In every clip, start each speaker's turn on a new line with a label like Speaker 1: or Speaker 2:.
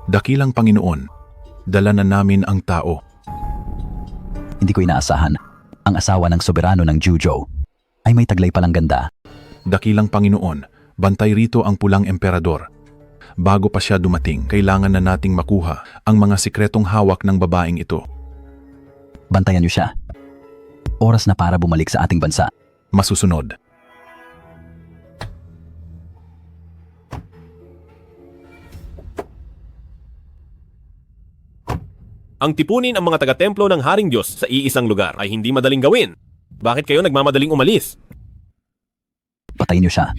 Speaker 1: Dakilang Panginoon, dala na namin ang tao.
Speaker 2: Hindi ko inaasahan. Ang asawa ng soberano ng Juzhou ay may taglay palang ganda.
Speaker 1: Dakilang Panginoon, bantay rito ang pulang emperador. Bago pa siya dumating, kailangan na nating makuha ang mga sikretong hawak ng babaeng ito.
Speaker 2: Bantayan niyo siya. Oras na para bumalik sa ating bansa.
Speaker 1: Masusunod.
Speaker 3: Ang tipunin ang mga taga-templo ng Haring Diyos sa iisang lugar ay hindi madaling gawin. Bakit kayo nagmamadaling umalis?
Speaker 2: Patayin niyo siya.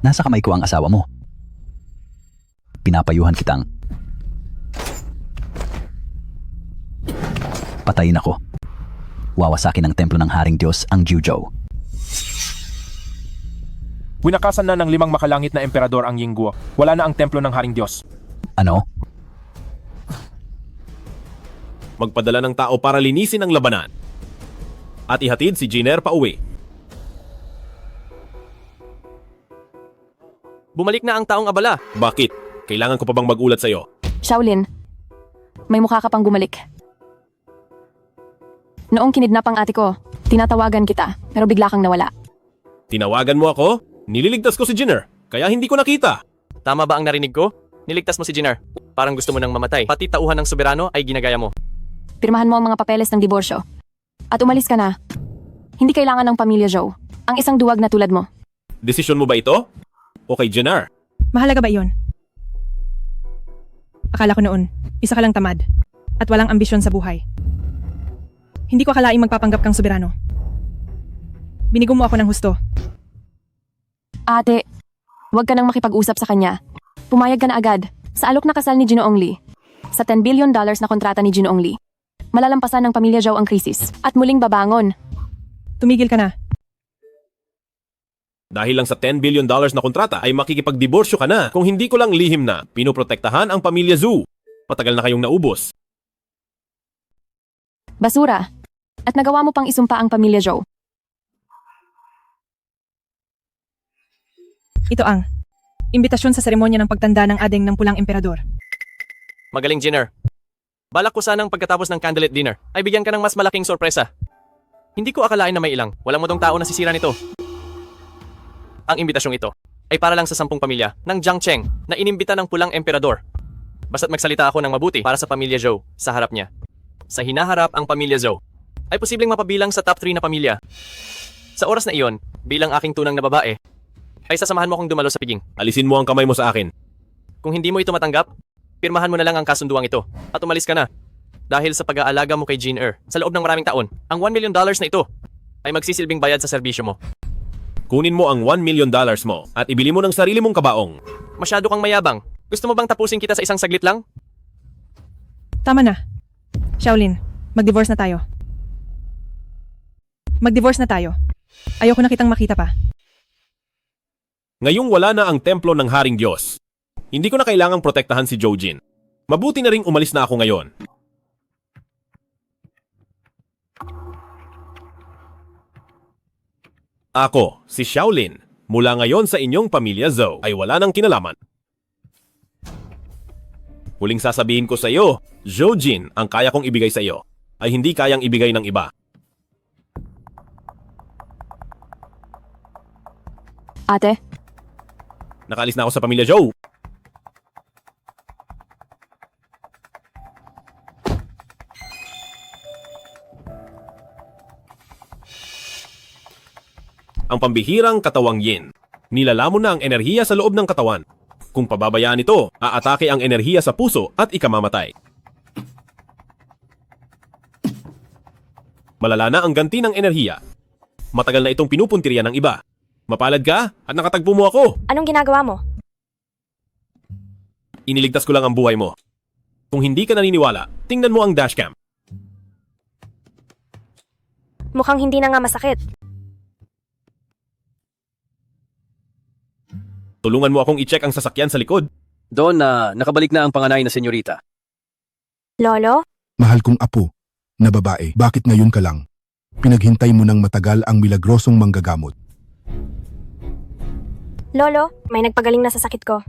Speaker 2: Nasa kamay ko ang asawa mo. Pinapayuhan kitang patayin ako. Wawasakin ng templo ng Haring Diyos ang Juzhou.
Speaker 4: Winakasan na ng 5 makalangit na emperador ang Yingguo. Wala na ang templo ng Haring Diyos.
Speaker 2: Ano?
Speaker 3: Magpadala ng tao para linisin ang labanan. At ihatid si Jiner pa uwi.
Speaker 5: Bumalik na ang taong abala.
Speaker 3: Bakit? Kailangan ko pa bang magulat sa'yo?
Speaker 6: Shaolin, may mukha ka pang bumalik. Noong kinidnap ang ate ko, tinatawagan kita, pero bigla kang nawala.
Speaker 3: Tinawagan mo ako? Nililigtas ko si Jiner, kaya hindi ko nakita.
Speaker 5: Tama ba ang narinig ko? Niligtas mo si Jiner. Parang gusto mo nang mamatay. Pati tauhan ng soberano ay ginagaya mo.
Speaker 6: Pirmahan mo ang mga papeles ng diborsyo. At umalis ka na. Hindi kailangan ng pamilya Zhou. Ang isang duwag na tulad mo.
Speaker 3: Desisyon mo ba ito? O kay Jiner?
Speaker 7: Mahalaga ba iyon? Akala ko noon, isa ka lang tamad at walang ambisyon sa buhay. Hindi ko akalaing magpapanggap kang soberano. Binigo mo ako ng husto.
Speaker 6: Ate, huwag ka nang makipag-usap sa kanya. Pumayag ka na agad sa alok na kasal ni Ginoong Li. Sa $10 billion na kontrata ni Ginoong Li. Malalampasan ng pamilya Zhou ang krisis at muling babangon.
Speaker 7: Tumigil ka na.
Speaker 3: Dahil lang sa $10 billion na kontrata ay makikipagdiborsyo ka na kung hindi ko lang lihim na pinoprotektahan ang pamilya Zhu. Matagal na kayong naubos.
Speaker 6: Basura. At nagawa mo pang isumpa ang pamilya Zhou.
Speaker 7: Ito ang imbitasyon sa seremonya ng pagtanda ng adeng ng pulang emperador.
Speaker 5: Magaling, Jiner. Balak ko sanang pagkatapos ng candlelit dinner ay bigyan ka ng mas malaking sorpresa. Hindi ko akalain na may ilang. Walang modong tao na sisira nito. Ang imbitasyong ito ay para lang sa 10 pamilya ng Jiang Cheng na inimbita ng pulang emperador. Basta't magsalita ako ng mabuti para sa pamilya Zhou sa harap niya. Sa hinaharap ang pamilya Zhou ay posibleng mapabilang sa top 3 na pamilya. Sa oras na iyon, bilang aking tunang na babae, ay sasamahan mo akong dumalo sa piging.
Speaker 3: Alisin mo ang kamay mo sa akin.
Speaker 5: Kung hindi mo ito matanggap, pirmahan mo na lang ang kasunduang ito at umalis ka na. Dahil sa pag-aalaga mo kay Jiner sa loob ng maraming taon, ang $1 million na ito ay magsisilbing bayad sa serbisyo mo.
Speaker 3: Kunin mo ang $1 million mo at ibili mo ng sarili mong kabaong.
Speaker 5: Masyado kang mayabang. Gusto mo bang tapusin kita sa isang saglit lang?
Speaker 7: Tama na. Shaolin, mag-divorce na tayo. Mag-divorce na tayo. Ayoko na kitang makita pa.
Speaker 3: Ngayong wala na ang templo ng Haring Diyos, hindi ko na kailangang protektahan si Zhou Jin. Mabuti na ring umalis na ako ngayon. Ako, si Shaolin, mula ngayon sa inyong pamilya Zhou ay wala nang kinalaman. Huling sasabihin ko sa iyo, Zhou Jin, ang kaya kong ibigay sa iyo ay hindi kayang ibigay ng iba.
Speaker 6: Ate,
Speaker 3: Nakaalis na ako sa pamilya Zhou. Ang pambihirang katawang yin. Nilalamon na ang enerhiya sa loob ng katawan. Kung pababayaan ito, aatake ang enerhiya sa puso at ikamamatay. Malala na ang ganti ng enerhiya. Matagal na itong pinupuntirya ng iba. Mapalad ka at nakatagpo mo ako.
Speaker 8: Anong ginagawa mo?
Speaker 3: Iniligtas ko lang ang buhay mo. Kung hindi ka naniniwala, tingnan mo ang dashcam.
Speaker 8: Mukhang hindi na nga masakit.
Speaker 3: Tulungan mo akong i-check ang sasakyan sa likod.
Speaker 5: Doon nakabalik na ang panganay na senyorita.
Speaker 8: Lolo?
Speaker 9: Mahal kong apo, na babae, bakit ngayon ka lang? Pinaghintay mo ng matagal ang milagrosong manggagamot.
Speaker 8: Lolo, may nagpagaling na sa sakit ko.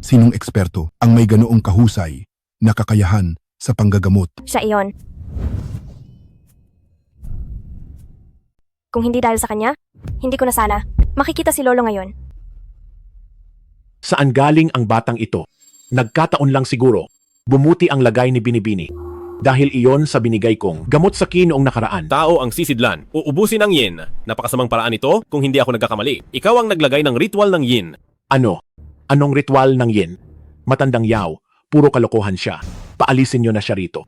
Speaker 9: Sinong eksperto ang may ganoong kahusay na kakayahan sa panggagamot?
Speaker 8: Siya iyon. Kung hindi dahil sa kanya, hindi ko na sana makikita si Lolo ngayon.
Speaker 10: Saan galing ang batang ito? Nagkataon lang siguro. Bumuti ang lagay ni Binibini. Dahil iyon sa binigay kong gamot sa noong nakaraan.
Speaker 3: Tao ang sisidlan. Uubusin ang yin. Napakasamang paraan ito kung hindi ako nagkakamali. Ikaw ang naglagay ng ritual ng yin.
Speaker 10: Ano? Anong ritual ng yin? Matandang yaw. Puro kalokohan siya. Paalisin niyo na siya rito.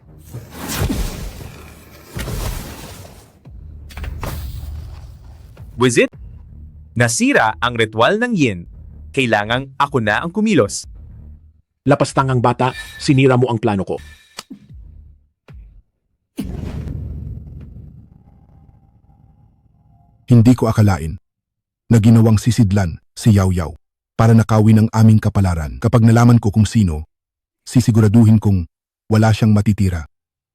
Speaker 11: Wizit? Nasira ang ritual ng yin. Kailangang ako na ang kumilos.
Speaker 10: Lapastangang bata, sinira mo ang plano ko.
Speaker 9: Hindi ko akalain na ginawang sisidlan si Yaw Yaw para nakawin ang aming kapalaran. Kapag nalaman ko kung sino, sisiguraduhin kong wala siyang matitira.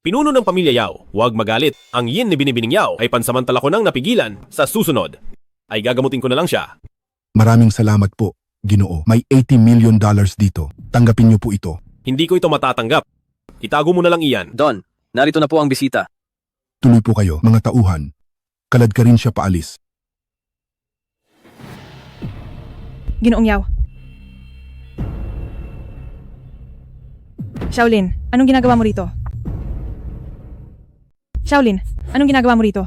Speaker 3: Pinuno ng pamilya Yao, huwag magalit. Ang yin ni Binibining Yao ay pansamantala ko nang napigilan. Sa susunod, ay gagamutin ko na lang siya.
Speaker 9: Maraming salamat po, Ginoo. May $80 million dito. Tanggapin niyo po ito.
Speaker 3: Hindi ko ito matatanggap. Itago mo na lang iyan.
Speaker 5: Don, narito na po ang bisita.
Speaker 9: Tuloy po kayo, mga tauhan. Kalad ka rin siya paalis.
Speaker 7: Ginoong Yao. Shaolin, anong ginagawa mo rito? Shaolin, anong ginagawa mo rito?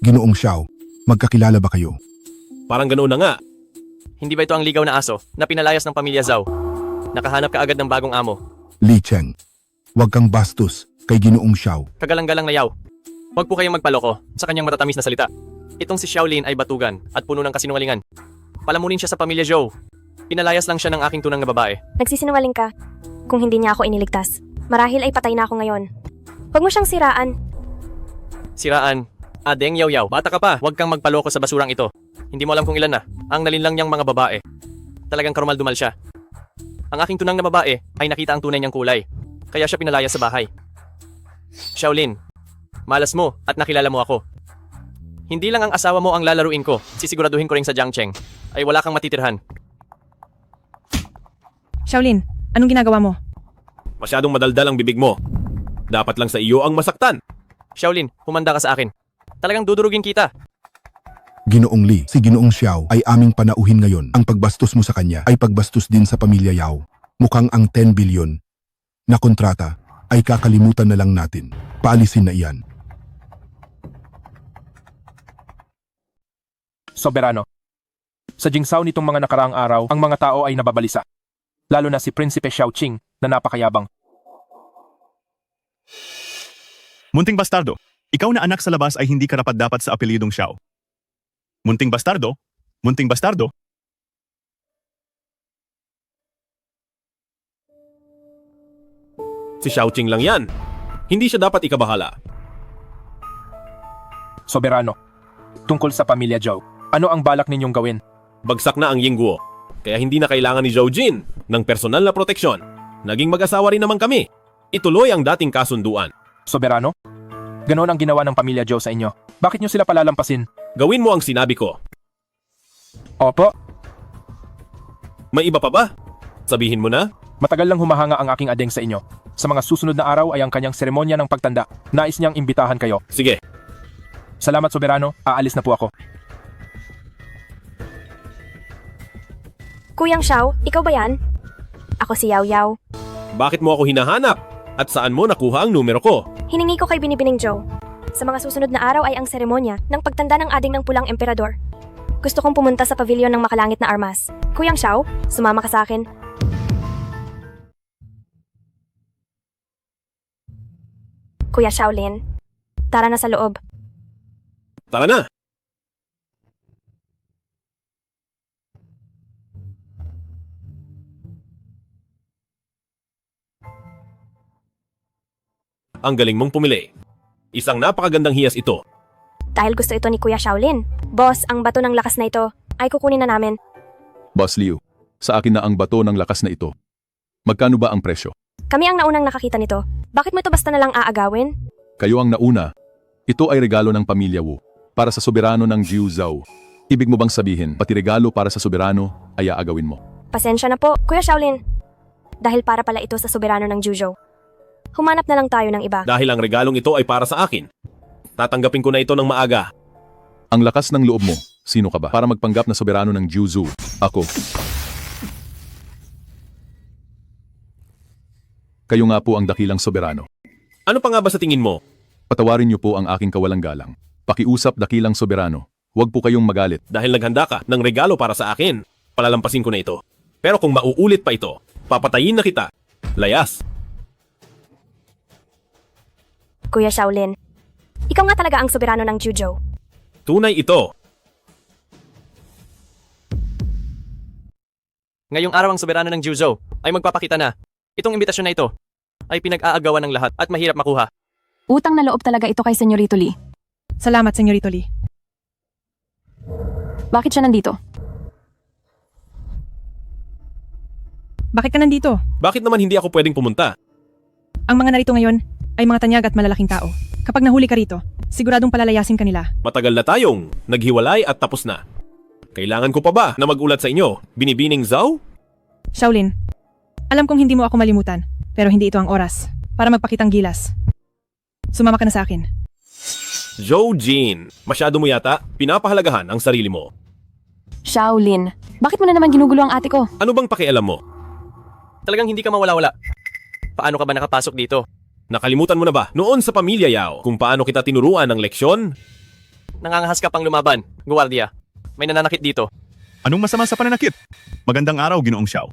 Speaker 9: Ginoong Xiao, magkakilala ba kayo?
Speaker 3: Parang ganoon na nga.
Speaker 5: Hindi ba ito ang ligaw na aso na pinalayas ng pamilya Zhao? Nakahanap ka agad ng bagong amo.
Speaker 9: Li Cheng, huwag kang bastos kay Ginoong Xiao.
Speaker 5: Kagalang-galang na Yao. Huwag po kayong magpaloko sa kanyang matatamis na salita. Itong si Shaolin ay batugan at puno ng kasinungalingan. Palamunin siya sa pamilya Zhou. Pinalayas lang siya ng aking tunang na babae.
Speaker 8: Nagsisinungaling ka. Kung hindi niya ako iniligtas, marahil ay patay na ako ngayon. Huwag mo siyang siraan.
Speaker 5: Siraan. Adeng Yaw-Yaw, bata ka pa. Huwag kang magpaloko sa basurang ito. Hindi mo alam kung ilan na ang nalinlang niyang mga babae. Talagang karumal-dumal siya. Ang aking tunang na babae ay nakita ang tunay niyang kulay. Kaya siya pinalayas sa bahay. Shaolin, malas mo at nakilala mo ako. Hindi lang ang asawa mo ang lalaruin ko. Sisiguraduhin ko rin sa Jiangcheng ay wala kang matitirhan.
Speaker 7: Shaolin, anong ginagawa mo?
Speaker 3: Masyadong madaldal ang bibig mo. Dapat lang sa iyo ang masaktan.
Speaker 5: Shaolin, humanda ka sa akin. Talagang dudurugin kita.
Speaker 9: Ginoong Li, si Ginoong Xiao ay aming panauhin ngayon. Ang pagbastos mo sa kanya ay pagbastos din sa pamilya Yao. Mukhang ang 10 billion na kontrata ay kakalimutan na lang natin. Paalisin na iyan.
Speaker 4: Soberano. Sa Jingzhou nitong mga nakaraang araw, ang mga tao ay nababalisa. Lalo na si Prinsipe Xiaoqing na napakayabang.
Speaker 12: Munting bastardo, ikaw na anak sa labas ay hindi karapat-dapat sa apelyidong Xiao. Munting bastardo, munting bastardo.
Speaker 3: Si Xiaoqing lang yan. Hindi siya dapat ikabahala.
Speaker 4: Soberano. Tungkol sa pamilya Zhou, ano ang balak ninyong gawin?
Speaker 3: Bagsak na ang Yingguo. Kaya hindi na kailangan ni Zhou Jin ng personal na proteksyon. Naging mag-asawa rin naman kami. Ituloy ang dating kasunduan.
Speaker 4: Soberano? Ganoon ang ginawa ng pamilya Zhou sa inyo. Bakit nyo sila palalampasin?
Speaker 3: Gawin mo ang sinabi ko.
Speaker 4: Opo,
Speaker 3: May iba pa ba? Sabihin mo na.
Speaker 4: matagal lang humahanga ang aking adeng sa inyo. Sa mga susunod na araw ay ang kanyang seremonya ng pagtanda. Nais niyang imbitahan kayo.
Speaker 3: Sige.
Speaker 4: Salamat Soberano, aalis na po ako.
Speaker 8: Kuyang Xiao, ikaw ba yan? Ako si Yaw Yaw.
Speaker 3: Bakit mo ako hinahanap? At saan mo nakuha ang numero ko?
Speaker 8: Hiningi ko kay Binibining Zhou. Sa mga susunod na araw ay ang seremonya ng pagtanda ng ading ng pulang emperador. Gusto kong pumunta sa pavilion ng makalangit na armas. Kuyang Xiao, sumama ka sa akin. Kuya Shaolin, tara na sa loob.
Speaker 3: Tara na! Ang galing mong pumili. Isang napakagandang hiyas ito.
Speaker 8: Dahil gusto ito ni Kuya Shaolin. Boss, ang bato ng lakas na ito ay kukunin na namin.
Speaker 1: Boss Liu, sa akin na ang bato ng lakas na ito. Magkano ba ang presyo?
Speaker 8: Kami ang naunang nakakita nito. Bakit mo ito basta na lang aagawin?
Speaker 1: Kayo ang nauna. Ito ay regalo ng pamilya Wu para sa soberano ng Jiu Zhou. Ibig mo bang sabihin, pati regalo para sa soberano ay aagawin mo?
Speaker 8: Pasensya na po, Kuya Shaolin. Dahil para pala ito sa soberano ng Juzhou. Humanap na lang tayo ng iba.
Speaker 3: Dahil ang regalong ito ay para sa akin. Tatanggapin ko na ito ng maaga.
Speaker 1: Ang lakas ng loob mo, sino ka ba? Para magpanggap na soberano ng Jiu Zhou. Ako. Kayo nga po ang dakilang soberano.
Speaker 3: Ano pa nga ba sa tingin mo?
Speaker 1: Patawarin niyo po ang aking kawalang galang. Pakiusap dakilang soberano. Huwag po kayong magalit.
Speaker 3: Dahil naghanda ka ng regalo para sa akin, palalampasin ko na ito. Pero kung mauulit pa ito, papatayin na kita. Layas.
Speaker 8: Kuya Shaolin, ikaw nga talaga ang soberano ng Juzhou.
Speaker 3: Tunay ito.
Speaker 5: Ngayong araw ang soberano ng Juzhou ay magpapakita na. Itong imbitasyon na ito ay pinag-aagawan ng lahat at mahirap makuha.
Speaker 6: Utang na loob talaga ito kay Senyorito Lee.
Speaker 7: Salamat, Senyorito Lee.
Speaker 6: Bakit siya nandito?
Speaker 7: Bakit ka nandito?
Speaker 3: Bakit naman hindi ako pwedeng pumunta?
Speaker 7: Ang mga narito ngayon ay mga tanyag at malalaking tao. Kapag nahuli ka rito, siguradong palalayasin ka nila.
Speaker 3: Matagal na tayong naghiwalay at tapos na. Kailangan ko pa ba na magulat sa inyo? Binibining Zhao?
Speaker 7: Shaolin, alam kong hindi mo ako malimutan, pero hindi ito ang oras para magpakitang gilas. Sumama ka na sa akin.
Speaker 3: Zhou Jin, masyado mo yata pinapahalagahan ang sarili mo.
Speaker 6: Shaolin, bakit mo na naman ginugulo ang ate ko?
Speaker 3: Ano bang pakialam mo?
Speaker 5: Talagang hindi ka mawala-wala. Paano ka ba nakapasok dito?
Speaker 3: Nakalimutan mo na ba noon sa pamilya Yao kung paano kita tinuruan ng leksyon?
Speaker 5: Nangangahas ka pang lumaban, guwardiya. May nananakit dito.
Speaker 12: Anong masama sa pananakit? Magandang araw, Ginoong Xiao.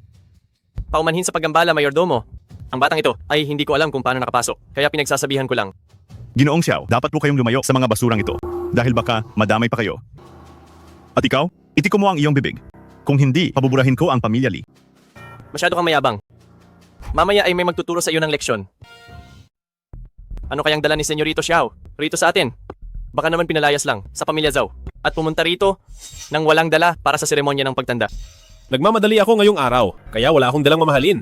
Speaker 5: Paumanhin sa paggambala, Mayordomo. Ang batang ito ay hindi ko alam kung paano nakapasok, kaya pinagsasabihan ko lang.
Speaker 12: Ginoong Xiao, dapat po kayong lumayo sa mga basurang ito dahil baka madamay pa kayo. At ikaw, itiko mo ang iyong bibig. Kung hindi, pabuburahin ko ang pamilya Lee.
Speaker 5: Masyado kang mayabang. Mamaya ay may magtuturo sa iyo ng leksyon. Ano kayang dala ni Senyorito Xiao rito sa atin? Baka naman pinalayas lang sa pamilya Zhao at pumunta rito nang walang dala para sa seremonya ng pagtanda.
Speaker 3: Nagmamadali ako ngayong araw, kaya wala akong dalang mamahalin.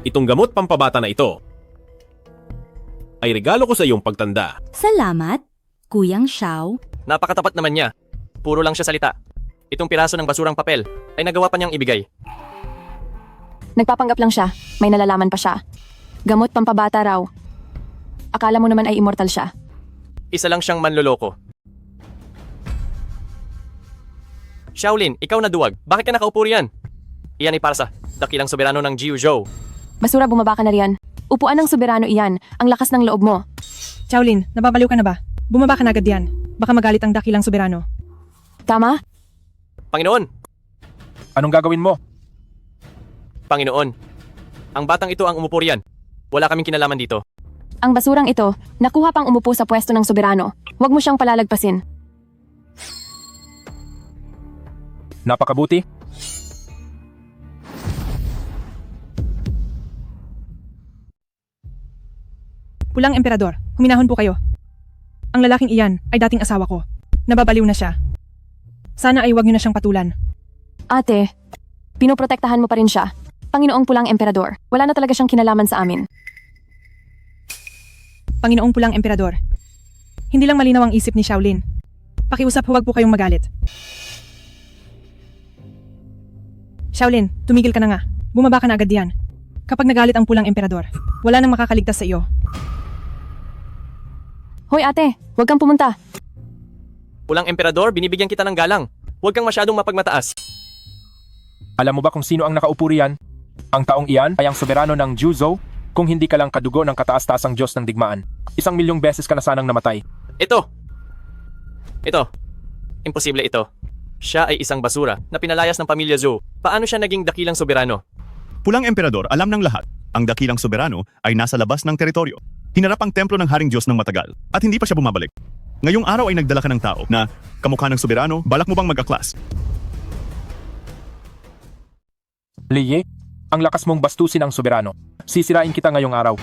Speaker 3: Itong gamot pampabata na ito ay regalo ko sa iyong pagtanda.
Speaker 13: Salamat, Kuyang Xiao.
Speaker 5: Napakatapat naman niya. Puro lang siya salita. Itong piraso ng basurang papel ay nagawa pa niyang ibigay.
Speaker 6: Nagpapanggap lang siya, may nalalaman pa siya. Gamot pampabata raw. Akala mo naman ay immortal siya.
Speaker 5: Isa lang siyang manloloko. Shaolin, ikaw na duwag. Bakit ka nakaupo riyan? Iyan ay para sa dakilang soberano ng Jiu Zhou.
Speaker 6: Basura, bumaba ka na riyan. Upuan ng soberano iyan, ang lakas ng loob mo.
Speaker 7: Shaolin, nababaliw ka na ba? Bumaba ka na agad yan. Baka magalit ang dakilang soberano.
Speaker 6: Tama?
Speaker 5: Panginoon!
Speaker 4: Anong gagawin mo?
Speaker 5: Panginoon, ang batang ito ang umupo riyan. Wala kaming kinalaman dito.
Speaker 6: Ang basurang ito, nakuha pang umupo sa pwesto ng soberano. Huwag mo siyang palalagpasin.
Speaker 4: Napakabuti.
Speaker 7: Pulang emperador, huminahon po kayo. Ang lalaking iyan ay dating asawa ko. Nababaliw na siya. Sana ay huwag niyo na siyang patulan.
Speaker 6: Ate, pinoprotektahan mo pa rin siya. Panginoong Pulang Emperador, wala na talaga siyang kinalaman sa amin.
Speaker 7: Panginoong Pulang Emperador, hindi lang malinaw ang isip ni Shaolin. Pakiusap, huwag po kayong magalit. Shaolin, tumigil ka na nga. Bumaba ka na agad diyan. Kapag nagalit ang Pulang Emperador, wala nang makakaligtas sa iyo.
Speaker 6: Hoy ate, huwag kang pumunta.
Speaker 5: Pulang emperador, binibigyan kita ng galang. Huwag kang masyadong mapagmataas.
Speaker 4: Alam mo ba kung sino ang nakaupo riyan? Ang taong iyan ay ang soberano ng Jiu Zhou kung hindi ka lang kadugo ng kataas-taasang Diyos ng digmaan. 1,000,000 beses ka na sanang namatay.
Speaker 5: Ito. Imposible ito. Siya ay isang basura na pinalayas ng pamilya Zhou. Paano siya naging dakilang soberano?
Speaker 12: Pulang emperador, alam ng lahat. Ang dakilang soberano ay nasa labas ng teritoryo. Hinarap ang templo ng Haring Diyos ng matagal at hindi pa siya bumabalik. Ngayong araw ay nagdala ka ng tao na kamukha ng soberano, balak mo bang mag-aklas?
Speaker 4: Liye, ang lakas mong bastusin ang soberano. Sisirain kita ngayong araw.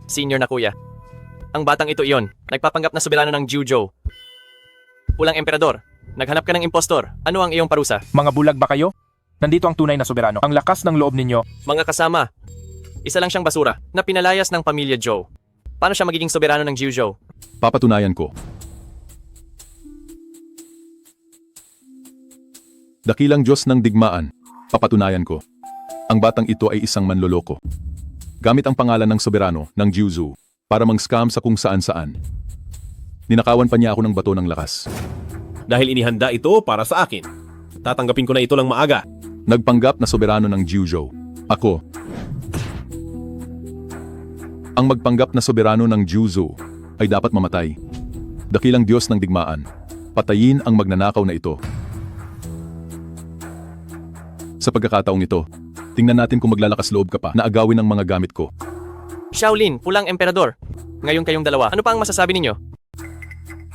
Speaker 5: Senior na kuya. Ang batang ito iyon, nagpapanggap na soberano ng Juzhou. Pulang emperador, naghanap ka ng impostor. Ano ang iyong parusa?
Speaker 4: Mga bulag ba kayo? Nandito ang tunay na soberano. Ang lakas ng loob ninyo.
Speaker 5: Mga kasama, isa lang siyang basura na pinalayas ng pamilya Zhou. Paano siya magiging soberano ng Juzhou?
Speaker 1: Papatunayan ko. Dakilang Diyos ng digmaan, papatunayan ko. Ang batang ito ay isang manloloko. Gamit ang pangalan ng soberano ng Juzhou para mang-scam sa kung saan-saan. Ninakawan pa niya ako ng bato ng lakas.
Speaker 3: Dahil inihanda ito para sa akin. Tatanggapin ko na ito lang maaga.
Speaker 1: Nagpanggap na soberano ng Juzhou. Ako. Ang magpanggap na soberano ng Juzhou ay dapat mamatay. Dakilang Diyos ng digmaan, patayin ang magnanakaw na ito. Sa pagkakataong ito, tingnan natin kung maglalakas loob ka pa na agawin ang mga gamit ko.
Speaker 5: Shaolin, pulang emperador. Ngayon kayong dalawa, ano pa ang masasabi ninyo?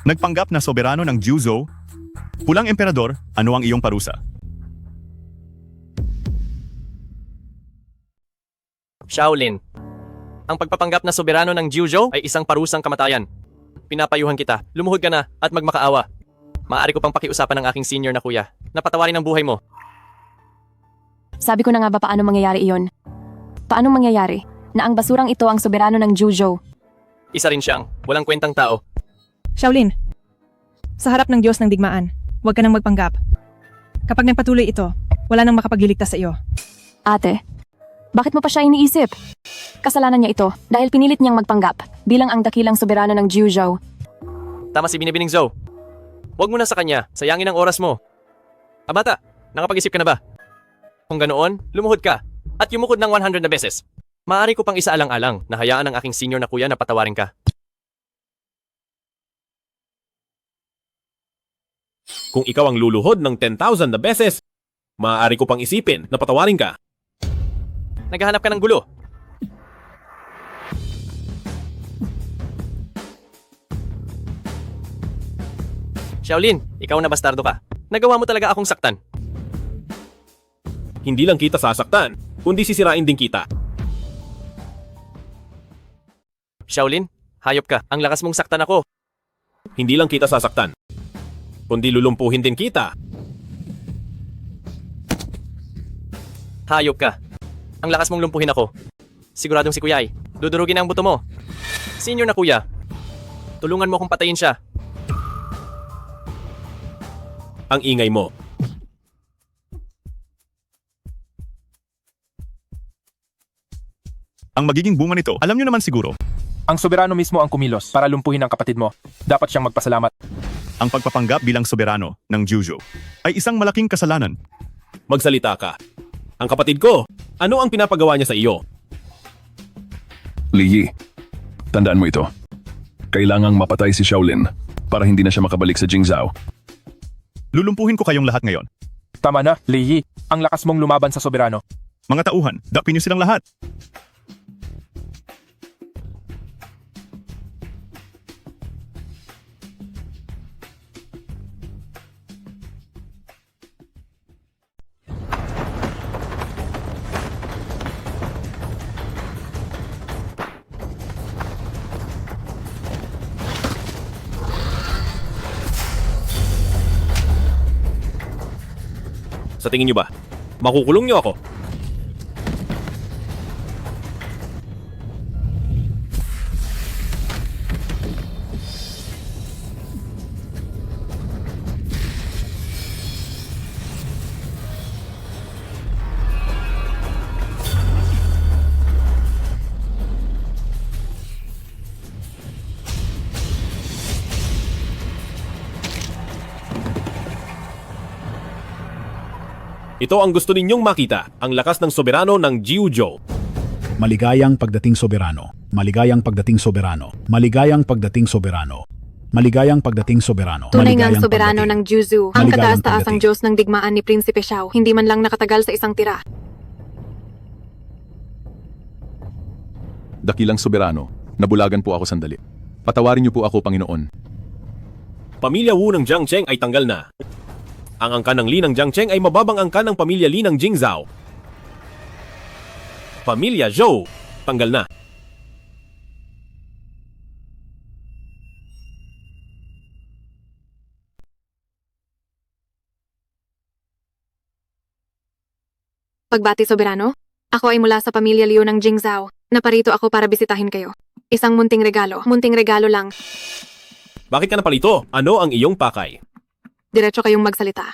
Speaker 12: Nagpanggap na soberano ng Juzhou, pulang emperador, ano ang iyong parusa?
Speaker 5: Shaolin, ang pagpapanggap na soberano ng Juzhou ay isang parusang kamatayan. Pinapayuhan kita, lumuhod ka na at magmakaawa. Maaari ko pang pakiusapan ng aking senior na kuya na patawarin ang buhay mo.
Speaker 6: Sabi ko na nga ba paano mangyayari iyon? Paano mangyayari na ang basurang ito ang soberano ng Juzhou?
Speaker 5: Isa rin siyang walang kwentang tao.
Speaker 7: Shaolin, sa harap ng Diyos ng digmaan, huwag ka nang magpanggap. Kapag nagpatuloy ito, wala nang makapagliligtas sa iyo.
Speaker 6: Ate, bakit mo pa siya iniisip? Kasalanan niya ito dahil pinilit niyang magpanggap bilang ang dakilang soberano ng Juzhou.
Speaker 5: Tama si Binibining Zhou. Huwag mo na sa kanya, sayangin ang oras mo. Abata, nakapag-isip ka na ba? Kung ganoon, lumuhod ka at yumukod ng 100 na beses. Maaari ko pang isaalang-alang na hayaan ang aking senior na kuya na patawarin ka.
Speaker 3: Kung ikaw ang luluhod ng 10,000 na beses, maaari ko pang isipin na patawarin ka.
Speaker 5: Naghahanap ka ng gulo. Shaolin, ikaw na bastardo ka. Nagawa mo talaga akong saktan.
Speaker 3: Hindi lang kita sasaktan, kundi sisirain din kita.
Speaker 5: Shaolin, hayop ka. Ang lakas mong saktan ako.
Speaker 3: Hindi lang kita sasaktan, kundi lulumpuhin din kita.
Speaker 5: Hayop ka. Ang lakas mong lumpuhin ako. Siguradong si Kuya ay dudurugin ang buto mo. Senior na kuya, tulungan mo akong patayin siya.
Speaker 3: Ang ingay mo.
Speaker 12: Ang magiging bunga nito, alam nyo naman siguro,
Speaker 4: Ang soberano mismo ang kumilos para lumpuhin ang kapatid mo. Dapat siyang magpasalamat.
Speaker 12: ang pagpapanggap bilang soberano ng Juzhou ay isang malaking kasalanan.
Speaker 3: Magsalita ka. Ang kapatid ko, ano ang pinapagawa niya sa iyo?
Speaker 14: Li Yi, tandaan mo ito. Kailangang mapatay si Shaolin para hindi na siya makabalik sa Jingzhou.
Speaker 12: Lulumpuhin ko kayong lahat ngayon.
Speaker 4: Tama na, Li Yi. Ang lakas mong lumaban sa soberano.
Speaker 12: Mga tauhan, dapin niyo silang lahat.
Speaker 3: Sa tingin niyo ba, makukulong niyo ako? Ito ang gusto ninyong makita, ang lakas ng soberano ng Juzhou.
Speaker 9: Maligayang pagdating soberano. Maligayang pagdating soberano. Maligayang pagdating soberano. Maligayang pagdating soberano.
Speaker 15: Tunay nga
Speaker 9: Maligayang
Speaker 15: ang soberano
Speaker 9: pagdating.
Speaker 15: ng Juzhou. Ang
Speaker 9: Maligayang
Speaker 15: kataas-taasang
Speaker 9: pagdating.
Speaker 15: Diyos ng digmaan ni Prinsipe Xiao. Hindi man lang nakatagal sa isang tira.
Speaker 1: Dakilang soberano, nabulagan po ako sandali. Patawarin niyo po ako, Panginoon.
Speaker 3: Pamilya Wu ng Jiang Cheng ay tanggal na. Ang angka ng Li ng Jiang Cheng ay mababang angka ng pamilya Li ng Jingzhao. Pamilya Zhou, tanggal na.
Speaker 15: Pagbati soberano, ako ay mula sa pamilya Liu ng Jingzhao. Naparito ako para bisitahin kayo. Isang munting regalo lang.
Speaker 3: Bakit ka napalito? Ano ang iyong pakay?
Speaker 15: Diretso kayong magsalita.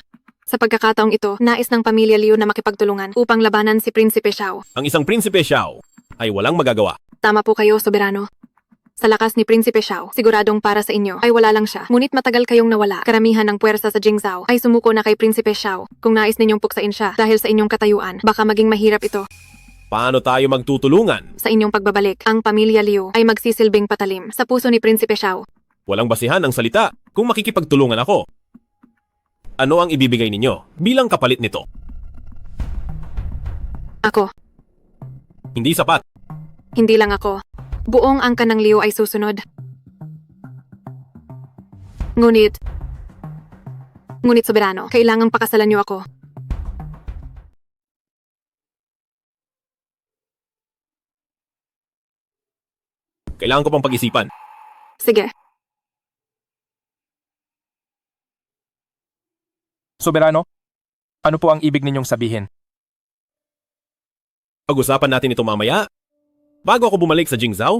Speaker 15: Sa pagkakataong ito, nais ng pamilya Liu na makipagtulungan upang labanan si Prinsipe Xiao.
Speaker 3: Ang isang Prinsipe Xiao ay walang magagawa.
Speaker 15: Tama po kayo, soberano. Sa lakas ni Prinsipe Xiao, siguradong para sa inyo ay wala lang siya. Ngunit matagal kayong nawala. Karamihan ng puwersa sa Jingzhao ay sumuko na kay Prinsipe Xiao. Kung nais ninyong puksain siya dahil sa inyong katayuan, baka maging mahirap ito.
Speaker 3: Paano tayo magtutulungan?
Speaker 15: Sa inyong pagbabalik, ang pamilya Liu ay magsisilbing patalim sa puso ni Prinsipe Xiao.
Speaker 3: Walang basihan ang salita kung makikipagtulungan ako. Ano ang ibibigay ninyo bilang kapalit nito?
Speaker 15: Ako,
Speaker 3: Hindi sapat.
Speaker 15: hindi lang ako. Buong angka ng Liu ay susunod. Ngunit soberano, kailangang pakasalan niyo ako.
Speaker 3: Kailangan ko pang pag-isipan.
Speaker 15: Sige.
Speaker 4: Soberano, ano po ang ibig ninyong sabihin?
Speaker 3: Pag-usapan natin ito mamaya. Bago ako bumalik sa Jingzhao,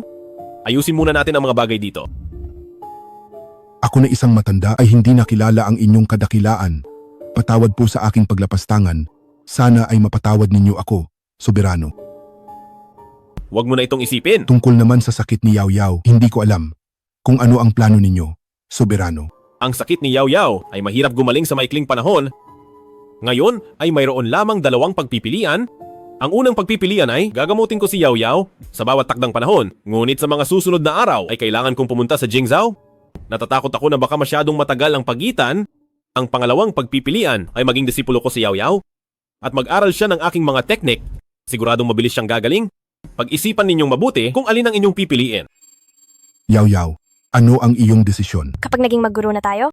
Speaker 3: ayusin muna natin ang mga bagay dito.
Speaker 9: Ako na isang matanda ay hindi nakilala ang inyong kadakilaan. Patawad po sa aking paglapastangan. Sana ay mapatawad ninyo ako, soberano.
Speaker 3: Huwag mo na itong isipin.
Speaker 9: Tungkol naman sa sakit ni Yao Yao, hindi ko alam kung ano ang plano ninyo, soberano.
Speaker 3: Ang sakit ni Yao Yao ay mahirap gumaling sa maikling panahon. Ngayon ay mayroon lamang dalawang pagpipilian. Ang unang pagpipilian ay gagamutin ko si Yao Yao sa bawat takdang panahon. Ngunit sa mga susunod na araw ay kailangan kong pumunta sa Jingzhao. Natatakot ako na baka masyadong matagal ang pagitan. Ang pangalawang pagpipilian ay maging disipulo ko si Yao Yao at mag-aral siya ng aking mga teknik. Siguradong mabilis siyang gagaling. Pag-isipan ninyong mabuti kung alin ang inyong pipiliin.
Speaker 9: Yao Yao, ano ang iyong desisyon?
Speaker 8: Kapag naging magguro na tayo,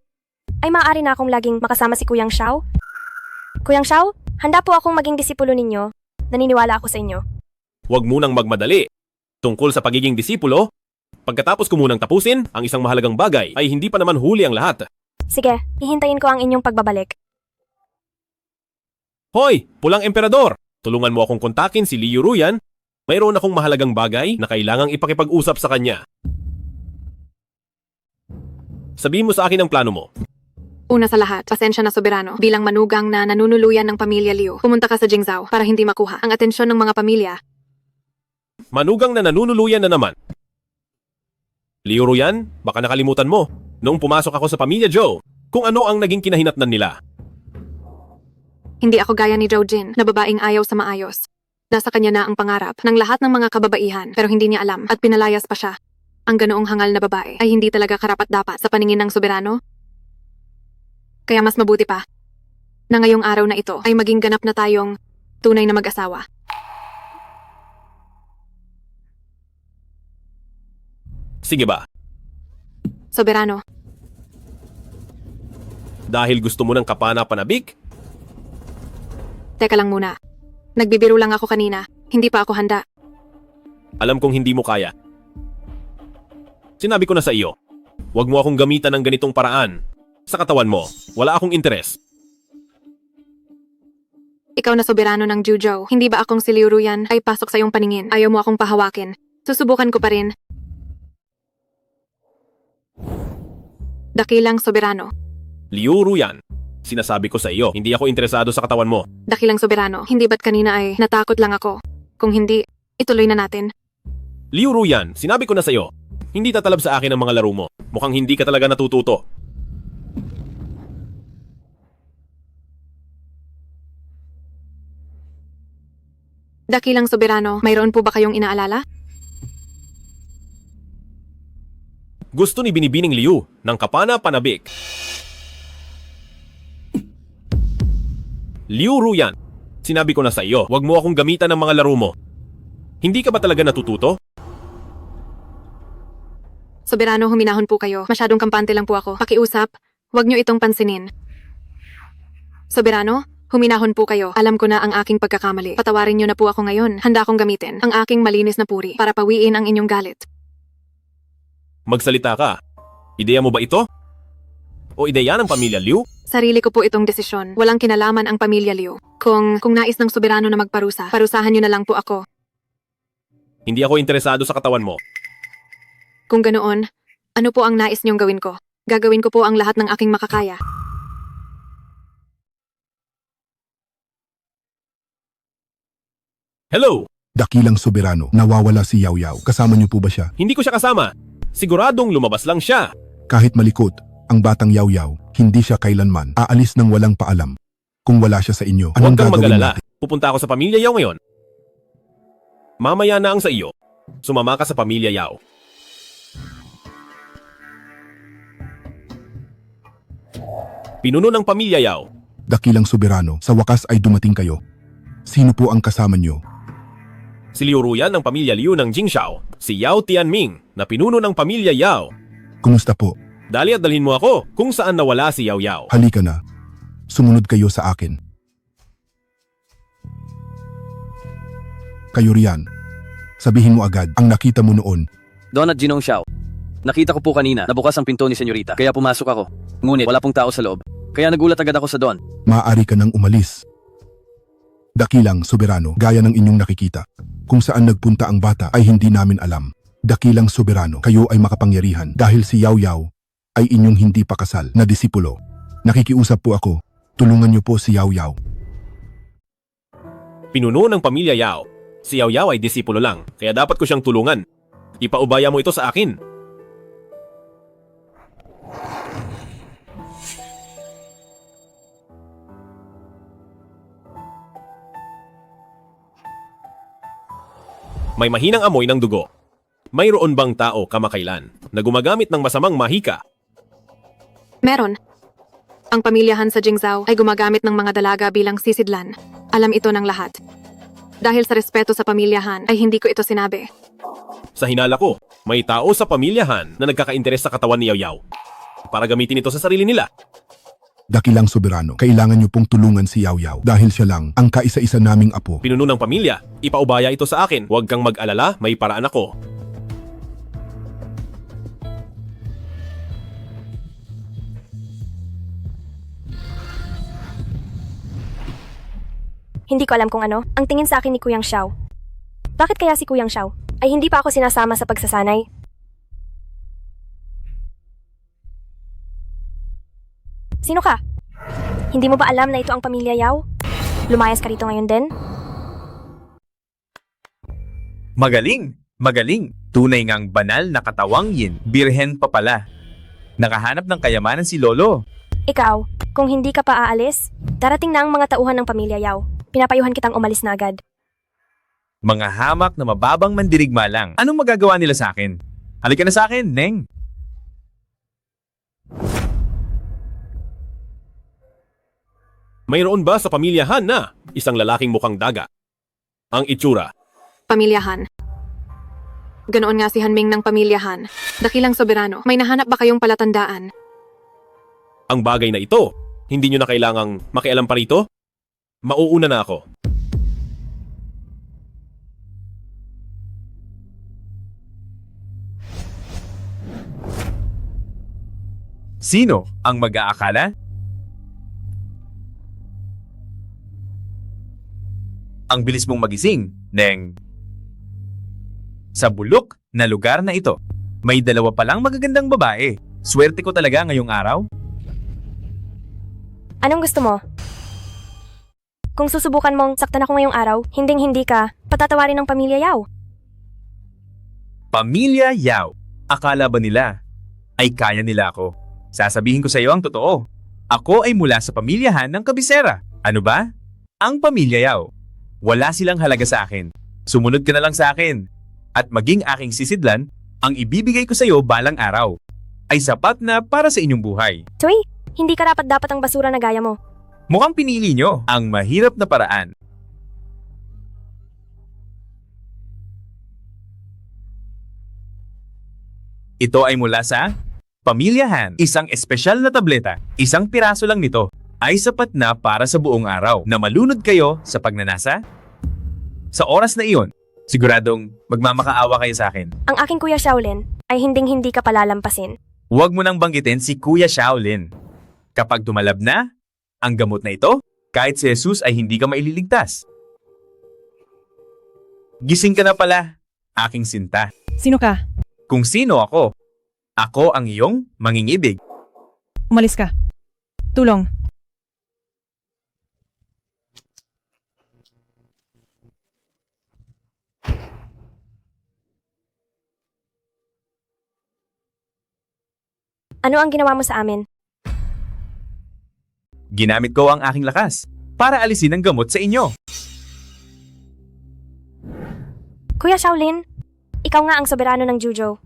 Speaker 8: ay maaari na akong laging makasama si Kuyang Xiao. Kuyang Xiao, handa po akong maging disipulo ninyo. Naniniwala ako sa inyo.
Speaker 3: Huwag munang magmadali. Tungkol sa pagiging disipulo, pagkatapos ko munang tapusin, ang isang mahalagang bagay ay hindi pa naman huli ang lahat.
Speaker 8: Sige, hihintayin ko ang inyong pagbabalik.
Speaker 3: Hoy, pulang emperador! Tulungan mo akong kontakin si Liu Ruyan. Mayroon akong mahalagang bagay na kailangang ipakipag-usap sa kanya. Sabihin mo sa akin ang plano mo.
Speaker 15: Una sa lahat, pasensya na soberano. Bilang manugang na nanunuluyan ng pamilya Liu, pumunta ka sa Jingzhao para hindi makuha ang atensyon ng mga pamilya.
Speaker 3: Manugang na nanunuluyan na naman. Liu Ruyan, baka nakalimutan mo. Noong pumasok ako sa pamilya Zhou, kung ano ang naging kinahinatnan nila.
Speaker 15: Hindi ako gaya ni Zhou Jin na babaeng ayaw sa maayos. Nasa kanya na ang pangarap ng lahat ng mga kababaihan pero hindi niya alam at pinalayas pa siya. Ang ganoong hangal na babae ay hindi talaga karapat-dapat sa paningin ng soberano. Kaya mas mabuti pa na ngayong araw na ito ay maging ganap na tayong tunay na mag-asawa.
Speaker 3: Sige ba?
Speaker 15: Soberano,
Speaker 3: Dahil gusto mo ng kapana-panabik?
Speaker 15: teka lang muna. Nagbibiro lang ako kanina. Hindi pa ako handa.
Speaker 3: Alam kong hindi mo kaya. Sinabi ko na sa iyo, huwag mo akong gamitan ng ganitong paraan. Sa katawan mo, wala akong interes.
Speaker 15: Ikaw na soberano ng Juzhou. Hindi ba akong si Liu Ruyan ay pasok sa iyong paningin? Ayaw mo akong pahawakin. Susubukan ko pa rin. Dakilang soberano.
Speaker 3: Liu Ruyan, sinasabi ko sa iyo, hindi ako interesado sa katawan mo.
Speaker 15: Dakilang soberano. Hindi ba't kanina ay natakot lang ako? Kung hindi, ituloy na natin.
Speaker 3: Liu Ruyan, sinabi ko na sa iyo, hindi tatalab sa akin ang mga laro mo. Mukhang hindi ka talaga natututo.
Speaker 15: Dakilang soberano, mayroon po ba kayong inaalala?
Speaker 3: Gusto ni Binibining Liu ng kapana-panabik. Liu Ruyan, sinabi ko na sa iyo, huwag mo akong gamitan ng mga laro mo. Hindi ka ba talaga natututo?
Speaker 15: Soberano, huminahon po kayo. Masyadong kampante lang po ako. Pakiusap, huwag niyo itong pansinin. Soberano, huminahon po kayo. Alam ko na ang aking pagkakamali. Patawarin niyo na po ako ngayon. Handa akong gamitin ang aking malinis na puri para pawiin ang inyong galit.
Speaker 3: Magsalita ka. Ideya mo ba ito? O ideya ng pamilya Liu?
Speaker 15: Sarili ko po itong desisyon. Walang kinalaman ang pamilya Liu. Kung nais ng soberano na magparusa, parusahan niyo na lang po ako.
Speaker 3: Hindi ako interesado sa katawan mo.
Speaker 15: Kung ganoon, ano po ang nais niyong gawin ko? Gagawin ko po ang lahat ng aking makakaya.
Speaker 3: Hello!
Speaker 9: Dakilang soberano, nawawala si Yao Yao. Kasama niyo po ba siya?
Speaker 3: Hindi ko siya kasama. Siguradong lumabas lang siya.
Speaker 9: Kahit malikot, ang batang Yao Yao, hindi siya kailanman aalis ng walang paalam. Kung wala siya sa inyo,
Speaker 3: Huwag
Speaker 9: anong
Speaker 3: kang
Speaker 9: gagawin
Speaker 3: mag-alala.
Speaker 9: natin?
Speaker 3: Pupunta ako sa pamilya Yao ngayon. Mamaya na ang sa iyo. Sumama ka sa pamilya Yao. Pinuno ng pamilya Yao.
Speaker 9: Dakilang soberano, sa wakas ay dumating kayo. Sino po ang kasama niyo?
Speaker 3: Si Liu Ruyan ng pamilya Liu ng Jingshao. Si Yao Tianming na pinuno ng pamilya Yao.
Speaker 9: Kumusta po?
Speaker 3: Dali at dalhin mo ako kung saan nawala si Yao Yao.
Speaker 9: Halika na. Sumunod kayo sa akin. Kayo riyan. Sabihin mo agad ang nakita mo noon.
Speaker 16: Don at Ginong Xiao. Nakita ko po kanina na bukas ang pinto ni Senyorita, kaya pumasok ako. Ngunit wala pong tao sa loob, kaya nagulat agad ako sa Don.
Speaker 9: Maaari ka nang umalis. Dakilang soberano, gaya ng inyong nakikita. Kung saan nagpunta ang bata ay hindi namin alam. Dakilang soberano, kayo ay makapangyarihan dahil si Yao Yao ay inyong hindi pa kasal na disipulo. Nakikiusap po ako. Tulungan niyo po si Yao Yao.
Speaker 3: Pinuno ng pamilya Yao. Si Yao Yao ay disipulo lang, kaya dapat ko siyang tulungan. Ipaubaya mo ito sa akin. May mahinang amoy ng dugo. Mayroon bang tao kamakailan na gumagamit ng masamang mahika?
Speaker 15: Meron. Ang pamilyahan sa Jingzhou ay gumagamit ng mga dalaga bilang sisidlan. Alam ito ng lahat. Dahil sa respeto sa pamilyahan ay hindi ko ito sinabi.
Speaker 3: Sa hinala ko, may tao sa pamilyahan na nagkakainteres sa katawan ni Yao Yao para gamitin ito sa sarili nila.
Speaker 9: Dakilang soberano, kailangan niyo pong tulungan si Yao Yao dahil siya lang ang kaisa-isa naming apo.
Speaker 3: Pinuno ng pamilya, ipaubaya ito sa akin. Huwag kang mag-alala, may paraan ako.
Speaker 8: Hindi ko alam kung ano ang tingin sa akin ni Kuyang Xiao. Bakit kaya si Kuyang Xiao ay hindi pa ako sinasama sa pagsasanay? Sino ka? Hindi mo ba alam na ito ang pamilya Yao? Lumayas ka rito ngayon din?
Speaker 11: Magaling! Magaling! Tunay ngang banal na katawang yin, birhen pa pala. Nakahanap ng kayamanan si Lolo.
Speaker 8: Ikaw, kung hindi ka pa aalis, darating na ang mga tauhan ng pamilya Yao. Pinapayuhan kitang umalis na agad.
Speaker 11: Mga hamak na mababang mandirigma lang. Anong magagawa nila sa akin? Halika na sa akin, Neng!
Speaker 3: Mayroon ba sa pamilyahan na isang lalaking mukhang daga? Ang itsura.
Speaker 15: Pamilyahan. Ganoon nga si Hanming ng pamilyahan. Dakilang soberano, may nahanap ba kayong palatandaan?
Speaker 3: Ang bagay na ito, hindi nyo na kailangang makialam pa rito? Mauuna na ako.
Speaker 11: Sino ang mag-aakala? Ang bilis mong magising, Neng. Sa bulok na lugar na ito, may dalawa palang magagandang babae. Swerte ko talaga ngayong araw.
Speaker 8: Anong gusto mo? Kung susubukan mong saktan ako ngayong araw, hinding-hindi ka patatawarin ng pamilya Yao.
Speaker 11: Pamilya Yao. Akala ba nila ay kaya nila ako? Sasabihin ko sa iyo ang totoo. Ako ay mula sa pamilyahan ng kabisera. Ano ba? Ang pamilya Yao. Wala silang halaga sa akin. Sumunod ka na lang sa akin. At maging aking sisidlan, ang ibibigay ko sa iyo balang araw ay sapat na para sa inyong buhay.
Speaker 8: Tuy, hindi karapat-dapat ang basura na gaya mo.
Speaker 11: Mukhang pinili nyo ang mahirap na paraan. Ito ay mula sa Pamilyahan. Isang espesyal na tableta. Isang piraso lang nito ay sapat na para sa buong araw na malunod kayo sa pagnanasa. Sa oras na iyon, siguradong magmamakaawa kayo sa akin.
Speaker 8: Ang aking Kuya Shaolin ay hinding-hindi ka palalampasin.
Speaker 11: Huwag mo nang banggitin si Kuya Shaolin. Kapag tumalab na ang gamot na ito, kahit si Jesus ay hindi ka maililigtas. Gising ka na pala, aking sinta.
Speaker 7: Sino ka?
Speaker 11: Kung sino ako, ako ang iyong mangingibig.
Speaker 7: Umalis ka. Tulong.
Speaker 8: Ano ang ginawa mo sa amin?
Speaker 11: Ginamit ko ang aking lakas para alisin ang gamot sa inyo.
Speaker 8: Kuya Shaolin, ikaw nga ang soberano ng Jujo.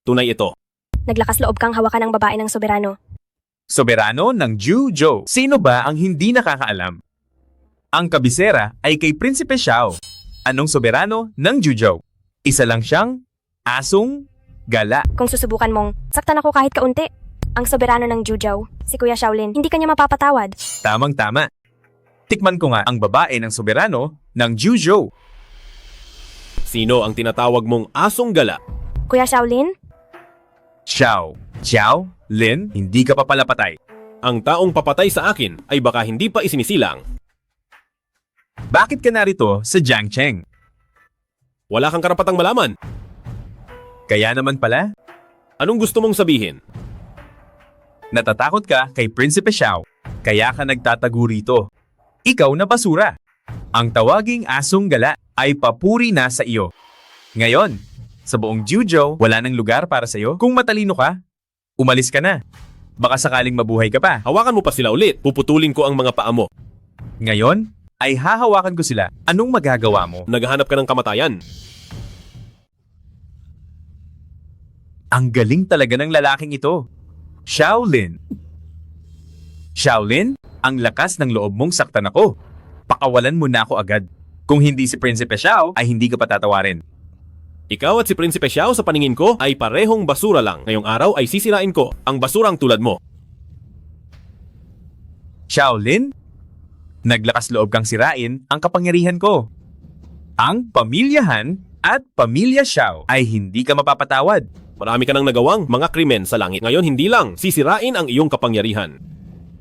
Speaker 3: Tunay ito.
Speaker 8: Naglakas loob kang hawakan ng babae ng soberano.
Speaker 11: Soberano ng Jujo. Sino ba ang hindi nakakaalam? Ang kabisera ay kay Prinsipe Xiao. Anong soberano ng Jujo? Isa lang siyang asong gala.
Speaker 8: Kung susubukan mong saktan ako kahit kaunti, ang soberano ng Jujo, si Kuya Shaolin, hindi kanya mapapatawad.
Speaker 11: Tamang-tama. Tikman ko nga ang babae ng soberano ng Jujo.
Speaker 3: Sino ang tinatawag mong asong gala?
Speaker 8: Kuya Shaolin?
Speaker 11: Xiao. Xiao? Lin, hindi ka pa pala patay.
Speaker 3: Ang taong papatay sa akin ay baka hindi pa isinisilang.
Speaker 11: Bakit ka narito sa Jiangcheng?
Speaker 3: Wala kang karapatang malaman.
Speaker 11: Kaya naman pala,
Speaker 3: Anong gusto mong sabihin?
Speaker 11: natatakot ka kay Prinsipe Xiao, kaya ka nagtatago rito. Ikaw na basura. Ang tawaging asong gala ay papuri na sa iyo. Ngayon, sa buong Jujo, wala nang lugar para sa iyo. Kung matalino ka, umalis ka na. Baka sakaling mabuhay ka pa.
Speaker 3: Hawakan mo pa sila ulit. Puputulin ko ang mga paa mo.
Speaker 11: Ngayon, ay hahawakan ko sila. Anong magagawa mo?
Speaker 3: Naghahanap ka ng kamatayan.
Speaker 11: Ang galing talaga ng lalaking ito. Shaolin. Shaolin, ang lakas ng loob mong saktan ako. Pakawalan mo na ako agad. Kung hindi si Prinsipe Xiao, ay hindi ka patatawarin.
Speaker 3: Ikaw at si Prinsipe Xiao sa paningin ko ay parehong basura lang. Ngayong araw ay sisirain ko ang basurang tulad mo.
Speaker 11: Shaolin, naglakas loob kang sirain ang kapangyarihan ko. Ang pamilyahan at pamilya Xiao ay hindi ka mapapatawad.
Speaker 3: Marami ka nang nagawang mga krimen sa langit. Ngayon hindi lang sisirain ang iyong kapangyarihan,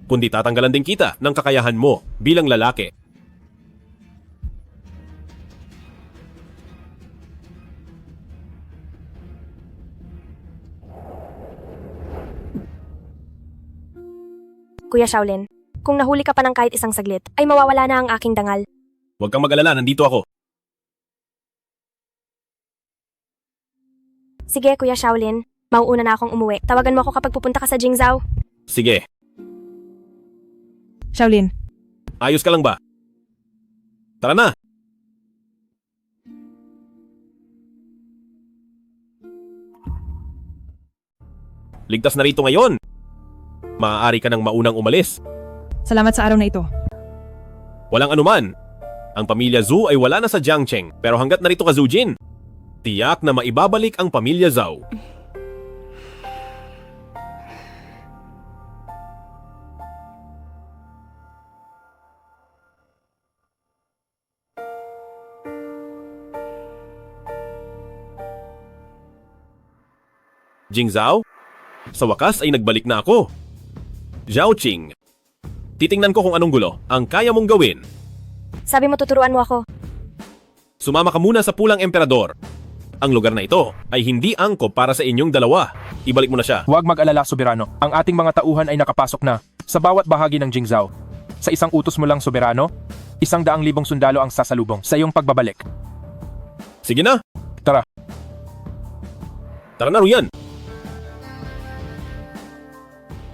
Speaker 3: kundi tatanggalan din kita ng kakayahan mo bilang lalaki.
Speaker 8: Kuya Shaolin, kung nahuli ka pa ng kahit isang saglit, ay mawawala na ang aking dangal.
Speaker 3: Huwag kang mag-alala, nandito ako.
Speaker 8: Sige, Kuya Shaolin, mauuna na akong umuwi. Tawagan mo ako kapag pupunta ka sa Jingzhou.
Speaker 3: Sige,
Speaker 7: Shaolin,
Speaker 3: ayos ka lang ba? Tara na! Ligtas na rito ngayon. Maaari ka nang maunang umalis.
Speaker 7: salamat sa araw na ito.
Speaker 3: Walang anuman. Ang pamilya Zhou ay wala na sa Jiangcheng, pero hanggat narito ka, Zhou Jin, tiyak na maibabalik ang pamilya Zhou. Jingzhou, sa wakas ay nagbalik na ako. Zhao Qing, titingnan ko kung anong gulo ang kaya mong gawin.
Speaker 8: Sabi mo tuturuan mo ako.
Speaker 3: Sumama ka muna sa Pulang Emperador. Ang lugar na ito ay hindi angkop para sa inyong dalawa. Ibalik mo na siya.
Speaker 4: Huwag mag-alala, Soberano. Ang ating mga tauhan ay nakapasok na sa bawat bahagi ng Jingzhou. Sa isang utos mo lang, Soberano, 100,000 sundalo ang sasalubong sa iyong pagbabalik.
Speaker 3: Sige na.
Speaker 4: Tara.
Speaker 3: Tara na, Ruyan.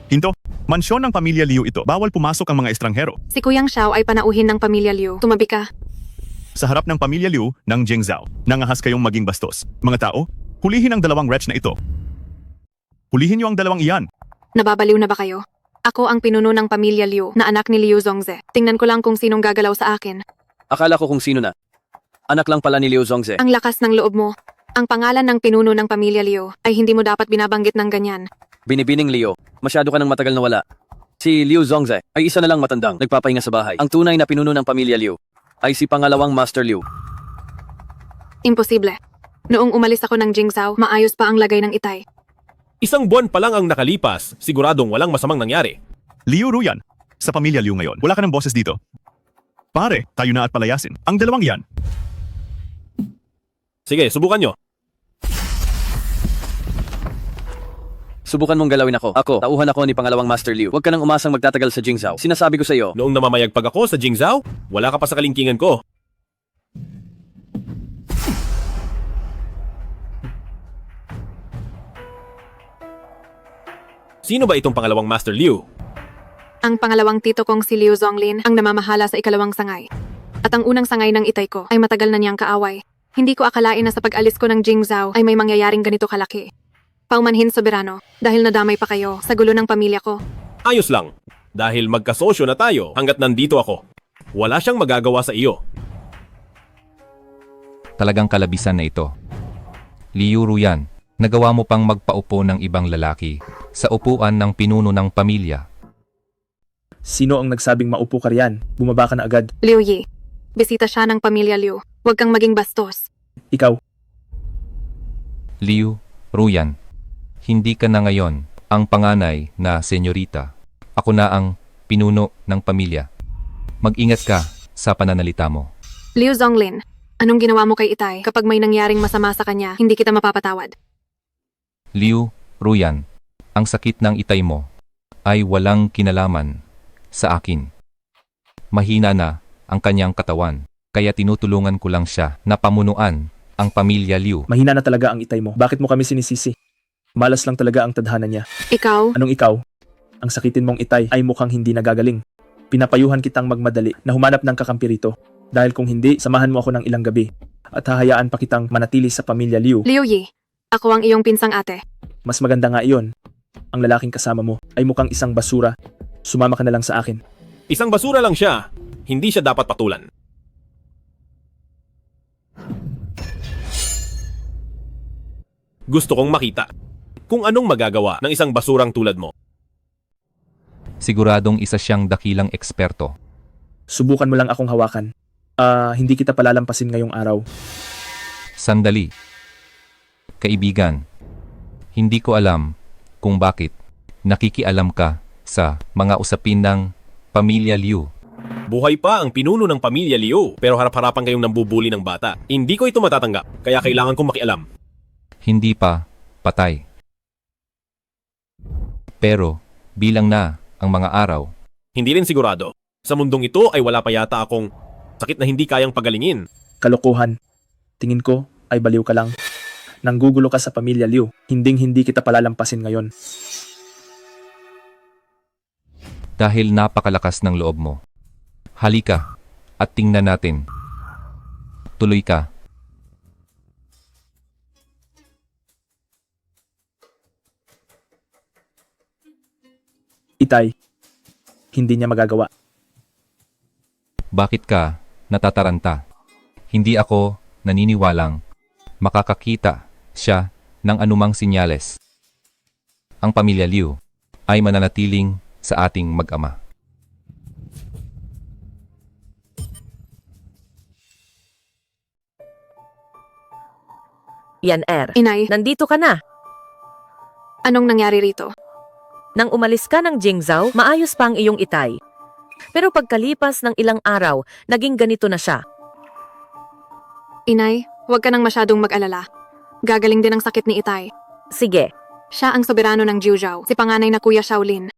Speaker 12: Hinto, mansyon ng pamilya Liu ito. Bawal pumasok ang mga estranghero.
Speaker 15: Si Kuyang Xiao ay panauhin ng pamilya Liu. Tumabi ka.
Speaker 12: Sa harap ng pamilya Liu ng Jingzhou, nangahas kayong maging bastos. Mga tao, hulihin ang dalawang wretch na ito. Hulihin niyo ang dalawang iyan.
Speaker 15: Nababaliw na ba kayo? Ako ang pinuno ng pamilya Liu na anak ni Liu Zongze. Tingnan ko lang kung sinong gagalaw sa akin.
Speaker 16: Akala ko kung sino na. Anak lang pala ni Liu Zongze.
Speaker 15: Ang lakas ng loob mo. Ang pangalan ng pinuno ng pamilya Liu ay hindi mo dapat binabanggit ng ganyan.
Speaker 16: Binibining Leo, masyado ka nang matagal na wala. Si Liu Zongze ay isa na lang matandang nagpapahinga sa bahay. Ang tunay na pinuno ng pamilya Liu ay si pangalawang Master Liu.
Speaker 15: Imposible. Noong umalis ako ng Jingzhou, maayos pa ang lagay ng itay.
Speaker 3: Isang buwan pa lang ang nakalipas, siguradong walang masamang nangyari.
Speaker 12: Liu Ruyan, sa pamilya Liu ngayon, wala ka ng boses dito. Pare, tayo na at palayasin. Ang dalawang yan.
Speaker 3: Sige, subukan nyo.
Speaker 16: Subukan mong galawin ako. Ako, tauhan ako ni pangalawang Master Liu. Huwag ka nang umasang magtatagal sa Jingzhou. Sinasabi ko sa iyo.
Speaker 3: Noong namamayagpag ako sa Jingzhou, wala ka pa sa kalingkingan ko. Sino ba itong pangalawang Master Liu?
Speaker 15: Ang pangalawang tito kong si Liu Zonglin ang namamahala sa ikalawang sangay. At ang unang sangay ng itay ko ay matagal na niyang kaaway. Hindi ko akalain na sa pag-alis ko ng Jingzhou ay may mangyayaring ganito kalaki. Paumanhin, soberano, dahil nadamay pa kayo sa gulo ng pamilya ko.
Speaker 3: Ayos lang. Dahil magkasosyo na tayo hanggat nandito ako. Wala siyang magagawa sa iyo.
Speaker 17: Talagang kalabisan na ito. Liu Ruyan, nagawa mo pang magpaupo ng ibang lalaki sa upuan ng pinuno ng pamilya.
Speaker 18: Sino ang nagsabing maupo ka riyan? Bumaba ka na agad.
Speaker 15: Liu Yi, bisita siya ng pamilya Liu. Huwag kang maging bastos.
Speaker 18: Ikaw.
Speaker 17: Liu Ruyan, hindi ka na ngayon ang panganay na senyorita. Ako na ang pinuno ng pamilya. Mag-ingat ka sa pananalita mo.
Speaker 15: Liu Zonglin, anong ginawa mo kay Itay kapag may nangyaring masama sa kanya, hindi kita mapapatawad?
Speaker 17: Liu Ruyan, ang sakit ng itay mo ay walang kinalaman sa akin. Mahina na ang kanyang katawan, kaya tinutulungan ko lang siya na pamunuan ang pamilya Liu.
Speaker 18: Mahina na talaga ang itay mo. Bakit mo kami sinisisi? Malas lang talaga ang tadhana niya.
Speaker 15: Ikaw?
Speaker 18: Anong ikaw? Ang sakitin mong itay ay mukhang hindi nagagaling. Pinapayuhan kitang magmadali na humanap ng kakampi rito. Dahil kung hindi, samahan mo ako ng ilang gabi. At hahayaan pa kitang manatili sa pamilya Liu.
Speaker 15: Liu Yi, ako ang iyong pinsang ate.
Speaker 18: Mas maganda nga iyon. Ang lalaking kasama mo ay mukhang isang basura. Sumama ka na lang sa akin.
Speaker 3: Isang basura lang siya. Hindi siya dapat patulan. Gusto kong makita kung anong magagawa ng isang basurang tulad mo.
Speaker 17: Siguradong isa siyang dakilang eksperto.
Speaker 18: Subukan mo lang akong hawakan. Hindi kita palalampasin ngayong araw.
Speaker 17: Sandali. Kaibigan, hindi ko alam kung bakit nakikialam ka sa mga usapin ng pamilya Liu.
Speaker 3: Buhay pa ang pinuno ng pamilya Liu, pero harap-harapan kayong nambubuli ng bata. Hindi ko ito matatanggap, kaya kailangan kong makialam.
Speaker 17: Hindi pa patay. Pero bilang na ang mga araw.
Speaker 3: Hindi rin sigurado. Sa mundong ito ay wala pa yata akong sakit na hindi kayang pagalingin.
Speaker 18: Kalokohan. Tingin ko ay baliw ka lang. Nanggugulo ka sa pamilya Liu. Hinding-hindi kita palalampasin ngayon.
Speaker 17: Dahil napakalakas ng loob mo. Halika at tingnan natin. Tuloy ka.
Speaker 18: Itay, hindi niya magagawa.
Speaker 17: Bakit ka natataranta? Hindi ako naniniwalang makakakita siya ng anumang sinyales. Ang pamilya Liu ay mananatiling sa ating mag-ama.
Speaker 19: Yan,
Speaker 15: Inay.
Speaker 19: Nandito ka na.
Speaker 15: Anong nangyari rito?
Speaker 19: Nang umalis ka ng Jingzhou, maayos pa ang iyong itay. Pero pagkalipas ng ilang araw, naging ganito na siya.
Speaker 15: Inay, huwag ka nang masyadong mag-alala. Gagaling din ang sakit ni Itay.
Speaker 19: Sige.
Speaker 15: Siya ang soberano ng Juzhou, si panganay na Kuya Shaolin.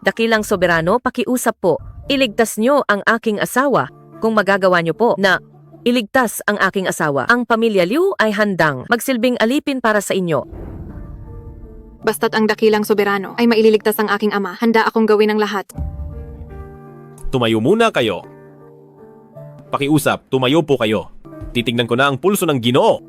Speaker 19: Dakilang soberano, pakiusap po. Iligtas niyo ang aking asawa. Kung magagawa niyo po na iligtas ang aking asawa, ang pamilya Liu ay handang magsilbing alipin para sa inyo.
Speaker 15: Basta't ang dakilang soberano ay maililigtas ang aking ama, handa akong gawin ang lahat.
Speaker 3: Tumayo muna kayo. Pakiusap, tumayo po kayo. Titignan ko na ang pulso ng Ginoo.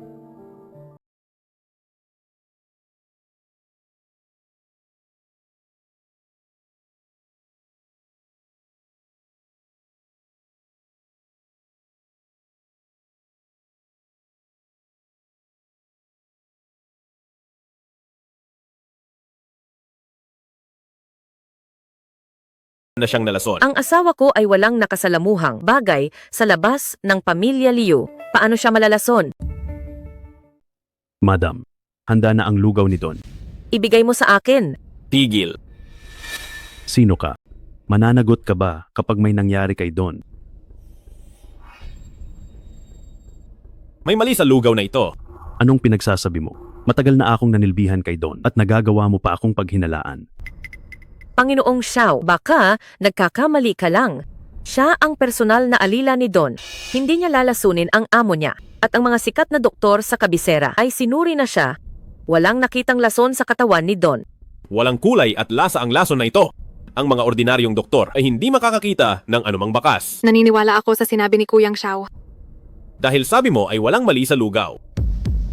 Speaker 3: na siyang nalason.
Speaker 19: Ang asawa ko ay walang nakasalamuhang bagay sa labas ng pamilya Liu. Paano siya malalason?
Speaker 10: Madam, handa na ang lugaw ni Don.
Speaker 19: Ibigay mo sa akin.
Speaker 3: Tigil.
Speaker 10: Sino ka? Mananagot ka ba kapag may nangyari kay Don?
Speaker 3: May mali sa lugaw na ito.
Speaker 10: Anong pinagsasabi mo? Matagal na akong nanilbihan kay Don at nagagawa mo pa akong paghinalaan.
Speaker 19: Panginoong Xiao, baka nagkakamali ka lang. Siya ang personal na alila ni Don. Hindi niya lalasunin ang amo niya. At ang mga sikat na doktor sa kabisera ay sinuri na siya. Walang nakitang lason sa katawan ni Don.
Speaker 3: Walang kulay at lasa ang lason na ito. Ang mga ordinaryong doktor ay hindi makakakita ng anumang bakas.
Speaker 15: Naniniwala ako sa sinabi ni Kuyang Xiao.
Speaker 3: Dahil sabi mo ay walang mali sa lugaw.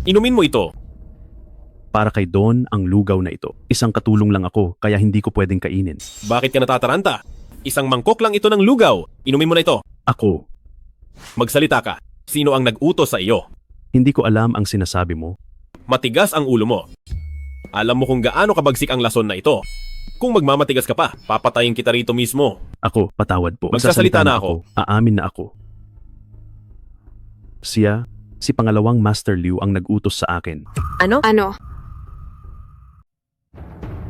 Speaker 3: Inumin mo ito.
Speaker 10: Para kay Don ang lugaw na ito. Isang katulong lang ako kaya hindi ko pwedeng kainin.
Speaker 3: Bakit ka natataranta? Isang mangkok lang ito ng lugaw. Inumin mo na ito.
Speaker 10: Ako.
Speaker 3: Magsalita ka. Sino ang nag-utos sa iyo?
Speaker 10: Hindi ko alam ang sinasabi mo.
Speaker 3: Matigas ang ulo mo. Alam mo kung gaano kabagsik ang lason na ito. Kung magmamatigas ka pa, papatayin kita rito mismo.
Speaker 10: Ako, patawad po.
Speaker 3: Magsasalita na ako.
Speaker 10: Aamin na ako. Siya, si pangalawang Master Liu ang nag-utos sa akin.
Speaker 19: Ano?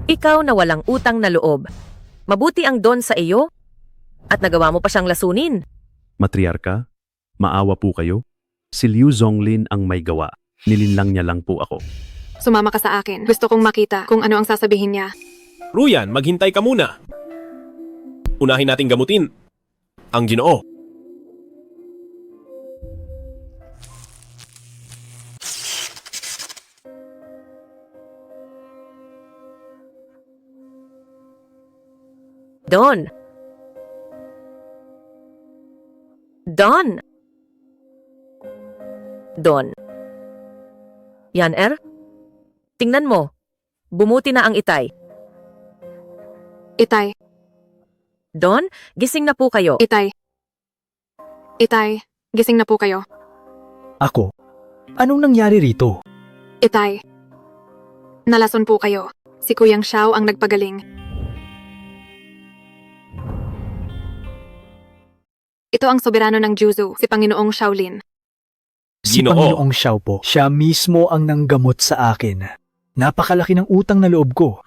Speaker 19: Ikaw na walang utang na loob. Mabuti ang Don sa iyo at nagawa mo pa siyang lasunin.
Speaker 10: Matriarka, maawa po kayo. Si Liu Zonglin ang may gawa. Nilinlang niya lang po ako.
Speaker 15: Sumama ka sa akin. Gusto kong makita kung ano ang sasabihin niya.
Speaker 3: Ruyan, maghintay ka muna. Unahin nating gamutin ang Ginoo.
Speaker 19: Don. Don. Don. Yan, tingnan mo. Bumuti na ang itay.
Speaker 15: Itay.
Speaker 19: Don, gising na po kayo.
Speaker 15: Itay. Itay, gising na po kayo.
Speaker 20: Ako? Anong nangyari rito?
Speaker 15: Itay. Nalason po kayo. Si Kuyang Xiao ang nagpagaling. Ito ang soberano ng Jiuzhou, si Panginoong Shaolin.
Speaker 20: Si Panginoong Xiao po. Siya mismo ang nanggamot sa akin. Napakalaki ng utang na loob ko.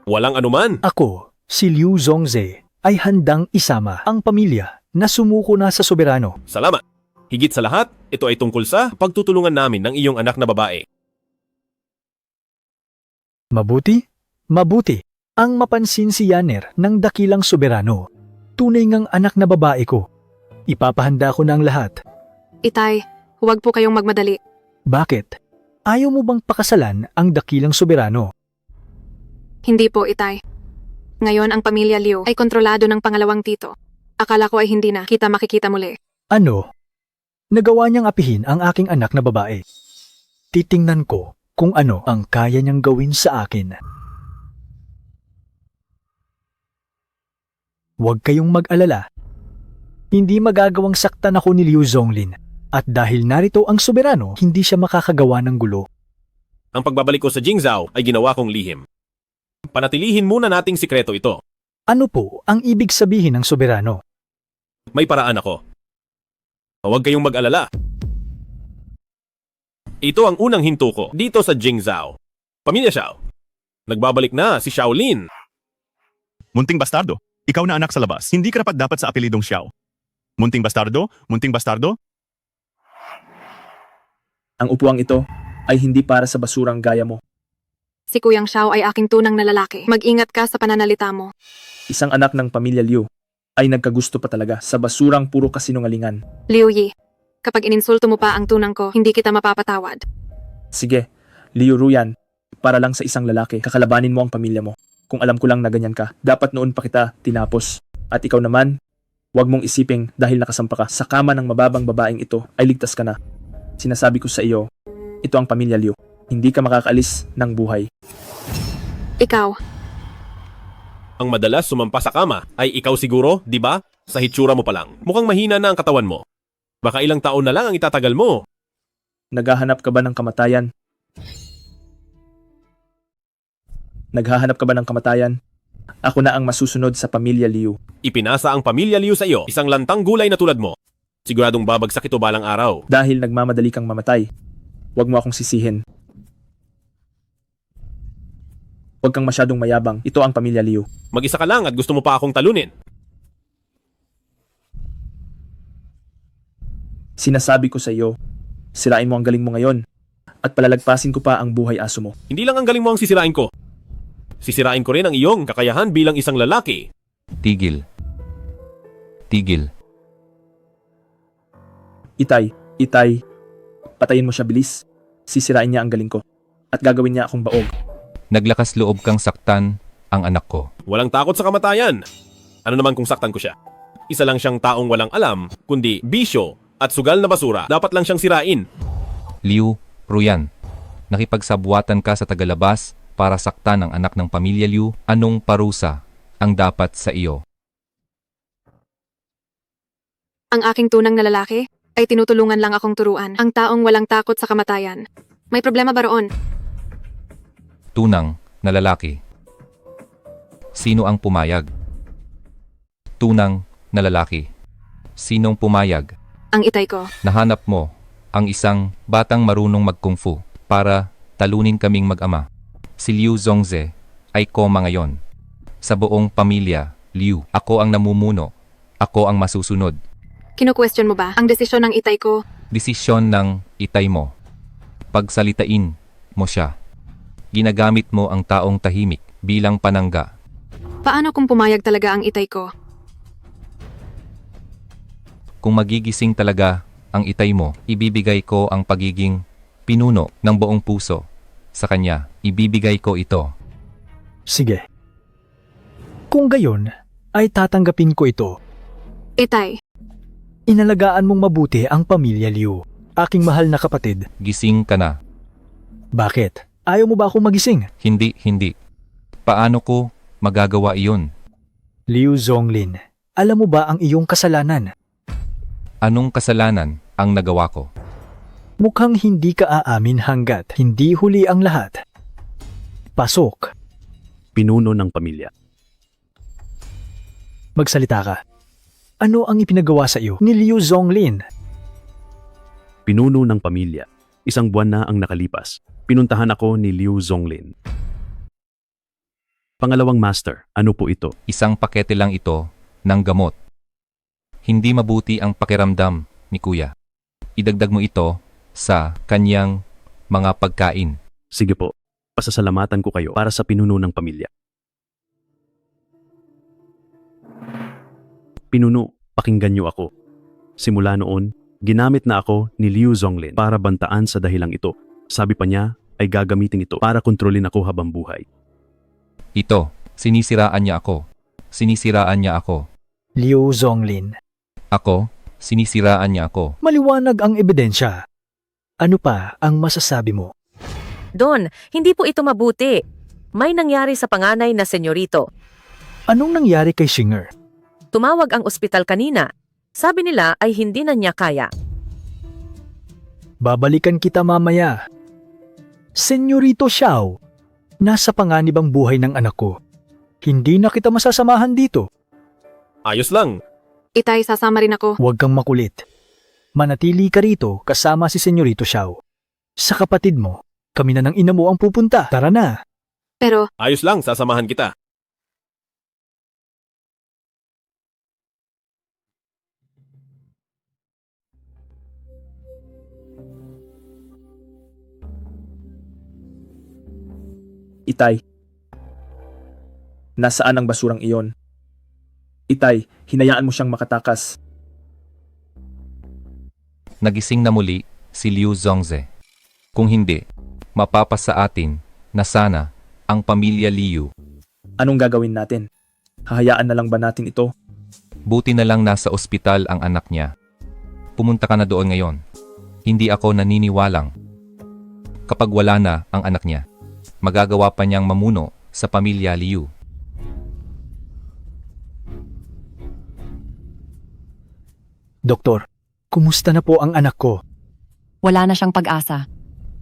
Speaker 3: Walang anuman.
Speaker 20: Ako, si Liu Zongze, ay handang isama ang pamilya na sumuko na sa soberano.
Speaker 3: Salamat. Higit sa lahat, ito ay tungkol sa pagtutulungan namin ng iyong anak na babae.
Speaker 20: Mabuti? Mabuti. Ang mapansin si Yaner ng dakilang soberano. Tunay ngang anak na babae ko. Ipapahanda ko na ang lahat.
Speaker 15: Itay, huwag po kayong magmadali.
Speaker 20: Bakit? Ayaw mo bang pakasalan ang dakilang soberano?
Speaker 15: Hindi po, Itay. Ngayon ang pamilya Liu ay kontrolado ng pangalawang tito. Akala ko ay hindi na kita makikita muli.
Speaker 20: Ano? Nagawa niyang apihin ang aking anak na babae. Titingnan ko kung ano ang kaya niyang gawin sa akin. Huwag kayong mag-alala. Hindi magagawang saktan ako ni Liu Zonglin. At dahil narito ang soberano, hindi siya makakagawa ng gulo.
Speaker 3: Ang pagbabalik ko sa Jingzhou ay ginawa kong lihim. Panatilihin muna nating sikreto ito.
Speaker 20: Ano po ang ibig sabihin ng soberano?
Speaker 3: May paraan ako. Huwag kayong mag-alala. Ito ang unang hinto ko dito sa Jingzhou. Pamilya Xiao. Nagbabalik na si Shaolin.
Speaker 12: Munting bastardo. Ikaw na anak sa labas. Hindi ka dapat sa apelidong Xiao. Munting bastardo? Munting bastardo?
Speaker 18: Ang upuang ito ay hindi para sa basurang gaya mo.
Speaker 15: Si Kuyang Xiao ay aking tunang na lalaki. Mag-ingat ka sa pananalita mo.
Speaker 18: Isang anak ng pamilya Liu ay nagkagusto pa talaga sa basurang puro kasinungalingan.
Speaker 15: Liu Yi, kapag ininsulto mo pa ang tunang ko, hindi kita mapapatawad.
Speaker 18: Sige, Liu Ruyan, para lang sa isang lalaki, kakalabanin mo ang pamilya mo. Kung alam ko lang na ganyan ka, dapat noon pa kita tinapos. At ikaw naman, huwag mong isiping dahil nakasampa ka sa kama ng mababang babaeng ito ay ligtas ka na. Sinasabi ko sa iyo, ito ang pamilya Liu. Hindi ka makakaalis ng buhay.
Speaker 15: Ikaw.
Speaker 3: Ang madalas sumampa sa kama ay ikaw siguro, di ba? Sa hitsura mo pa lang. Mukhang mahina na ang katawan mo. Baka ilang taon na lang ang itatagal mo.
Speaker 18: Naghahanap ka ba ng kamatayan? Naghahanap ka ba ng kamatayan? Ako na ang masusunod sa pamilya Liu.
Speaker 3: Ipinasa ang pamilya Liu sa iyo, isang lantang gulay na tulad mo. Siguradong babagsak ito balang araw.
Speaker 18: Dahil nagmamadali kang mamatay, huwag mo akong sisihin. Huwag kang masyadong mayabang. Ito ang pamilya Liu.
Speaker 3: Mag-isa ka lang at gusto mo pa akong talunin.
Speaker 18: Sinasabi ko sa iyo, sirain mo ang galing mo ngayon at palalagpasin ko pa ang buhay aso mo.
Speaker 3: Hindi lang ang galing mo ang sisirain ko. Sisirain ko rin ang iyong kakayahan bilang isang lalaki.
Speaker 17: Tigil. Tigil.
Speaker 18: Itay, patayin mo siya bilis. Sisirain niya ang galing ko at gagawin niya akong baog.
Speaker 17: Naglakas loob kang saktan ang anak ko.
Speaker 3: Walang takot sa kamatayan. Ano naman kung saktan ko siya? Isa lang siyang taong walang alam, kundi bisyo at sugal na basura. Dapat lang siyang sirain.
Speaker 17: Liu Ruyan, nakipagsabwatan ka sa tagalabas para saktan ang anak ng pamilya Liu. Anong parusa ang dapat sa iyo?
Speaker 15: Ang aking tunang na lalaki ay tinutulungan lang akong turuan. Ang taong walang takot sa kamatayan. May problema ba roon?
Speaker 17: Tunang na lalaki. Sino ang pumayag? Tunang na lalaki. Sinong pumayag?
Speaker 15: Ang itay ko.
Speaker 17: Nahanap mo ang isang batang marunong mag-kung fu para talunin kaming mag-ama. Si Liu Zongze ay koma ngayon. Sa buong pamilya, Liu, ako ang namumuno. Ako ang masusunod.
Speaker 15: Kinu-question mo ba ang desisyon ng itay ko?
Speaker 17: Desisyon ng itay mo. Pagsalitain mo siya. Ginagamit mo ang taong tahimik bilang panangga.
Speaker 15: Paano kung pumayag talaga ang itay ko?
Speaker 17: Kung magigising talaga ang itay mo, ibibigay ko ang pagiging pinuno ng buong puso. Sa kanya, ibibigay ko ito.
Speaker 20: Sige. Kung gayon, ay tatanggapin ko ito.
Speaker 15: Itay.
Speaker 20: Inalagaan mong mabuti ang pamilya Liu, aking mahal na kapatid.
Speaker 17: Gising ka na.
Speaker 20: Bakit? Ayaw mo ba akong magising?
Speaker 17: Hindi. Paano ko magagawa iyon?
Speaker 20: Liu Zonglin, alam mo ba ang iyong kasalanan?
Speaker 17: Anong kasalanan ang nagawa ko?
Speaker 20: Mukhang hindi ka aamin hanggat hindi huli ang lahat. Pasok.
Speaker 12: Pinuno ng pamilya.
Speaker 20: Magsalita ka. Ano ang ipinagawa sa iyo ni Liu Zonglin?
Speaker 12: Pinuno ng pamilya. Isang buwan na ang nakalipas. Pinuntahan ako ni Liu Zonglin. Pangalawang master, ano po ito?
Speaker 17: Isang pakete lang ito ng gamot. Hindi mabuti ang pakiramdam ni Kuya. Idagdag mo ito sa kanyang mga pagkain.
Speaker 12: Sige po, pasasalamatan ko kayo para sa pinuno ng pamilya. Pinuno, pakinggan niyo ako. Simula noon, ginamit na ako ni Liu Zonglin para bantaan sa dahilang ito. Sabi pa niya ay gagamitin ito para kontrolin ako habang buhay.
Speaker 17: Ito, sinisiraan niya ako. Sinisiraan niya ako.
Speaker 20: Liu Zonglin.
Speaker 17: Ako, sinisiraan niya ako.
Speaker 20: Maliwanag ang ebidensya. Ano pa ang masasabi mo?
Speaker 19: Don, hindi po ito mabuti. May nangyari sa panganay na senyorito.
Speaker 20: Anong nangyari kay Singer?
Speaker 19: Tumawag ang ospital kanina. Sabi nila ay hindi na niya kaya.
Speaker 20: Babalikan kita mamaya. Senyorito Xiao, nasa panganib ang buhay ng anak ko. Hindi na kita masasamahan dito.
Speaker 3: Ayos lang.
Speaker 15: Itay, sasama rin ako.
Speaker 20: Huwag kang makulit. Manatili ka rito kasama si Senyorito Xiao. Sa kapatid mo, kami na ng ina mo ang pupunta. Tara na.
Speaker 15: Pero,
Speaker 3: Ayos lang, sasamahan kita.
Speaker 18: Itay, nasaan ang basurang iyon? Itay, hinayaan mo siyang makatakas.
Speaker 17: Nagising na muli si Liu Zongze. Kung hindi, mapapasa atin na sana ang pamilya Liu.
Speaker 18: Anong gagawin natin? Hahayaan na lang ba natin ito?
Speaker 17: Buti na lang nasa ospital ang anak niya. Pumunta ka na doon ngayon. Hindi ako naniniwalang. Kapag wala na ang anak niya, magagawa pa niyang mamuno sa pamilya Liu.
Speaker 20: Doktor, kumusta na po ang anak ko?
Speaker 6: Wala na siyang pag-asa.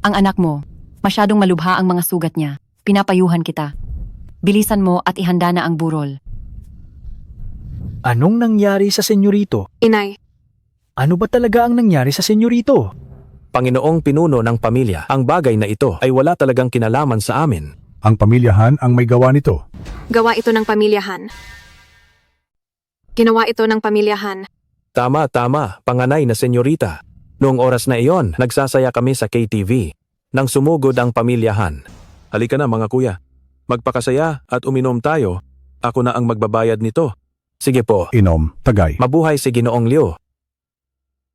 Speaker 6: Ang anak mo, masyadong malubha ang mga sugat niya. Pinapayuhan kita. Bilisan mo at ihanda na ang burol.
Speaker 20: Anong nangyari sa senyorito?
Speaker 15: Inay,
Speaker 20: Ano ba talaga ang nangyari sa senyorito?
Speaker 3: Panginoong pinuno ng pamilya, ang bagay na ito ay wala talagang kinalaman sa amin.
Speaker 9: Ang pamilyahan ang may gawa nito.
Speaker 15: gawa ito ng pamilyahan. Ginawa ito ng pamilyahan.
Speaker 3: Tama, panganay na senyorita. Noong oras na iyon, nagsasaya kami sa KTV. Nang sumugod ang pamilyahan. Halika na mga kuya. Magpakasaya at uminom tayo. Ako na ang magbabayad nito. Sige po.
Speaker 9: Inom, tagay.
Speaker 3: Mabuhay si Ginoong Liu.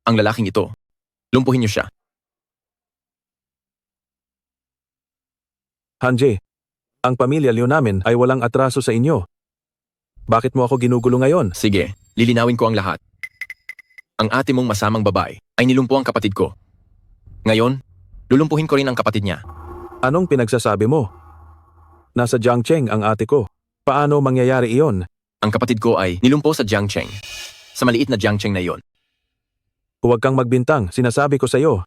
Speaker 5: Ang lalaking ito. Lumpuhin niyo siya.
Speaker 3: Hanji, ang pamilya Liu namin ay walang atraso sa inyo. Bakit mo ako ginugulo ngayon?
Speaker 5: Sige, lilinawin ko ang lahat. Ang ate mong masamang babae ay nilumpo ang kapatid ko. Ngayon, lulumpuhin ko rin ang kapatid niya.
Speaker 3: Anong pinagsasabi mo? Nasa Jiangcheng ang ate ko. Paano mangyayari iyon?
Speaker 5: Ang kapatid ko ay nilumpo sa Jiangcheng. Sa maliit na Jiangcheng na iyon.
Speaker 3: Huwag kang magbintang, sinasabi ko sa iyo.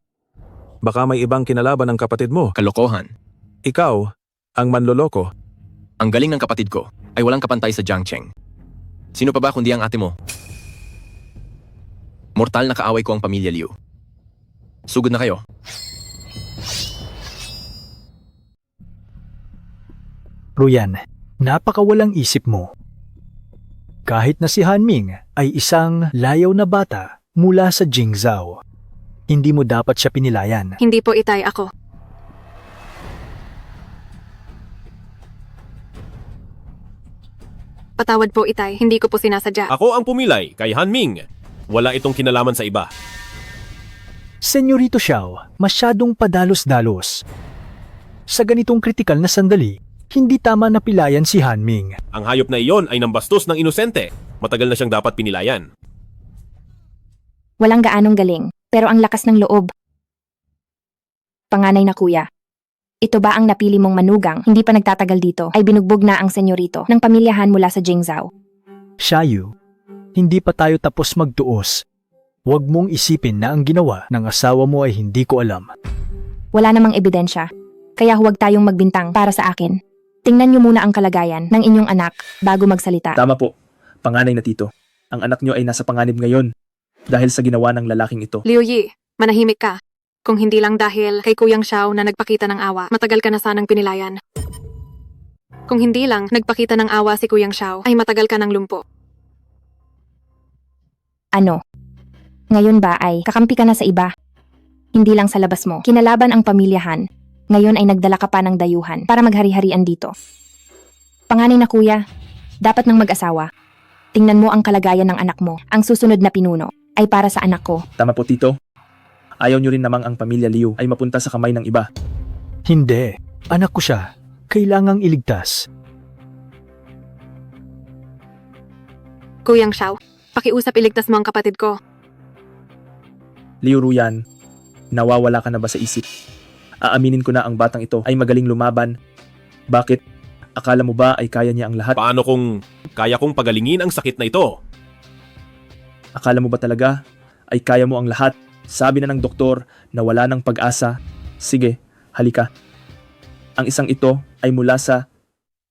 Speaker 3: Baka may ibang kinalaban ng kapatid mo.
Speaker 5: Kalokohan.
Speaker 3: Ikaw, ang manloloko.
Speaker 5: Ang galing ng kapatid ko ay walang kapantay sa Jiangcheng. Sino pa ba kundi ang ate mo? Mortal na kaaway ko ang pamilya Liu. Sugod na kayo.
Speaker 20: Ruyan, napakawalang isip mo. Kahit na si Hanming ay isang layaw na bata mula sa Jingzhou, hindi mo dapat siya pinilayan.
Speaker 15: Hindi po itay ako. Patawad po itay, hindi ko po sinasadya.
Speaker 3: Ako ang pumilay kay Hanming. Wala itong kinalaman sa iba.
Speaker 20: Senyorito Xiao, masyadong padalos-dalos. Sa ganitong kritikal na sandali, hindi tama na pilayan si Hanming.
Speaker 3: Ang hayop na iyon ay nambastos ng inosente. Matagal na siyang dapat pinilayan.
Speaker 8: Walang gaanong galing, pero ang lakas ng loob. Panganay na kuya. Ito ba ang napili mong manugang, hindi pa nagtatagal dito, ay binugbog na ang senyorito ng pamilyahan mula sa Jingzhou.
Speaker 20: Xiaoyu, hindi pa tayo tapos magtuos. Huwag mong isipin na ang ginawa ng asawa mo ay hindi ko alam.
Speaker 8: Wala namang ebidensya, kaya huwag tayong magbintang para sa akin. Tingnan niyo muna ang kalagayan ng inyong anak bago magsalita.
Speaker 18: Tama po, panganay na tito. Ang anak niyo ay nasa panganib ngayon dahil sa ginawa ng lalaking ito.
Speaker 15: Liu Yi, manahimik ka. Kung hindi lang dahil kay Kuyang Xiao na nagpakita ng awa, matagal ka na sanang pinilayan. Kung hindi lang nagpakita ng awa si Kuyang Xiao, ay matagal ka ng lumpo.
Speaker 8: Ano? Ngayon ba ay kakampi ka na sa iba? Hindi lang sa labas mo. Kinalaban ang pamilyahan. Ngayon ay nagdala ka pa ng dayuhan para maghari-harian dito. Panganay na kuya, dapat ng mag-asawa. Tingnan mo ang kalagayan ng anak mo. Ang susunod na pinuno ay para sa anak ko.
Speaker 18: Tama po tito. Ayaw niyo rin namang ang pamilya Liu ay mapunta sa kamay ng iba.
Speaker 20: Hindi, anak ko siya. Kailangang iligtas.
Speaker 15: Kuyang Xiao, pakiusap iligtas mo ang kapatid ko.
Speaker 18: Liu Ruyan, nawawala ka na ba sa isip? Aaminin ko na ang batang ito ay magaling lumaban. Bakit? Akala mo ba ay kaya niya ang lahat?
Speaker 3: Paano kung kaya kong pagalingin ang sakit na ito?
Speaker 18: Akala mo ba talaga ay kaya mo ang lahat? Sabi na ng doktor na wala ng pag-asa. Sige, halika. Ang isang ito ay mula sa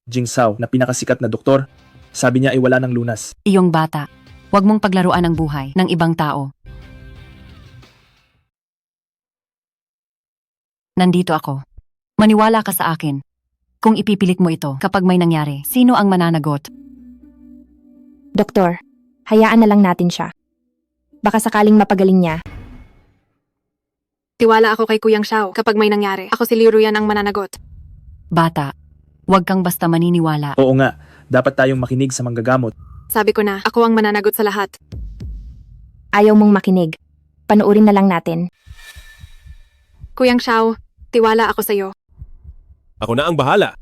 Speaker 18: Jingzhou na pinakasikat na doktor. Sabi niya ay wala ng lunas.
Speaker 6: Iyong bata, huwag mong paglaruan ang buhay ng ibang tao. Nandito ako. Maniwala ka sa akin. Kung ipipilit mo ito kapag may nangyari, sino ang mananagot?
Speaker 8: Doktor, hayaan na lang natin siya. Baka sakaling mapagaling niya.
Speaker 15: Tiwala ako kay Kuyang Xiao kapag may nangyari. Ako si Liu Ruyan ang mananagot.
Speaker 6: Bata, huwag kang basta maniniwala.
Speaker 18: Oo nga, dapat tayong makinig sa manggagamot.
Speaker 15: Sabi ko na, ako ang mananagot sa lahat.
Speaker 8: Ayaw mong makinig. Panuorin na lang natin.
Speaker 15: Kuyang Xiao, tiwala ako sa'yo.
Speaker 3: Ako na ang bahala.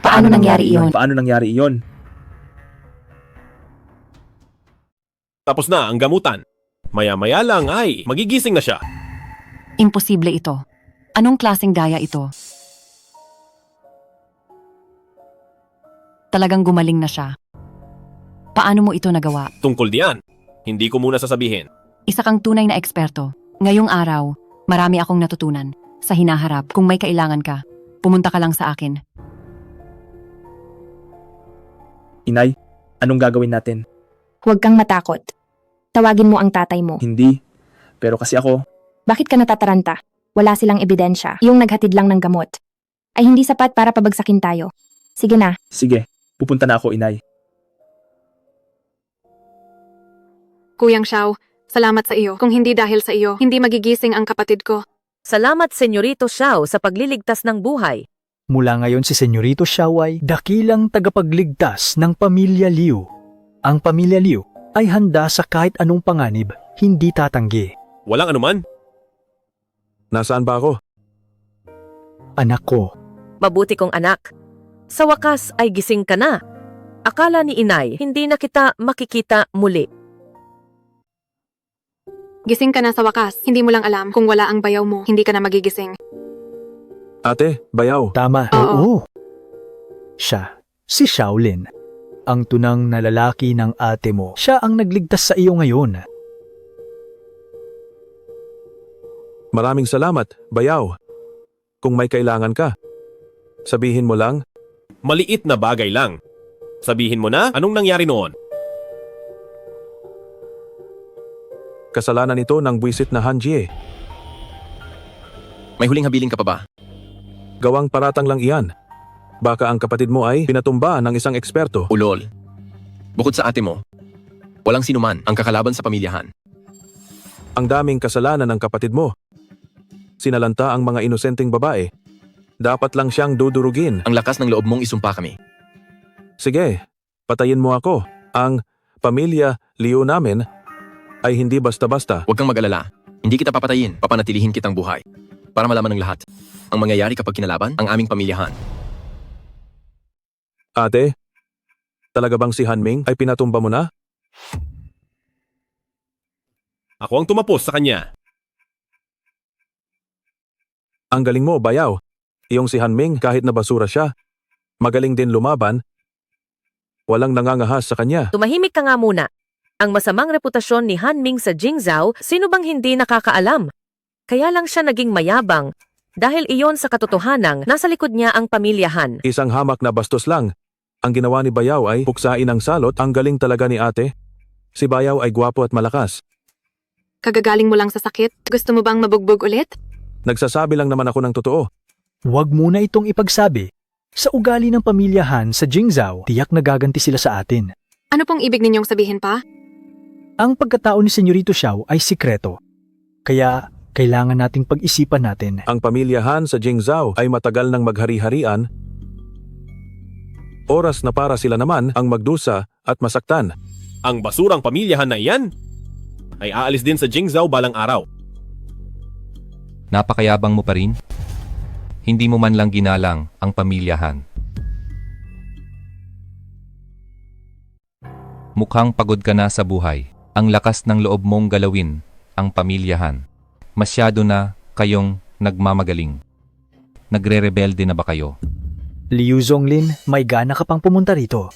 Speaker 8: Paano nangyari iyon?
Speaker 18: Paano nangyari iyon?
Speaker 3: Tapos na ang gamutan. Maya-maya lang ay magigising na siya.
Speaker 6: Imposible ito. Anong klaseng daya ito? Talagang gumaling na siya. Paano mo ito nagawa?
Speaker 3: Tungkol diyan, hindi ko muna sasabihin.
Speaker 6: Isa kang tunay na eksperto. Ngayong araw, marami akong natutunan. Sa hinaharap, kung may kailangan ka, pumunta ka lang sa akin.
Speaker 18: Inay, anong gagawin natin?
Speaker 8: Huwag kang matakot. Tawagin mo ang tatay mo.
Speaker 18: Hindi. Pero kasi ako,
Speaker 8: Bakit ka natataranta? Wala silang ebidensya. Yung naghatid lang ng gamot ay hindi sapat para pabagsakin tayo. Sige na.
Speaker 18: sige, pupunta na ako, Inay.
Speaker 15: Kuyang Xiao, salamat sa iyo. Kung hindi dahil sa iyo, hindi magigising ang kapatid ko.
Speaker 19: Salamat, Senyorito Xiao, sa pagliligtas ng buhay.
Speaker 20: Mula ngayon si Senyorito Xiao ay dakilang tagapagligtas ng pamilya Liu. Ang pamilya Liu ay handa sa kahit anong panganib, hindi tatanggi.
Speaker 3: Walang anuman.
Speaker 10: Nasaan ba ako?
Speaker 20: Anak ko,
Speaker 19: Mabuti kong anak. Sa wakas ay gising ka na. Akala ni inay, hindi na kita makikita muli.
Speaker 15: Gising ka na sa wakas. Hindi mo lang alam kung wala ang bayaw mo, hindi ka na magigising.
Speaker 10: Ate, bayaw.
Speaker 20: tama. Oo. Siya, si Shaolin. Ang tunang na lalaki ng ate mo. Siya ang nagligtas sa iyo ngayon.
Speaker 10: Maraming salamat, bayaw. Kung may kailangan ka, sabihin mo lang.
Speaker 3: Maliit na bagay lang. Sabihin mo na anong nangyari noon.
Speaker 10: Kasalanan ito ng buwisit na Hanjie.
Speaker 5: May huling habiling ka pa ba?
Speaker 10: Gawang paratang lang iyan. Baka ang kapatid mo ay pinatumba ng isang eksperto.
Speaker 5: Ulol. Bukod sa ate mo, walang sinuman ang kakalaban sa pamilyahan.
Speaker 10: Ang daming kasalanan ng kapatid mo. Sinalanta ang mga inosenteng babae. Dapat lang siyang dudurugin.
Speaker 5: Ang lakas ng loob mong isumpa kami.
Speaker 10: Sige, patayin mo ako. Ang pamilya Liu namin ay hindi basta-basta.
Speaker 5: Huwag kang mag-alala. Hindi kita papatayin, papanatilihin kitang buhay. Para malaman ng lahat. Ang mangyayari kapag kinalaban ang aming pamilyahan.
Speaker 10: Ate, talaga bang si Hanming ay pinatumba mo na?
Speaker 3: Ako ang tumapos sa kanya.
Speaker 10: Ang galing mo, bayaw. Iyong si Hanming kahit na basura siya, magaling din lumaban. Walang nangangahas sa kanya.
Speaker 19: Tumahimik ka nga muna. Ang masamang reputasyon ni Han Ming sa Jingzhou, sino bang hindi nakakaalam? Kaya lang siya naging mayabang dahil iyon sa katotohanang nasa likod niya ang pamilyahan.
Speaker 10: Isang hamak na bastos lang. Ang ginawa ni Bayaw ay puksain ang salot. Ang galing talaga ni ate. Si Bayaw ay gwapo at malakas.
Speaker 15: Kagagaling mo lang sa sakit? Gusto mo bang mabugbog ulit?
Speaker 10: Nagsasabi lang naman ako ng totoo.
Speaker 20: Huwag muna itong ipagsabi. Sa ugali ng pamilyahan sa Jingzhou, tiyak nagaganti sila sa atin.
Speaker 15: Ano pong ibig ninyong sabihin pa?
Speaker 20: Ang pagkatao ni Senyorito Xiao ay sikreto. Kaya kailangan nating pag-isipan natin.
Speaker 10: Ang pamilyahan sa Jingzhou ay matagal nang maghari-harian. Oras na para sila naman ang magdusa at masaktan.
Speaker 3: Ang basurang pamilyahan na iyan ay aalis din sa Jingzhou balang araw.
Speaker 17: Napakayabang mo pa rin? Hindi mo man lang ginalang ang pamilyahan. Mukhang pagod ka na sa buhay. Ang lakas ng loob mong galawin ang pamilyahan. Masyado na kayong nagmamagaling. Nagre-rebelde na ba kayo?
Speaker 20: Liu Zonglin, may gana ka pang pumunta rito.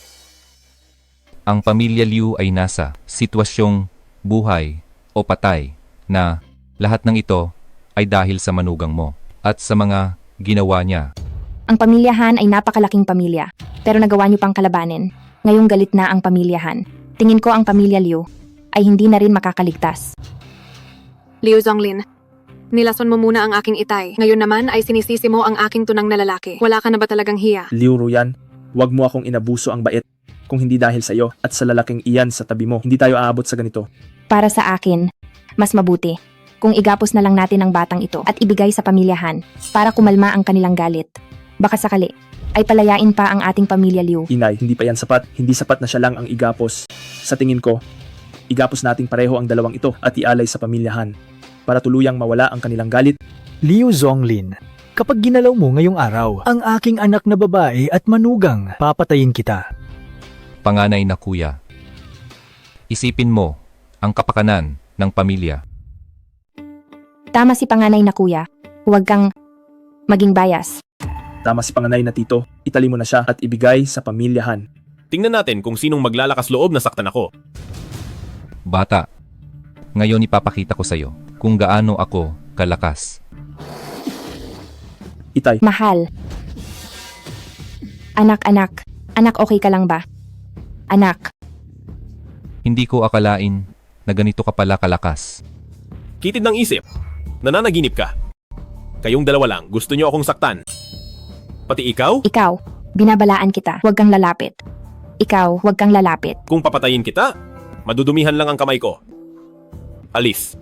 Speaker 17: Ang pamilya Liu ay nasa sitwasyong buhay o patay na lahat ng ito ay dahil sa manugang mo at sa mga ginawa niya.
Speaker 8: Ang pamilyahan ay napakalaking pamilya, pero nagawa niyo pang kalabanin. Ngayong galit na ang pamilyahan. Tingin ko ang pamilya Liu ay hindi na rin makakaligtas.
Speaker 15: Liu Zonglin, nilason mo muna ang aking itay. Ngayon naman ay sinisisi mo ang aking tunang na lalaki. Wala ka na ba talagang hiya?
Speaker 18: Liu Ruyan, huwag mo akong inabuso ang bait. Kung hindi dahil sa iyo at sa lalaking iyan sa tabi mo, hindi tayo aabot sa ganito.
Speaker 8: Para sa akin, mas mabuti kung igapos na lang natin ang batang ito at ibigay sa pamilyahan para kumalma ang kanilang galit. Baka sakali ay palayain pa ang ating pamilya Liu.
Speaker 18: Inay, hindi pa yan sapat. Hindi sapat na siya lang ang igapos. Sa tingin ko, igapos nating pareho ang dalawang ito at ialay sa pamilyahan para tuluyang mawala ang kanilang galit.
Speaker 20: Liu Zonglin, kapag ginalaw mo ngayong araw ang aking anak na babae at manugang, papatayin kita.
Speaker 17: Panganay na kuya. Isipin mo ang kapakanan ng pamilya.
Speaker 8: Tama si panganay na kuya. Huwag kang maging bias.
Speaker 18: Tama si panganay na tito, itali mo na siya at ibigay sa pamilyahan.
Speaker 3: Tingnan natin kung sinong maglalakas loob na saktan ako.
Speaker 17: Bata, ngayon ipapakita ko sa'yo kung gaano ako kalakas.
Speaker 18: Itay.
Speaker 8: Mahal. Anak. Anak, okay ka lang ba? Anak.
Speaker 17: Hindi ko akalain na ganito ka pala kalakas.
Speaker 3: Kitid ng isip. Nananaginip ka. Kayong dalawa lang, gusto niyo akong saktan. Pati ikaw?
Speaker 8: Ikaw, binabalaan kita. Huwag kang lalapit. Ikaw, huwag kang lalapit.
Speaker 3: Kung papatayin kita, madudumihan lang ang kamay ko. Alis.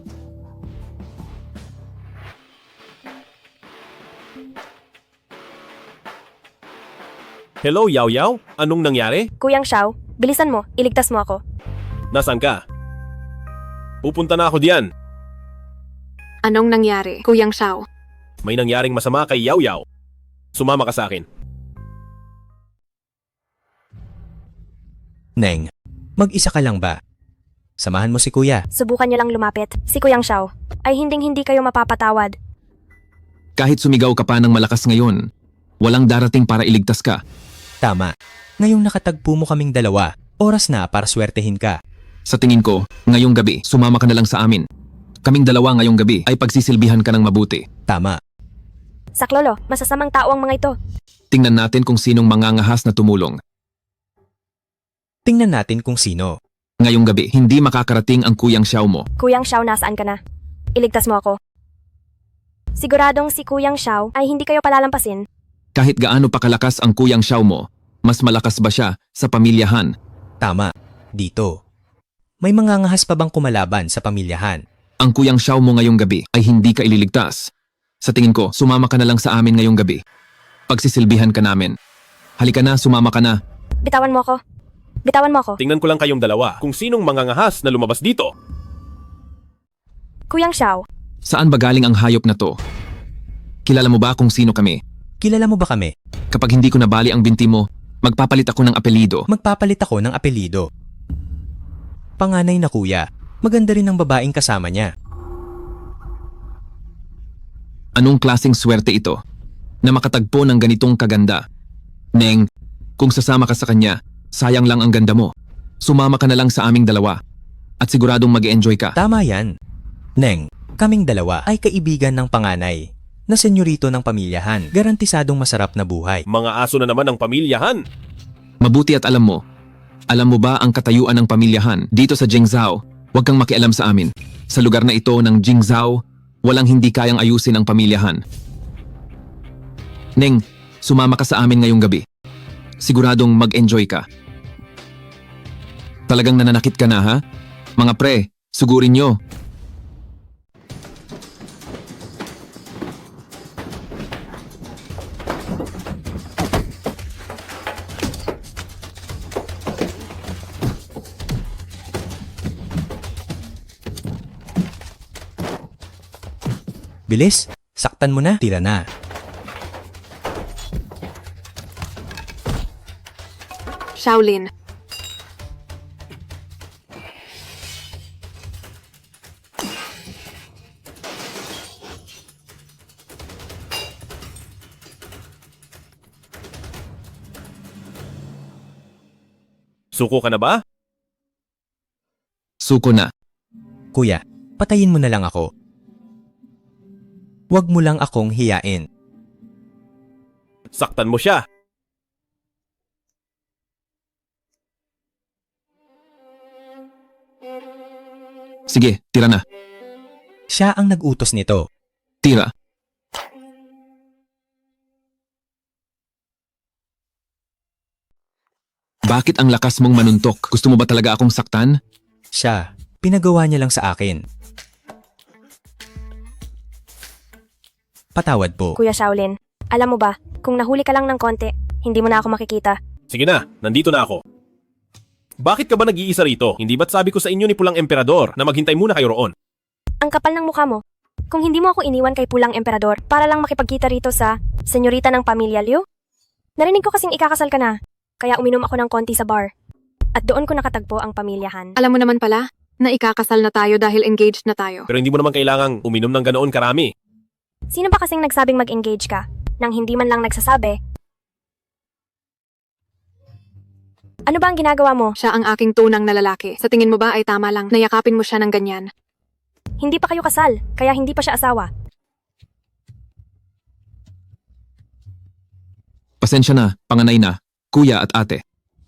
Speaker 3: Hello, Yaw Yaw? Anong nangyari?
Speaker 21: Kuyang Xiao, bilisan mo, iligtas mo ako.
Speaker 3: Nasaan ka? Pupunta na ako diyan.
Speaker 15: Anong nangyari, Kuyang Xiao?
Speaker 3: May nangyaring masama kay Yaw Yaw. Sumama ka sa akin.
Speaker 22: Neng, mag-isa ka lang ba? Samahan mo si kuya.
Speaker 21: Subukan niyo lang lumapit. Si Kuyang Xiao ay hinding-hindi kayo mapapatawad.
Speaker 23: Kahit sumigaw ka pa ng malakas ngayon, walang darating para iligtas ka.
Speaker 22: Tama. Ngayong nakatagpo mo kaming dalawa, oras na para swertehin ka.
Speaker 23: Sa tingin ko, ngayong gabi, sumama ka na lang sa amin. Kaming dalawa ngayong gabi ay pagsisilbihan ka ng mabuti.
Speaker 22: Tama.
Speaker 21: Saklolo, masasamang tao ang mga ito.
Speaker 23: Tingnan natin kung sinong mangangahas na tumulong.
Speaker 22: Tingnan natin kung sino.
Speaker 23: Ngayong gabi, hindi makakarating ang Kuyang Xiao mo.
Speaker 21: Kuyang Xiao, nasaan ka na? Iligtas mo ako. Siguradong si Kuyang Xiao ay hindi kayo palalampasin.
Speaker 23: Kahit gaano pa kalakas ang Kuyang Xiao mo, mas malakas ba siya sa pamilyahan?
Speaker 22: Tama. Dito. May mangangahas pa bang kumalaban sa pamilyahan?
Speaker 23: Ang Kuyang Xiao mo ngayong gabi ay hindi ka ililigtas. Sa tingin ko, sumama ka na lang sa amin ngayong gabi. Pagsisilbihan ka namin. Halika na, sumama ka na.
Speaker 21: Bitawan mo ako. Bitawan mo ako.
Speaker 3: Tingnan ko lang kayong dalawa kung sinong mangangahas na lumabas dito.
Speaker 21: Kuyang Xiao,
Speaker 23: Saan ba galing ang hayop na to? Kilala mo ba kung sino kami?
Speaker 22: Kilala mo ba kami?
Speaker 23: Kapag hindi ko nabali ang binti mo, magpapalit ako ng apelido.
Speaker 22: Magpapalit ako ng apelido. Panganay na kuya, maganda rin ang babaeng kasama niya.
Speaker 23: Anong klaseng swerte ito? Na makatagpo ng ganitong kaganda. Neng, kung sasama ka sa kanya, sayang lang ang ganda mo. Sumama ka na lang sa aming dalawa. At siguradong mag-e-enjoy ka.
Speaker 22: Tama yan. Neng, kaming dalawa ay kaibigan ng panganay na senyorito ng pamilyahan. Garantisadong masarap na buhay.
Speaker 3: Mga aso na naman ang pamilyahan.
Speaker 23: Mabuti at alam mo ba ang katayuan ng pamilyahan dito sa Jingzhou? Huwag kang makialam sa amin. Sa lugar na ito ng Jingzhou, walang hindi kayang ayusin ang pamilyahan. Neng, sumama ka sa amin ngayong gabi. Siguradong mag-enjoy ka. Talagang nananakit ka na, ha? Mga pre, sugurin nyo.
Speaker 22: Bilis, saktan mo na. Tira na.
Speaker 15: Shaolin.
Speaker 3: Suko ka na ba?
Speaker 23: Suko na.
Speaker 22: Kuya, patayin mo na lang ako. Huwag mo lang akong hiyain.
Speaker 3: Saktan mo siya.
Speaker 23: Sige, tira na.
Speaker 22: Siya ang nag-utos nito.
Speaker 23: Tira. Bakit ang lakas mong manuntok? Gusto mo ba talaga akong saktan?
Speaker 22: Siya, pinagawa niya lang sa akin. Patawad po.
Speaker 21: Kuya Shaolin, alam mo ba, kung nahuli ka lang ng konti, hindi mo na ako makikita.
Speaker 3: Sige na, nandito na ako. Bakit ka ba nag-iisa rito? Hindi ba't sabi ko sa inyo ni Pulang Emperador na maghintay muna kayo roon?
Speaker 21: Ang kapal ng mukha mo. Kung hindi mo ako iniwan kay Pulang Emperador para lang makipagkita rito sa senyorita ng pamilya Liu? Narinig ko kasing ikakasal ka na, kaya uminom ako ng konti sa bar. At doon ko nakatagpo ang pamilyahan.
Speaker 15: Alam mo naman pala, na ikakasal na tayo dahil engaged na tayo.
Speaker 3: Pero hindi mo naman kailangang uminom ng ganoon karami.
Speaker 21: Sino ba kasing nagsabing mag-engage ka? Nang hindi man lang nagsasabi? Ano ba ang ginagawa mo?
Speaker 15: Siya ang aking tunang na lalaki. Sa tingin mo ba ay tama lang na yakapin mo siya ng ganyan?
Speaker 21: Hindi pa kayo kasal, kaya hindi pa siya asawa.
Speaker 23: Pasensya na, panganay na, kuya at ate.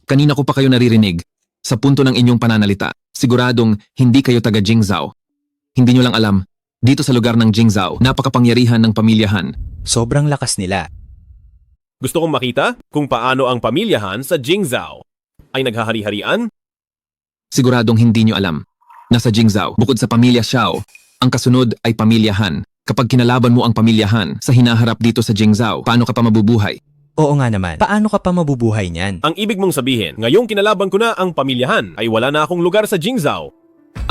Speaker 23: Kanina ko pa kayo naririnig. Sa punto ng inyong pananalita, siguradong hindi kayo taga Jingzhou. Hindi nyo lang alam, dito sa lugar ng Jingzhou, napakapangyarihan ng pamilyahan.
Speaker 22: Sobrang lakas nila.
Speaker 3: Gusto kong makita kung paano ang pamilyahan sa Jingzhou ay naghahari-harian.
Speaker 23: Siguradong hindi nyo alam. Nasa Jingzhou, bukod sa pamilya Xiao, ang kasunod ay pamilyahan. Kapag kinalaban mo ang pamilyahan sa hinaharap dito sa Jingzhou, paano ka pa mabubuhay?
Speaker 22: Oo nga naman, paano ka pa mabubuhay niyan?
Speaker 3: Ang ibig mong sabihin, ngayong kinalaban ko na ang pamilyahan ay wala na akong lugar sa Jingzhou.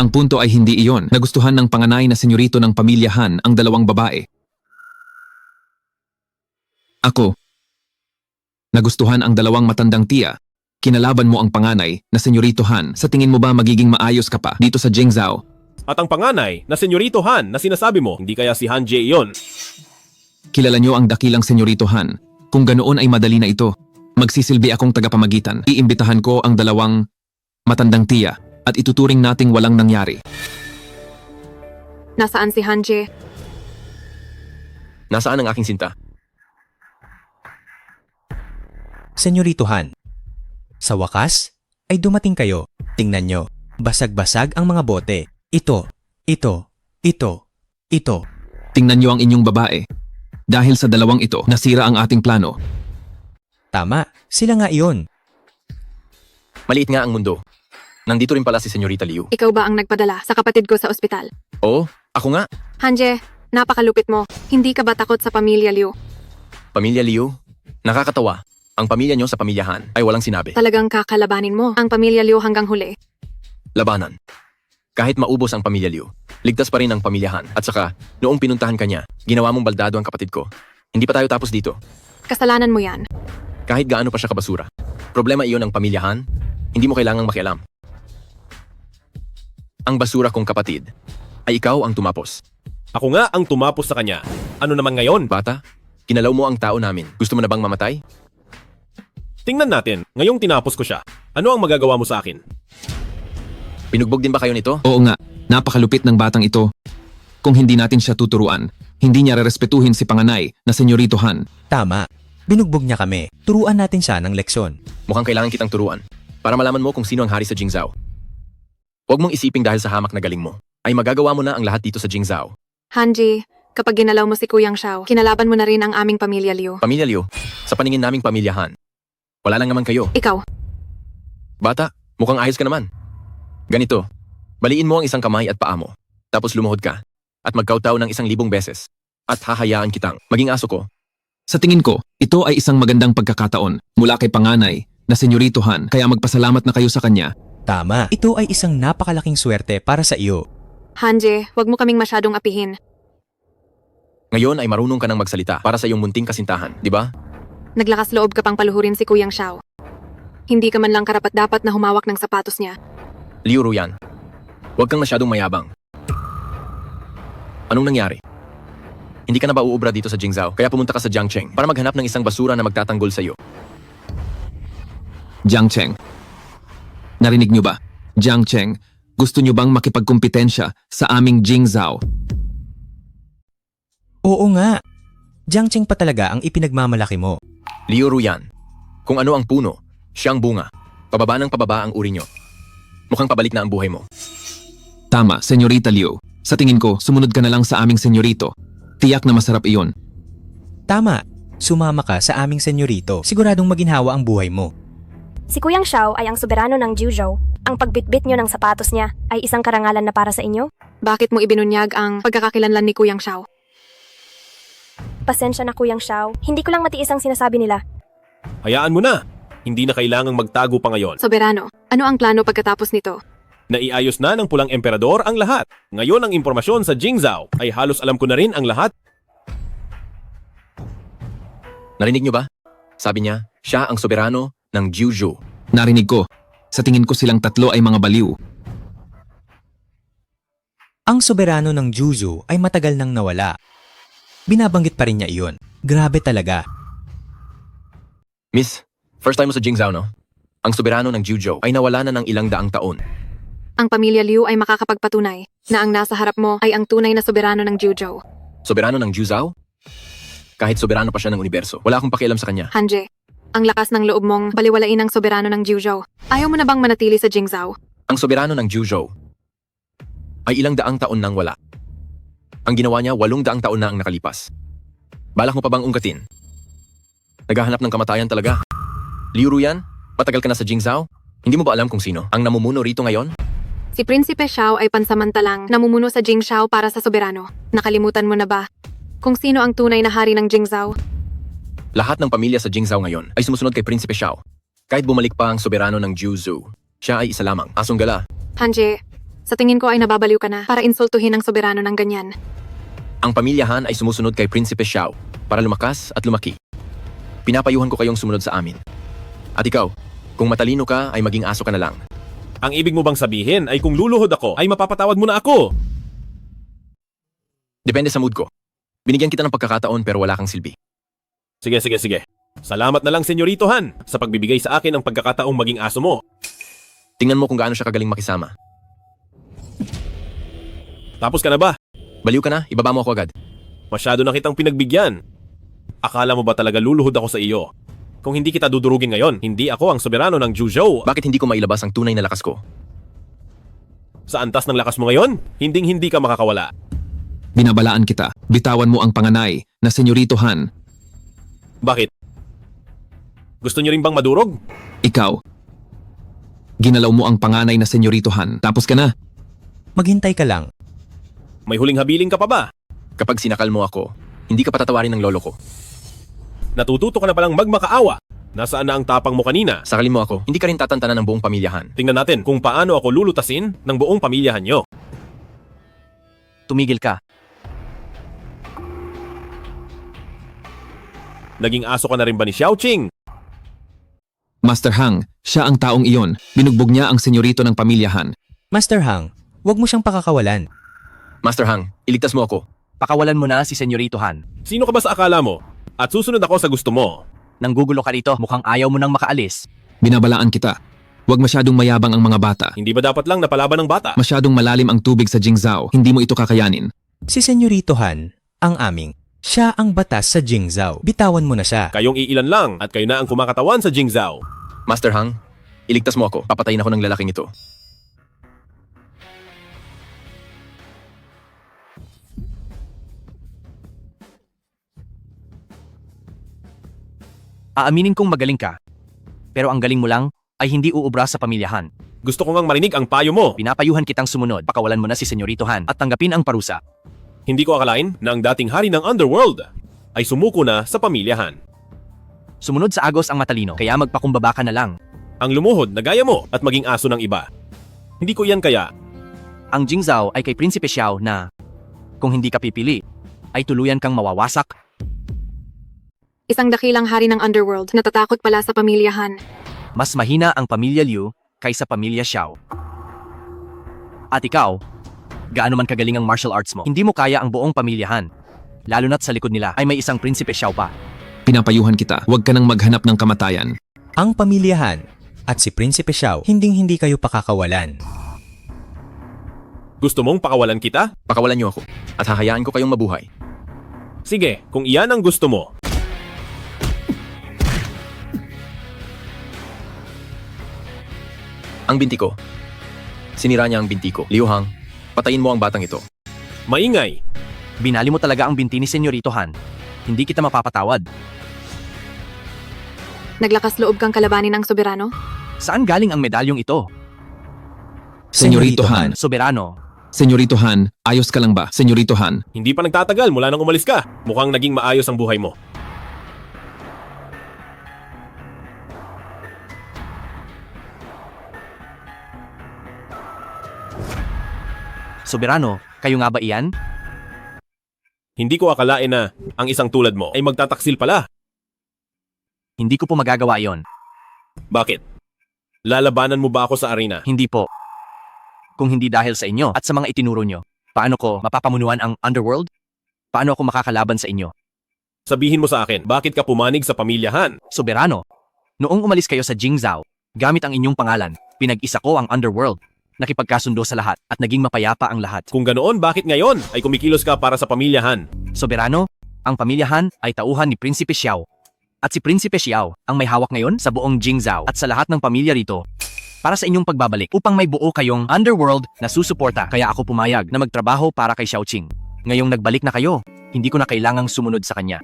Speaker 23: Ang punto ay hindi iyon. Nagustuhan ng panganay na senyorito ng pamilyahan ang dalawang babae. Ako. Nagustuhan ang dalawang matandang tiya. Kinalaban mo ang panganay na senyorito Han. Sa tingin mo ba magiging maayos ka pa dito sa Jingzhou?
Speaker 3: At ang panganay na senyorito Han na sinasabi mo, hindi kaya si Han Jae iyon?
Speaker 23: Kilala nyo ang dakilang senyorito Han. Kung ganoon ay madali na ito. Magsisilbi akong tagapamagitan. Iimbitahan ko ang dalawang matandang tiya at ituturing nating walang nangyari.
Speaker 15: Nasaan si Hanje?
Speaker 5: Nasaan ang aking sinta?
Speaker 22: Senyorito Han, sa wakas ay dumating kayo. Tingnan nyo, basag-basag ang mga bote. Ito.
Speaker 23: Tingnan nyo ang inyong babae. Dahil sa dalawang ito, nasira ang ating plano.
Speaker 22: Tama, sila nga iyon.
Speaker 5: Maliit nga ang mundo. Nandito rin pala si Senyorita Liu.
Speaker 15: Ikaw ba ang nagpadala sa kapatid ko sa ospital?
Speaker 5: Oo, ako nga.
Speaker 15: Hanje, napakalupit mo. Hindi ka ba takot sa pamilya Liu?
Speaker 5: Pamilya Liu? Nakakatawa. Ang pamilya nyo sa pamilyahan ay walang sinabi.
Speaker 15: Talagang kakalabanin mo ang pamilya Liu hanggang huli.
Speaker 5: Labanan. Kahit maubos ang pamilya Liu, ligtas pa rin ang pamilyahan. At saka, noong pinuntahan ka niya, ginawa mong baldado ang kapatid ko. Hindi pa tayo tapos dito.
Speaker 15: Kasalanan mo yan.
Speaker 5: Kahit gaano pa siya kabasura. Problema iyon ng pamilyahan, hindi mo kailangang makialam. Ang basura kong kapatid ay ikaw ang tumapos.
Speaker 3: Ako nga ang tumapos sa kanya. Ano naman ngayon?
Speaker 5: Bata, kinalaw mo ang tao namin. Gusto mo na bang mamatay?
Speaker 3: Tingnan natin, ngayong tinapos ko siya. Ano ang magagawa mo sa akin?
Speaker 5: Pinugbog din ba kayo nito?
Speaker 23: Oo nga, napakalupit ng batang ito. Kung hindi natin siya tuturuan, hindi niya rerespetuhin si panganay na senyorito Han.
Speaker 22: Tama, binugbog niya kami. Turuan natin siya ng leksyon.
Speaker 5: Mukhang kailangan kitang turuan para malaman mo kung sino ang hari sa Jingzhou. Huwag mong isiping dahil sa hamak na galing mo, ay magagawa mo na ang lahat dito sa Jingzhou.
Speaker 15: Hanji, kapag ginalaw mo si Kuyang Xiao, kinalaban mo na rin ang aming pamilya Liu.
Speaker 5: Pamilya Liu, sa paningin naming pamilyahan, wala lang naman kayo.
Speaker 15: Ikaw.
Speaker 5: Bata, mukhang ayos ka naman. Ganito, baliin mo ang isang kamay at paa mo, tapos lumuhod ka, at magkautaw ng 1,000 beses, at hahayaan kitang maging aso ko.
Speaker 23: Sa tingin ko, ito ay isang magandang pagkakataon mula kay panganay na senyorito Han, kaya magpasalamat na kayo sa kanya.
Speaker 22: Tama, ito ay isang napakalaking swerte para sa iyo.
Speaker 15: Hanje, wag mo kaming masyadong apihin.
Speaker 5: Ngayon ay marunong ka nang magsalita para sa iyong munting kasintahan, di ba?
Speaker 15: Naglakas loob ka pang paluhurin si Kuyang Xiao. Hindi ka man lang karapat-dapat na humawak ng sapatos niya.
Speaker 5: Liu Ruyan, huwag kang masyadong mayabang. Anong nangyari? Hindi ka na ba uubra dito sa Jingzhou, kaya pumunta ka sa Jiangcheng para maghanap ng isang basura na magtatanggol sa iyo?
Speaker 23: Jiangcheng. Narinig nyo ba? Jiangcheng, gusto nyo bang makipagkumpetensya sa aming Jingzhou?
Speaker 22: Oo nga. Jiangcheng pa talaga ang ipinagmamalaki mo.
Speaker 5: Liu Ruyan, kung ano ang puno, siya ang bunga. Pababa ng pababa ang uri nyo. Mukhang pabalik na ang buhay mo.
Speaker 23: Tama, Senyorita Liu. Sa tingin ko, sumunod ka na lang sa aming senyorito. Tiyak na masarap iyon.
Speaker 22: Tama. Sumama ka sa aming senyorito. Siguradong maginhawa ang buhay mo.
Speaker 21: Si Kuyang Xiao ay ang soberano ng Juzhou. Ang pagbitbit nyo ng sapatos niya ay isang karangalan na para sa inyo?
Speaker 15: Bakit mo ibinunyag ang pagkakakilanlan ni Kuyang Xiao?
Speaker 21: Pasensya na Kuyang Xiao. Hindi ko lang matiis ang sinasabi nila.
Speaker 3: Hayaan mo na. Hindi na kailangang magtago pa ngayon.
Speaker 15: Soberano, ano ang plano pagkatapos nito?
Speaker 3: Naiayos na ng pulang emperador ang lahat. Ngayon ang impormasyon sa Jingzhou ay halos alam ko na rin ang lahat.
Speaker 5: Narinig nyo ba? Sabi niya, siya ang soberano ng Juzhou.
Speaker 23: Narinig ko. Sa tingin ko silang tatlo ay mga baliw.
Speaker 22: Ang soberano ng Juzhou ay matagal nang nawala. Binabanggit pa rin niya iyon. Grabe talaga.
Speaker 5: Miss, first time mo sa Jingzhou, no? Ang soberano ng Juzhou ay nawala na ng ilang daang taon.
Speaker 15: Ang pamilya Liu ay makakapagpatunay na ang nasa harap mo ay ang tunay na soberano ng Juzhou.
Speaker 5: Soberano ng Juzhou? Kahit soberano pa siya ng universo, wala akong pakialam sa kanya.
Speaker 15: Hanje, ang lakas ng loob mong baliwalain ang soberano ng Juzhou. Ayaw mo na bang manatili sa Jingzhou?
Speaker 5: Ang soberano ng Juzhou ay ilang daang taon nang wala. Ang ginawa niya, 800 taon na ang nakalipas. Balak mo pa bang ungkatin? Naghahanap ng kamatayan talaga. Liu Ruyan, matagal ka na sa Jingzhou? Hindi mo ba alam kung sino ang namumuno rito ngayon?
Speaker 15: Si Prinsipe Xiao ay pansamantalang namumuno sa Jingzhou para sa soberano. Nakalimutan mo na ba kung sino ang tunay na hari ng Jingzhou?
Speaker 5: Lahat ng pamilya sa Jingzhou ngayon ay sumusunod kay Prinsipe Xiao. Kahit bumalik pa ang soberano ng Juzhou, siya ay isa lamang, asong gala.
Speaker 15: Hanje, sa tingin ko ay nababaliw ka na para insultuhin ang soberano ng ganyan.
Speaker 5: Ang pamilya Han ay sumusunod kay Prinsipe Xiao para lumakas at lumaki. Pinapayuhan ko kayong sumunod sa amin. At ikaw, kung matalino ka ay maging aso ka na lang.
Speaker 3: Ang ibig mo bang sabihin ay kung luluhod ako ay mapapatawad mo na ako?
Speaker 5: Depende sa mood ko. Binigyan kita ng pagkakataon pero wala kang silbi.
Speaker 3: Sige. Salamat na lang, Senyorito Han, sa pagbibigay sa akin ng pagkakataong maging aso mo.
Speaker 5: Tingnan mo kung gaano siya kagaling makisama.
Speaker 3: Tapos ka na ba?
Speaker 5: Baliw ka na, ibaba mo ako agad.
Speaker 3: Masyado na kitang pinagbigyan. Akala mo ba talaga luluhod ako sa iyo? Kung hindi kita dudurugin ngayon, hindi ako ang soberano ng Juzhou.
Speaker 5: Bakit hindi ko mailabas ang tunay na lakas ko?
Speaker 3: Sa antas ng lakas mo ngayon, hindi ka makakawala.
Speaker 23: Binabalaan kita. Bitawan mo ang panganay na Senyorito Han.
Speaker 3: Bakit? Gusto niyo rin bang madurog?
Speaker 23: Ikaw. Ginalaw mo ang panganay na Senyorito Han. Tapos ka na.
Speaker 22: Maghintay ka lang.
Speaker 3: May huling habiling ka pa ba?
Speaker 5: Kapag sinakal mo ako, hindi ka patatawarin ng lolo ko.
Speaker 3: Natututo ka na palang magmakaawa. Nasaan na ang tapang mo kanina?
Speaker 5: Sakalin mo ako, hindi ka rin tatantanan ng buong pamilyahan.
Speaker 3: Tingnan natin kung paano ako lulutasin ng buong pamilyahan nyo.
Speaker 5: Tumigil ka.
Speaker 3: Naging aso ka na rin ba ni Xiaoqing?
Speaker 23: Master Hang, siya ang taong iyon. Binugbog niya ang senyorito ng pamilyahan.
Speaker 22: Master Hang, huwag mo siyang pakakawalan.
Speaker 5: Master Hang, iligtas mo ako.
Speaker 2: Pakawalan mo na si Senyorito Han.
Speaker 3: Sino ka ba sa akala mo? At susunod ako sa gusto mo.
Speaker 2: Nanggugulo ka rito, mukhang ayaw mo nang makaalis.
Speaker 23: Binabalaan kita. Huwag masyadong mayabang ang mga bata.
Speaker 3: Hindi ba dapat lang napalaban ng bata?
Speaker 23: Masyadong malalim ang tubig sa Jingzhou. Hindi mo ito kakayanin.
Speaker 22: Si Senyorito Han, ang aming. Siya ang batas sa Jingzhou. Bitawan mo na siya.
Speaker 3: Kayong iilan lang at kayo na ang kumakatawan sa Jingzhou.
Speaker 5: Master Hang, iligtas mo ako. Papatayin ako ng lalaking ito.
Speaker 2: Aaminin kong magaling ka. Pero ang galing mo lang ay hindi uubra sa pamilyahan.
Speaker 3: Gusto ko ngang marinig ang payo mo.
Speaker 2: Pinapayuhan kitang sumunod. Pakawalan mo na si Senyorito Han at tanggapin ang parusa.
Speaker 3: Hindi ko akalain na ang dating hari ng Underworld ay sumuko na sa pamilyahan.
Speaker 2: Sumunod sa agos ang matalino, kaya magpakumbaba ka na lang.
Speaker 3: Ang lumuhod na gaya mo at maging aso ng iba. Hindi ko yan kaya.
Speaker 2: Ang Jingzhou ay kay Prinsipe Xiao na, kung hindi ka pipili, ay tuluyan kang mawawasak.
Speaker 15: Isang dakilang hari ng Underworld, natatakot pala sa pamilyahan.
Speaker 2: Mas mahina ang pamilya Liu kaysa pamilya Xiao. At ikaw, gaano man kagaling ang martial arts mo, hindi mo kaya ang buong pamilyahan. Lalo na't sa likod nila ay may isang Prinsipe Xiao pa.
Speaker 23: Pinapayuhan kita. Huwag ka nang maghanap ng kamatayan.
Speaker 22: Ang pamilyahan at si Prinsipe Xiao, hindi kayo pakakawalan.
Speaker 3: Gusto mong pakawalan kita?
Speaker 5: Pakawalan niyo ako at hahayaan ko kayong mabuhay.
Speaker 3: Sige, kung iyan ang gusto mo.
Speaker 5: Ang binti ko. Sinira niya ang binti ko. Liu Hang, patayin mo ang batang ito.
Speaker 3: Maingay.
Speaker 2: Binali mo talaga ang binti ni Senyorito Han. Hindi kita mapapatawad.
Speaker 15: Naglakas loob kang kalabanin ang soberano?
Speaker 2: Saan galing ang medalyong ito?
Speaker 23: Senyorito Han.
Speaker 2: Soberano.
Speaker 23: Senyorito Han, ayos ka lang ba? Senyorito Han.
Speaker 3: Hindi pa nagtatagal mula nang umalis ka. Mukhang naging maayos ang buhay mo.
Speaker 2: Soberano, kayo nga ba iyan?
Speaker 3: Hindi ko akalain na ang isang tulad mo ay magtataksil pala.
Speaker 2: Hindi ko po magagawa yon.
Speaker 3: Bakit? Lalabanan mo ba ako sa arena?
Speaker 2: Hindi po. Kung hindi dahil sa inyo at sa mga itinuro nyo, Paano ko mapapamunuan ang underworld? Paano ako makakalaban sa inyo?
Speaker 3: Sabihin mo sa akin, bakit ka pumanig sa pamilya Han?
Speaker 2: Soberano, noong umalis kayo sa Jingzhou, gamit ang inyong pangalan, pinag-isa ko ang underworld. Nakipagkasundo sa lahat at naging mapayapa ang lahat.
Speaker 3: Kung ganoon, bakit ngayon ay kumikilos ka para sa pamilya Han?
Speaker 2: Soberano, ang pamilya Han ay tauhan ni Prinsipe Xiao. At si Prinsipe Xiao ang may hawak ngayon sa buong Jingzhou at sa lahat ng pamilya rito. Para sa inyong pagbabalik upang may buo kayong underworld na susuporta. Kaya ako pumayag na magtrabaho para kay Xiaoqing. Ngayong nagbalik na kayo, hindi ko na kailangang sumunod sa kanya.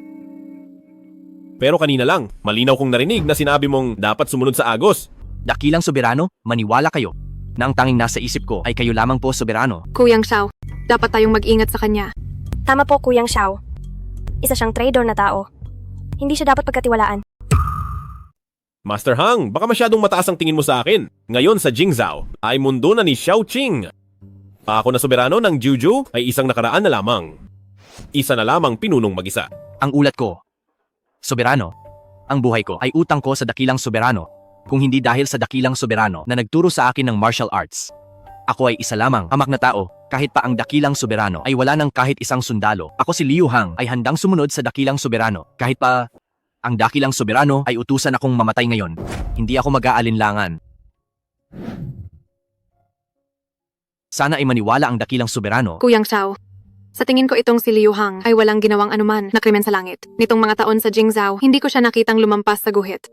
Speaker 3: Pero kanina lang, malinaw kong narinig na sinabi mong dapat sumunod sa Agos.
Speaker 2: Dakilang Soberano, maniwala kayo na ang tanging nasa isip ko ay kayo lamang po, Soberano.
Speaker 15: Kuyang Xiao, dapat tayong mag-ingat sa kanya.
Speaker 21: Tama po, Kuyang Xiao. Isa siyang traitor na tao. Hindi siya dapat pagkatiwalaan.
Speaker 3: Master Hang, baka masyadong mataas ang tingin mo sa akin. Ngayon sa Jingzhou ay mundo na ni Xiaoqing. Ako na soberano ng Juju ay isang nakaraan na lamang. Isa na lamang pinunong mag-isa.
Speaker 2: Ang ulat ko, Soberano, ang buhay ko ay utang ko sa dakilang Soberano, kung hindi dahil sa dakilang Soberano na nagturo sa akin ng martial arts. Ako ay isa lamang, hamak na tao, kahit pa ang dakilang Soberano ay wala ng kahit isang sundalo. Ako si Liu Hang ay handang sumunod sa dakilang Soberano, kahit pa ang dakilang Soberano ay utusan akong mamatay ngayon. Hindi ako mag-aalinlangan. Sana ay maniwala ang dakilang Soberano.
Speaker 15: Kuyang Xiao, sa tingin ko itong si Liu Hang ay walang ginawang anuman na krimen sa langit. Nitong mga taon sa Jingzhou, hindi ko siya nakitang lumampas sa guhit.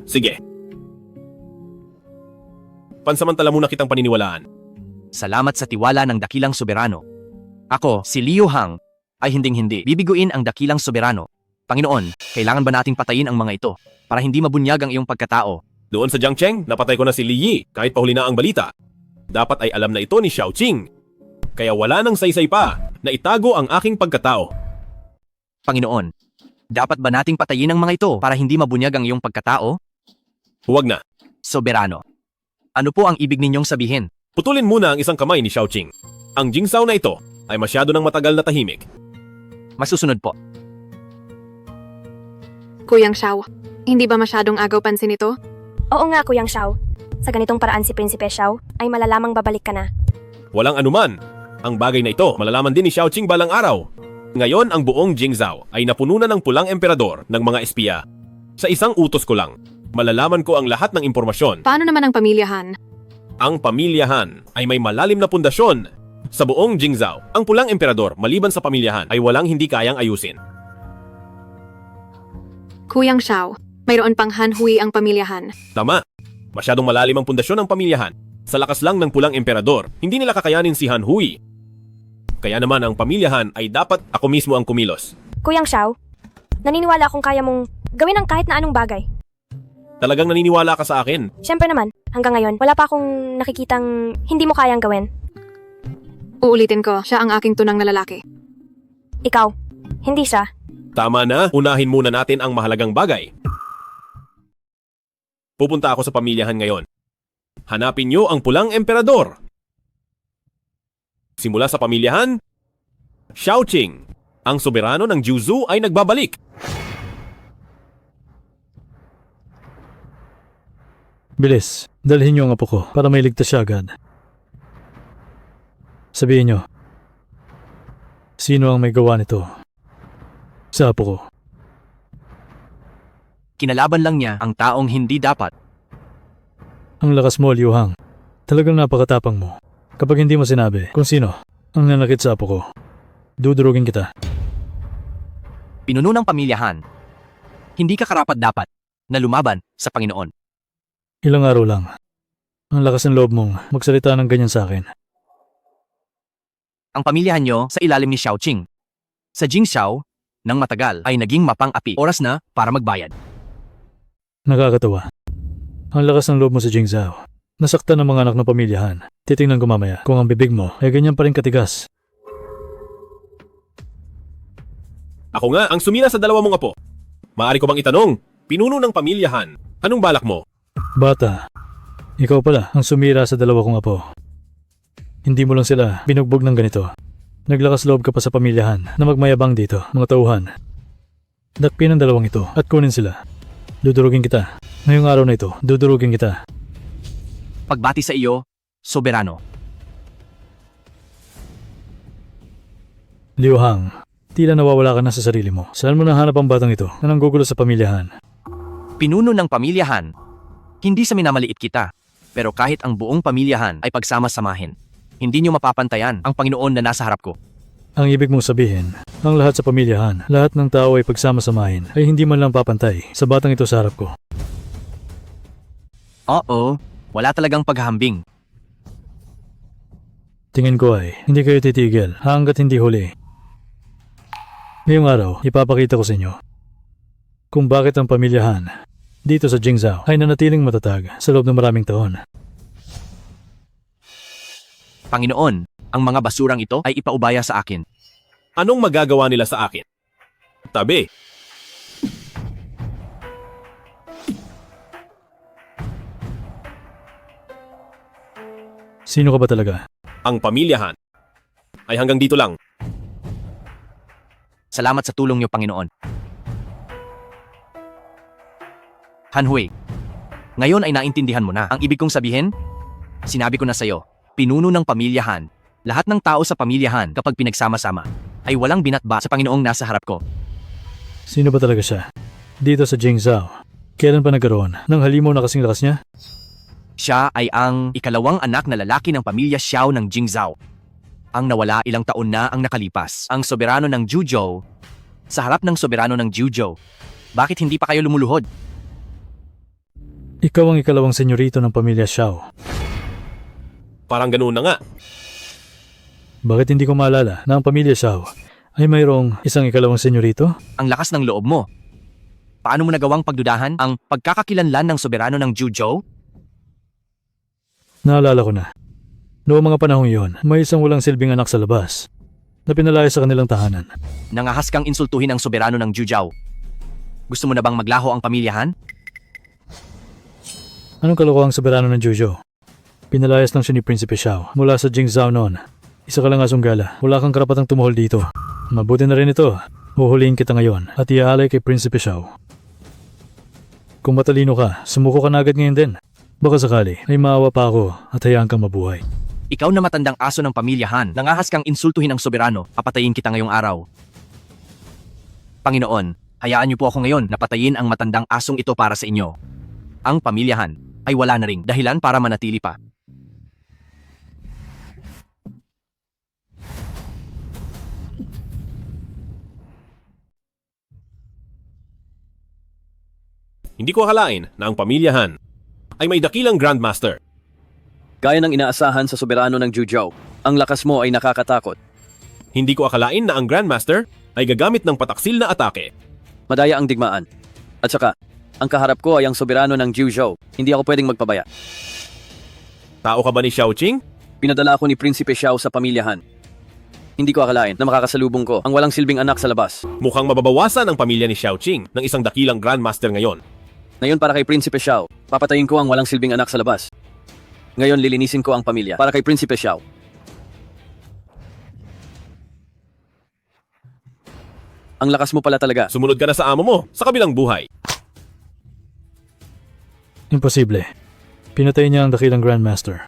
Speaker 3: Sige. Pansamantala muna kitang paniniwalaan.
Speaker 2: Salamat sa tiwala ng dakilang Soberano. Ako, si Liu Hang, ay hinding-hindi bibiguin ang dakilang Soberano. Panginoon, kailangan ba nating patayin ang mga ito para hindi mabunyag ang iyong pagkatao?
Speaker 3: Doon sa Jiangcheng, napatay ko na si Li Yi kahit pahuli na ang balita. Dapat ay alam na ito ni Xiaoqing. Kaya wala nang saysay pa na itago ang aking pagkatao.
Speaker 2: Panginoon, dapat ba nating patayin ang mga ito para hindi mabunyag ang iyong pagkatao?
Speaker 3: Huwag na.
Speaker 2: Soberano, ano po ang ibig ninyong sabihin?
Speaker 3: Putulin muna ang isang kamay ni Xiaoqing. Ang Jingzhou na ito ay masyado ng matagal na tahimik.
Speaker 2: Masusunod po.
Speaker 15: Kuyang Xiao, hindi ba masyadong agaw pansin ito?
Speaker 21: Oo nga, Kuyang Xiao. Sa ganitong paraan si Prinsipe Xiao ay malalamang babalik ka na.
Speaker 3: Walang anuman. Ang bagay na ito malalaman din ni Xiaoqing balang araw. Ngayon ang buong Jingzhou ay napuno na ng pulang emperador ng mga espiya. Sa isang utos ko lang, malalaman ko ang lahat ng impormasyon.
Speaker 15: Paano naman ang pamilya Han?
Speaker 3: Ang pamilya Han ay may malalim na pundasyon. Sa buong Jingzhou, ang pulang emperador maliban sa pamilya Han ay walang hindi kayang ayusin.
Speaker 15: Kuyang Xiao, mayroon pang Han Hui ang pamilya Han.
Speaker 3: Tama. Masyadong malalim ang pundasyon ng pamilya Han. Sa lakas lang ng pulang emperador, hindi nila kakayanin si Han Hui. Kaya naman ang pamilya Han ay dapat ako mismo ang kumilos.
Speaker 21: Kuyang Xiao, naniniwala akong kaya mong gawin ang kahit na anong bagay.
Speaker 3: Talagang naniniwala ka sa akin.
Speaker 21: Siyempre naman, hanggang ngayon, wala pa akong nakikitang hindi mo kayang gawin.
Speaker 15: Uulitin ko, siya ang aking tunang na lalaki.
Speaker 21: Ikaw, hindi siya.
Speaker 3: Tama na, unahin muna natin ang mahalagang bagay. Pupunta ako sa pamilyahan ngayon. Hanapin niyo ang pulang emperador. Simula sa pamilyahan, Xiaoqing, ang soberano ng Jiuzhou ay nagbabalik.
Speaker 20: Bilis, dalhin niyo ang apo ko para may ligtas siya agad. Sabihin niyo, sino ang may gawa nito sa apo ko?
Speaker 2: Kinalaban lang niya ang taong hindi dapat.
Speaker 20: Ang lakas mo, Liu Hang. Talagang napakatapang mo. Kapag hindi mo sinabi kung sino ang nanakit sa apo ko, dudurugin kita.
Speaker 2: Pinuno ng pamilyahan. Hindi ka karapat-dapat na lumaban sa Panginoon.
Speaker 20: Ilang araw lang. Ang lakas ng loob mong magsalita ng ganyan sa akin.
Speaker 2: Ang pamilyahan niyo sa ilalim ni Xiaoqing. Sa Jingzhou, nang matagal ay naging mapang-api. Oras na para magbayad.
Speaker 20: Nakakatawa. Ang lakas ng loob mo sa Jingzhou. Nasaktan ng mga anak ng pamilyahan. Titingnan ko mamaya kung ang bibig mo ay ganyan pa rin katigas.
Speaker 3: Ako nga ang sumira sa dalawa mong apo. Maaari ko bang itanong, pinuno ng pamilyahan, anong balak mo?
Speaker 20: Bata, ikaw pala ang sumira sa dalawa kong apo. Hindi mo lang sila binugbog ng ganito. Naglakas loob ka pa sa pamilyahan na magmayabang dito, mga tauhan. Dakpin ang dalawang ito at kunin sila. Dudurugin kita. Ngayong araw na ito, dudurugin kita.
Speaker 2: Pagbati sa iyo, soberano.
Speaker 20: Liu Hang, tila nawawala ka na sa sarili mo. Saan mo nahanap ang batang ito na nanggugulo sa pamilyahan?
Speaker 2: Pinuno ng pamilyahan. Hindi sa minamaliit kita. Pero kahit ang buong pamilyahan ay pagsama-samahin, hindi niyo mapapantayan ang Panginoon na nasa harap ko.
Speaker 20: Ang ibig mong sabihin, ang lahat sa pamilyahan, lahat ng tao ay pagsama-samahin ay hindi man lang papantay sa batang ito sa harap ko.
Speaker 2: Oo, wala talagang paghahambing.
Speaker 20: Tingin ko ay hindi kayo titigil hanggat hindi huli. Ngayong araw, ipapakita ko sa inyo kung bakit ang pamilyahan dito sa Jingzhou ay nanatiling matatag sa loob ng maraming taon.
Speaker 2: Panginoon, ang mga basurang ito ay ipaubaya sa akin.
Speaker 3: Anong magagawa nila sa akin? Tabi.
Speaker 20: Sino ka ba talaga?
Speaker 3: Ang pamilyahan. Ay hanggang dito lang.
Speaker 2: Salamat sa tulong niyo, Panginoon. Hanhui, ngayon ay naintindihan mo na ang ibig kong sabihin? Sinabi ko na sa'yo, pinuno ng pamilyahan, lahat ng tao sa pamilyahan kapag pinagsama-sama, ay walang binatba sa Panginoong nasa harap ko.
Speaker 20: Sino ba talaga siya? Dito sa Jingzhou, kailan pa nagkaroon ng halimaw na kasing lakas niya?
Speaker 2: Siya ay ang ikalawang anak na lalaki ng pamilya Xiao ng Jingzhou. Ang nawala ilang taon na ang nakalipas, ang soberano ng Juzhou. Sa harap ng soberano ng Juzhou, bakit hindi pa kayo lumuluhod?
Speaker 20: Ikaw ang ikalawang senyorito ng pamilya Xiao.
Speaker 3: Parang ganoon na nga.
Speaker 20: Bakit hindi ko maalala na ang pamilya Xiao ay mayroong isang ikalawang senyorito?
Speaker 2: Ang lakas ng loob mo. Paano mo nagawang pagdudahan ang pagkakakilanlan ng soberano ng Juzhou?
Speaker 20: Naalala ko na. Noong mga panahong iyon, may isang walang silbing anak sa labas na pinalaya sa kanilang tahanan.
Speaker 2: Nangahas kang insultuhin ang soberano ng Juzhou. Gusto mo na bang maglaho ang pamilyahan?
Speaker 20: Anong kalokohang soberano ng Juzhou? Pinalayas lang siya ni Prinsipe Xiao mula sa Jingzhou noon. Isa ka lang asunggala. Wala kang karapatang tumuhol dito. Mabuti na rin ito. Huhulihin kita ngayon at iaalay kay Prinsipe Xiao. Kung matalino ka, sumuko ka na agad ngayon din. Baka sakali ay maawa pa ako at hayaan kang mabuhay.
Speaker 2: Ikaw na matandang aso ng pamilyahan, nangahas kang insultuhin ang soberano, papatayin kita ngayong araw. Panginoon, hayaan niyo po ako ngayon na patayin ang matandang asong ito para sa inyo. Ang pamilyahan ay wala na ring dahilan para manatili pa.
Speaker 3: Hindi ko akalain na ang pamilyahan ay may dakilang Grandmaster.
Speaker 16: Gaya ng inaasahan sa soberano ng Juzhou, ang lakas mo ay nakakatakot.
Speaker 3: Hindi ko akalain na ang Grandmaster ay gagamit ng pataksil na atake.
Speaker 16: Madaya ang digmaan. At saka, ang kaharap ko ay ang soberano ng Juzhou. Hindi ako pwedeng magpabaya.
Speaker 3: Tao ka ba ni Xiaoqing?
Speaker 16: Pinadala ako ni Prinsipe Xiao sa pamilyahan. Hindi ko akalain na makakasalubong ko ang walang silbing anak sa labas.
Speaker 3: Mukhang mababawasan ang pamilya ni Xiaoqing ng isang dakilang Grandmaster ngayon.
Speaker 16: Ngayon para kay Prinsipe Xiao, papatayin ko ang walang silbing anak sa labas. Ngayon lilinisin ko ang pamilya para kay Prinsipe Xiao. Ang lakas mo pala talaga.
Speaker 3: Sumunod ka na sa amo mo sa kabilang buhay.
Speaker 20: Imposible. Pinatay niya ang dakilang Grandmaster.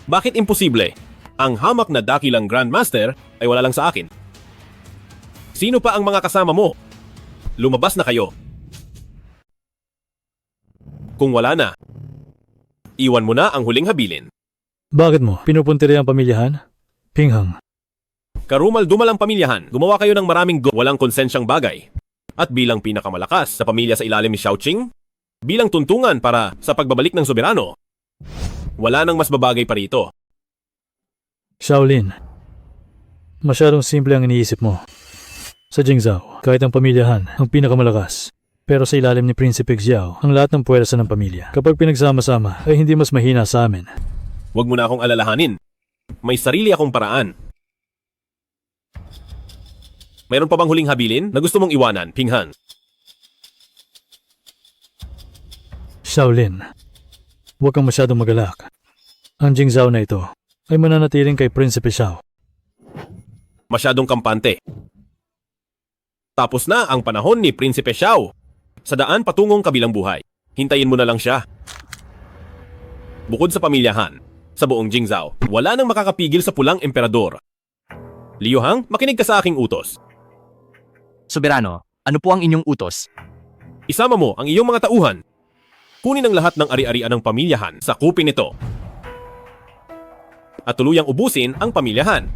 Speaker 3: Bakit imposible? Ang hamak na dakilang Grandmaster ay wala lang sa akin. Sino pa ang mga kasama mo? Lumabas na kayo. Kung wala na, iwan mo na ang huling habilin.
Speaker 20: Bakit mo? Pinupuntiri ang pamilyahan? Pinghang.
Speaker 3: Karumal-dumal ang pamilyahan. Gumawa kayo ng maraming walang konsensyang bagay. At bilang pinakamalakas sa pamilya sa ilalim ni Xiaoqing, bilang tuntungan para sa pagbabalik ng soberano, wala nang mas babagay pa rito.
Speaker 20: Shaolin. Masyadong simple ang iniisip mo. Sa Jingzhou, kahit ang pamilyahan ang pinakamalakas. Pero sa ilalim ni Prinsipe Xiao, ang lahat ng puwersa ng pamilya. Kapag pinagsama-sama, ay hindi mas mahina sa amin.
Speaker 3: Huwag mo na akong alalahanin. May sarili akong paraan. Mayroon pa bang huling habilin na gusto mong iwanan, Pinghan?
Speaker 20: Shaolin, huwag kang masyadong magalak. Ang Jingzhou na ito ay mananatiling kay Prinsipe Xiao.
Speaker 3: Masyadong kampante. Tapos na ang panahon ni Prinsipe Xiao. Sa daan patungong kabilang buhay. Hintayin mo na lang siya. Bukod sa pamilyahan, sa buong Jingzhou, wala nang makakapigil sa pulang emperador. Liu Hang, makinig ka sa aking utos.
Speaker 2: Soberano, ano po ang inyong utos?
Speaker 3: Isama mo ang iyong mga tauhan. Kunin ang lahat ng ari-arian ng pamilyahan sa kupin nito. At tuluyang ubusin ang pamilyahan.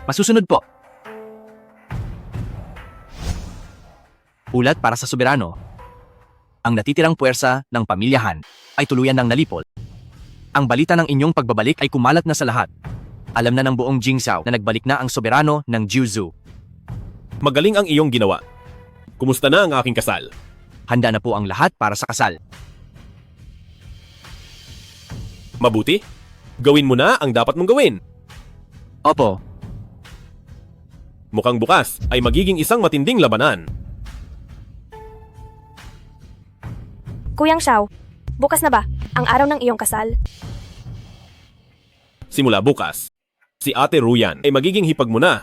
Speaker 2: Masusunod po. Ulat para sa soberano. Ang natitirang puwersa ng pamilyahan ay tuluyan ng nalipol. Ang balita ng inyong pagbabalik ay kumalat na sa lahat. Alam na ng buong Jingzhou na nagbalik na ang soberano ng Jiuzhou.
Speaker 3: Magaling ang iyong ginawa. Kumusta na ang aking kasal?
Speaker 2: Handa na po ang lahat para sa kasal.
Speaker 3: Mabuti. Gawin mo na ang dapat mong gawin.
Speaker 2: Opo.
Speaker 3: Mukhang bukas ay magiging isang matinding labanan.
Speaker 21: Kuyang Xiao, bukas na ba ang araw ng iyong kasal?
Speaker 3: Simula bukas, si Ate Ruyan ay magiging hipag mo na.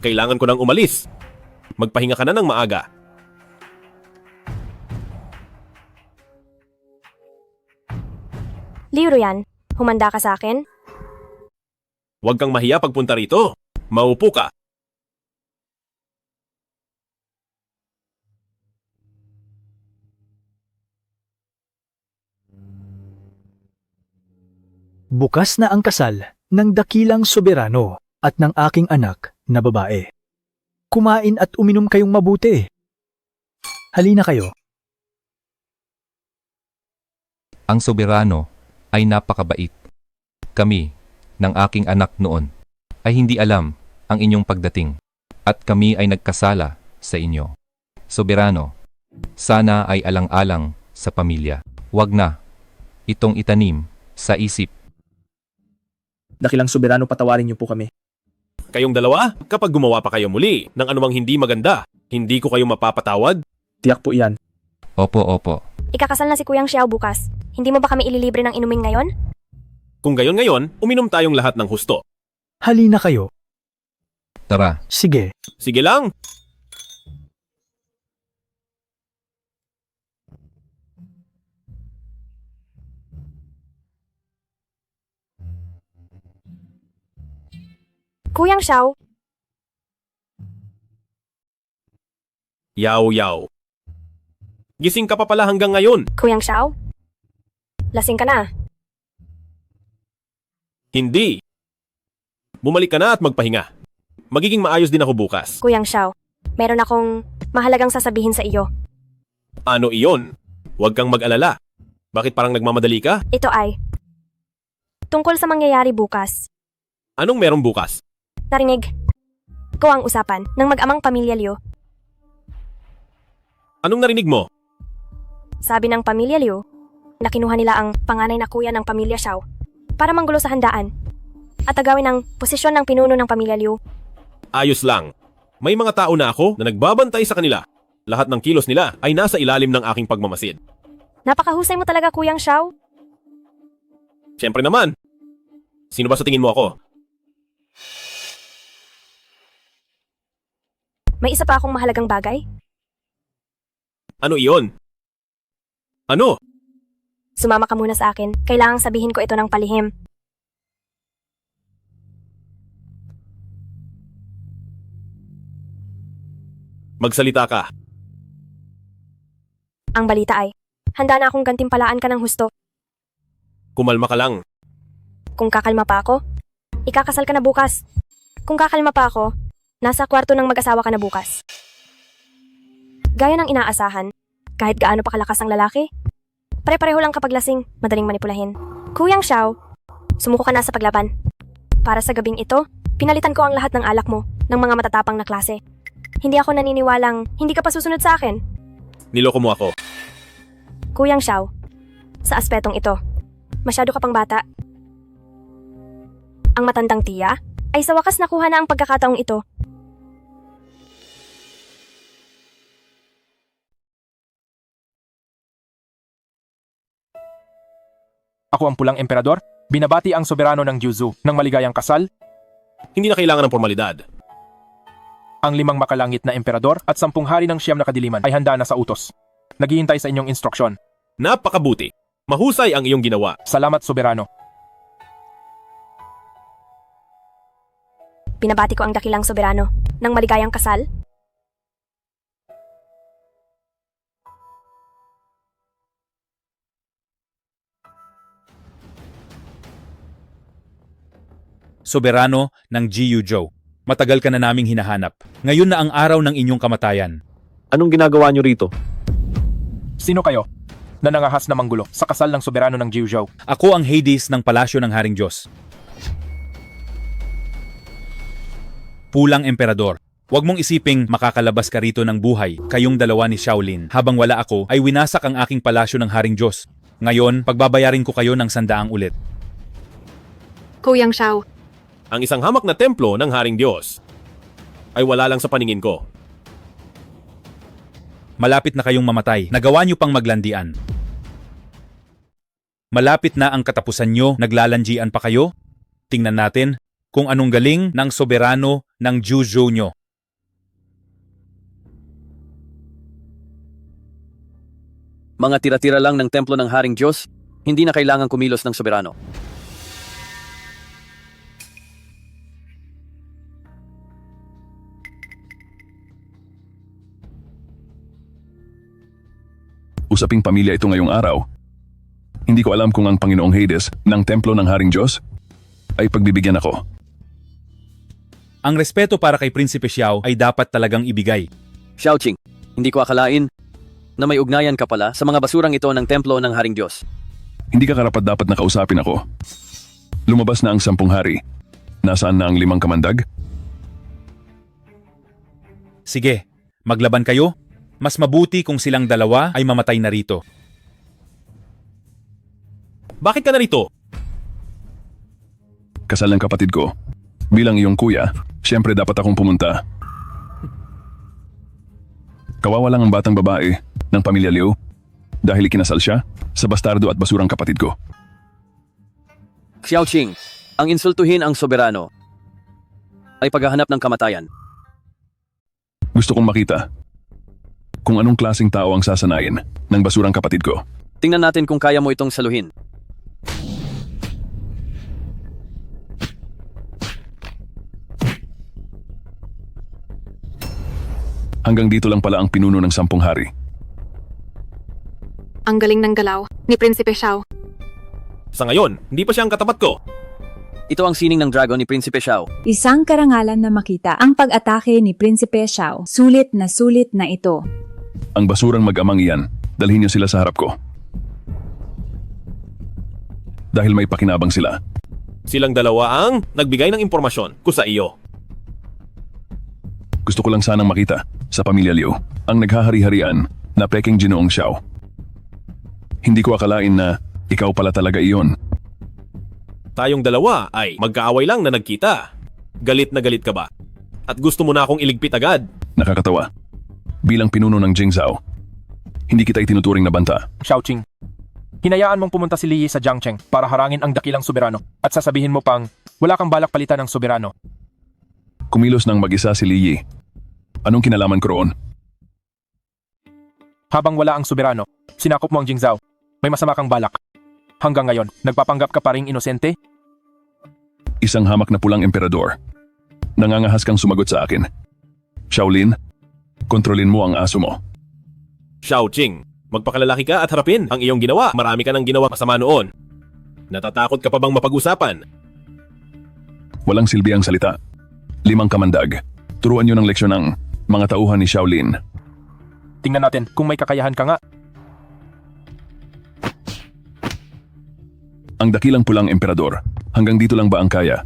Speaker 3: Kailangan ko nang umalis. Magpahinga ka na ng maaga.
Speaker 21: Liu Ruyan, humanda ka sa akin?
Speaker 3: Huwag kang mahiya pagpunta rito. Maupo ka.
Speaker 20: Bukas na ang kasal ng dakilang soberano at ng aking anak na babae. Kumain at uminom kayong mabuti. Halina kayo.
Speaker 17: Ang soberano ay napakabait. Kami, ng aking anak noon, ay hindi alam ang inyong pagdating. At kami ay nagkasala sa inyo. Soberano, sana ay alang-alang sa pamilya. Huwag na itong itanim sa isip.
Speaker 18: Dakilang soberano, patawarin niyo po kami.
Speaker 3: Kayong dalawa, kapag gumawa pa kayo muli ng anumang hindi maganda, hindi ko kayo mapapatawad?
Speaker 18: Tiyak po iyan.
Speaker 17: Opo.
Speaker 21: Ikakasal na si Kuyang Xiao bukas. Hindi mo ba kami ililibre ng inuming ngayon?
Speaker 3: Kung gayon ngayon, uminom tayong lahat ng husto.
Speaker 20: Halina kayo.
Speaker 17: Tara.
Speaker 20: Sige.
Speaker 3: Sige lang.
Speaker 21: Kuyang Xiao,
Speaker 3: Yaw. Gising ka pa pala hanggang ngayon.
Speaker 21: Kuyang Xiao, lasing ka na.
Speaker 3: Hindi. Bumalik ka na at magpahinga. Magiging maayos din ako bukas.
Speaker 21: Kuyang Xiao, meron akong mahalagang sasabihin sa iyo.
Speaker 3: Ano iyon? Huwag kang mag-alala. Bakit parang nagmamadali ka?
Speaker 21: Ito ay tungkol sa mangyayari bukas.
Speaker 3: Anong meron bukas?
Speaker 21: Narinig ko ang usapan ng mag-amang pamilya Liu.
Speaker 3: Anong narinig mo?
Speaker 21: Sabi ng pamilya Liu na kinuha nila ang panganay na kuya ng pamilya Xiao para manggulo sa handaan at agawin ang posisyon ng pinuno ng pamilya Liu.
Speaker 3: Ayos lang. May mga tao na ako na nagbabantay sa kanila. Lahat ng kilos nila ay nasa ilalim ng aking pagmamasid.
Speaker 21: Napakahusay mo talaga, Kuyang Xiao.
Speaker 3: Siyempre naman. Sino ba sa tingin mo ako?
Speaker 21: May isa pa akong mahalagang bagay.
Speaker 3: Ano iyon? Ano?
Speaker 21: Sumama ka muna sa akin. Kailangang sabihin ko ito ng palihim.
Speaker 3: Magsalita ka.
Speaker 21: Ang balita ay, handa na akong gantimpalaan ka ng husto.
Speaker 3: Kumalma ka lang.
Speaker 21: Kung kakalma pa ako, ikakasal ka na bukas. Kung kakalma pa ako, nasa kwarto ng mag-asawa ka na bukas. Gaya ng inaasahan, kahit gaano pa kalakas ang lalaki, pare-pareho lang kapag lasing, madaling manipulahin. Kuyang Xiao, sumuko ka na sa paglaban. Para sa gabing ito, pinalitan ko ang lahat ng alak mo ng mga matatapang na klase. Hindi ako naniniwalang hindi ka pa susunod sa akin.
Speaker 3: Niloko mo ako.
Speaker 21: Kuyang Xiao, sa aspetong ito, masyado ka pang bata. Ang matandang tiya ay sa wakas nakuha na ang pagkakataong ito.
Speaker 4: Ako ang pulang emperador, binabati ang soberano ng Jiuzhou ng maligayang kasal.
Speaker 3: Hindi na kailangan ng formalidad.
Speaker 4: Ang 5 makalangit na emperador at 10 hari ng siyam na kadiliman ay handa na sa utos. Naghihintay sa inyong instruksyon.
Speaker 3: Napakabuti. Mahusay ang iyong ginawa.
Speaker 4: Salamat, soberano.
Speaker 21: Binabati ko ang dakilang soberano ng maligayang kasal.
Speaker 1: Soberano ng Jiu Zhou. Matagal ka na naming hinahanap. Ngayon na ang araw ng inyong kamatayan.
Speaker 10: Anong ginagawa niyo rito?
Speaker 4: Sino kayo? Na nangahas na manggulo sa kasal ng soberano ng Jiuzhou.
Speaker 1: Ako ang Hades ng palasyo ng Haring Diyos. Pulang emperador. Huwag mong isiping makakalabas ka rito ng buhay, kayong dalawa ni Shaolin. Habang wala ako, ay winasak ang aking palasyo ng Haring Diyos. Ngayon, pagbabayarin ko kayo ng 100 ulit.
Speaker 15: Kuyang Xiao,
Speaker 3: Ang isang hamak na templo ng Haring Diyos ay wala lang sa paningin ko.
Speaker 1: Malapit na kayong mamatay. Nagawa niyo pang maglandian. Malapit na ang katapusan nyo, naglalandian pa kayo? Tingnan natin kung anong galing ng soberano ng Jiuzhou nyo.
Speaker 16: Mga tira-tira lang ng templo ng Haring Diyos, hindi na kailangang kumilos ng soberano.
Speaker 13: Usaping pamilya ito ngayong araw. Hindi ko alam kung ang Panginoong Hades ng templo ng Haring Diyos ay pagbibigyan ako.
Speaker 1: Ang respeto para kay Prinsipe Xiao ay dapat talagang ibigay.
Speaker 16: Xiaoqing, hindi ko akalain na may ugnayan ka pala sa mga basurang ito ng templo ng Haring Diyos.
Speaker 13: Hindi ka karapat-dapat na kausapin ako. Lumabas na ang 10 hari. Nasaan na ang 5 kamandag?
Speaker 1: Sige, maglaban kayo. Mas mabuti kung silang dalawa ay mamatay na rito.
Speaker 3: Bakit ka narito?
Speaker 13: Kasal ng kapatid ko. Bilang iyong kuya, siyempre dapat akong pumunta. Kawawa lang ang batang babae ng pamilya Liu dahil ikinasal siya sa bastardo at basurang kapatid ko.
Speaker 16: Xiaoqing, ang insultuhin ang soberano ay paghahanap ng kamatayan.
Speaker 13: Gusto kong makita kung anong klaseng tao ang sasanayin ng basurang kapatid ko.
Speaker 16: Tingnan natin kung kaya mo itong saluhin.
Speaker 13: Hanggang dito lang pala ang pinuno ng 10 hari.
Speaker 15: ang galing ng galaw ni Prinsipe Xiao.
Speaker 3: Sa ngayon, hindi pa siya ang katapat ko.
Speaker 16: Ito ang sining ng dragon ni Prinsipe Xiao.
Speaker 14: Isang karangalan na makita ang pag-atake ni Prinsipe Xiao. Sulit na ito.
Speaker 13: Ang basurang mag-amang iyan, dalhin niyo sila sa harap ko. Dahil may pakinabang sila.
Speaker 3: Silang dalawa ang nagbigay ng impormasyon ko sa iyo.
Speaker 13: Gusto ko lang sanang makita sa pamilya Liu ang naghahari-harian na peking Ginoong Xiao. Hindi ko akalain na ikaw pala talaga iyon.
Speaker 3: Tayong dalawa ay magkaaway lang na nagkita. Galit na galit ka ba? At gusto mo na akong iligpit agad?
Speaker 13: Nakakatawa. Bilang pinuno ng Jingzhou, hindi kita itinuturing na banta.
Speaker 4: Xiaoqing, hinayaan mong pumunta si Li Yi sa Jiangcheng para harangin ang dakilang soberano at sasabihin mo pang wala kang balak palitan ng soberano.
Speaker 13: Kumilos ng mag-isa si Li Yi. Anong kinalaman ko roon?
Speaker 4: Habang wala ang soberano, sinakop mo ang Jingzhou. May masama kang balak. Hanggang ngayon, nagpapanggap ka pa ring inosente?
Speaker 13: Isang hamak na pulang emperador. Nangangahas kang sumagot sa akin. Shaolin, kontrolin mo ang aso mo.
Speaker 3: Xiaoqing, magpakalalaki ka at harapin ang iyong ginawa. Marami ka nang ginawa masama noon. Natatakot ka pa bang mapag-usapan?
Speaker 13: Walang silbi ang salita. 5 kamandag. Turuan niyo ng leksyon ng mga tauhan ni Shaolin.
Speaker 4: Tingnan natin kung may kakayahan ka nga.
Speaker 13: Ang dakilang pulang emperador. Hanggang dito lang ba ang kaya?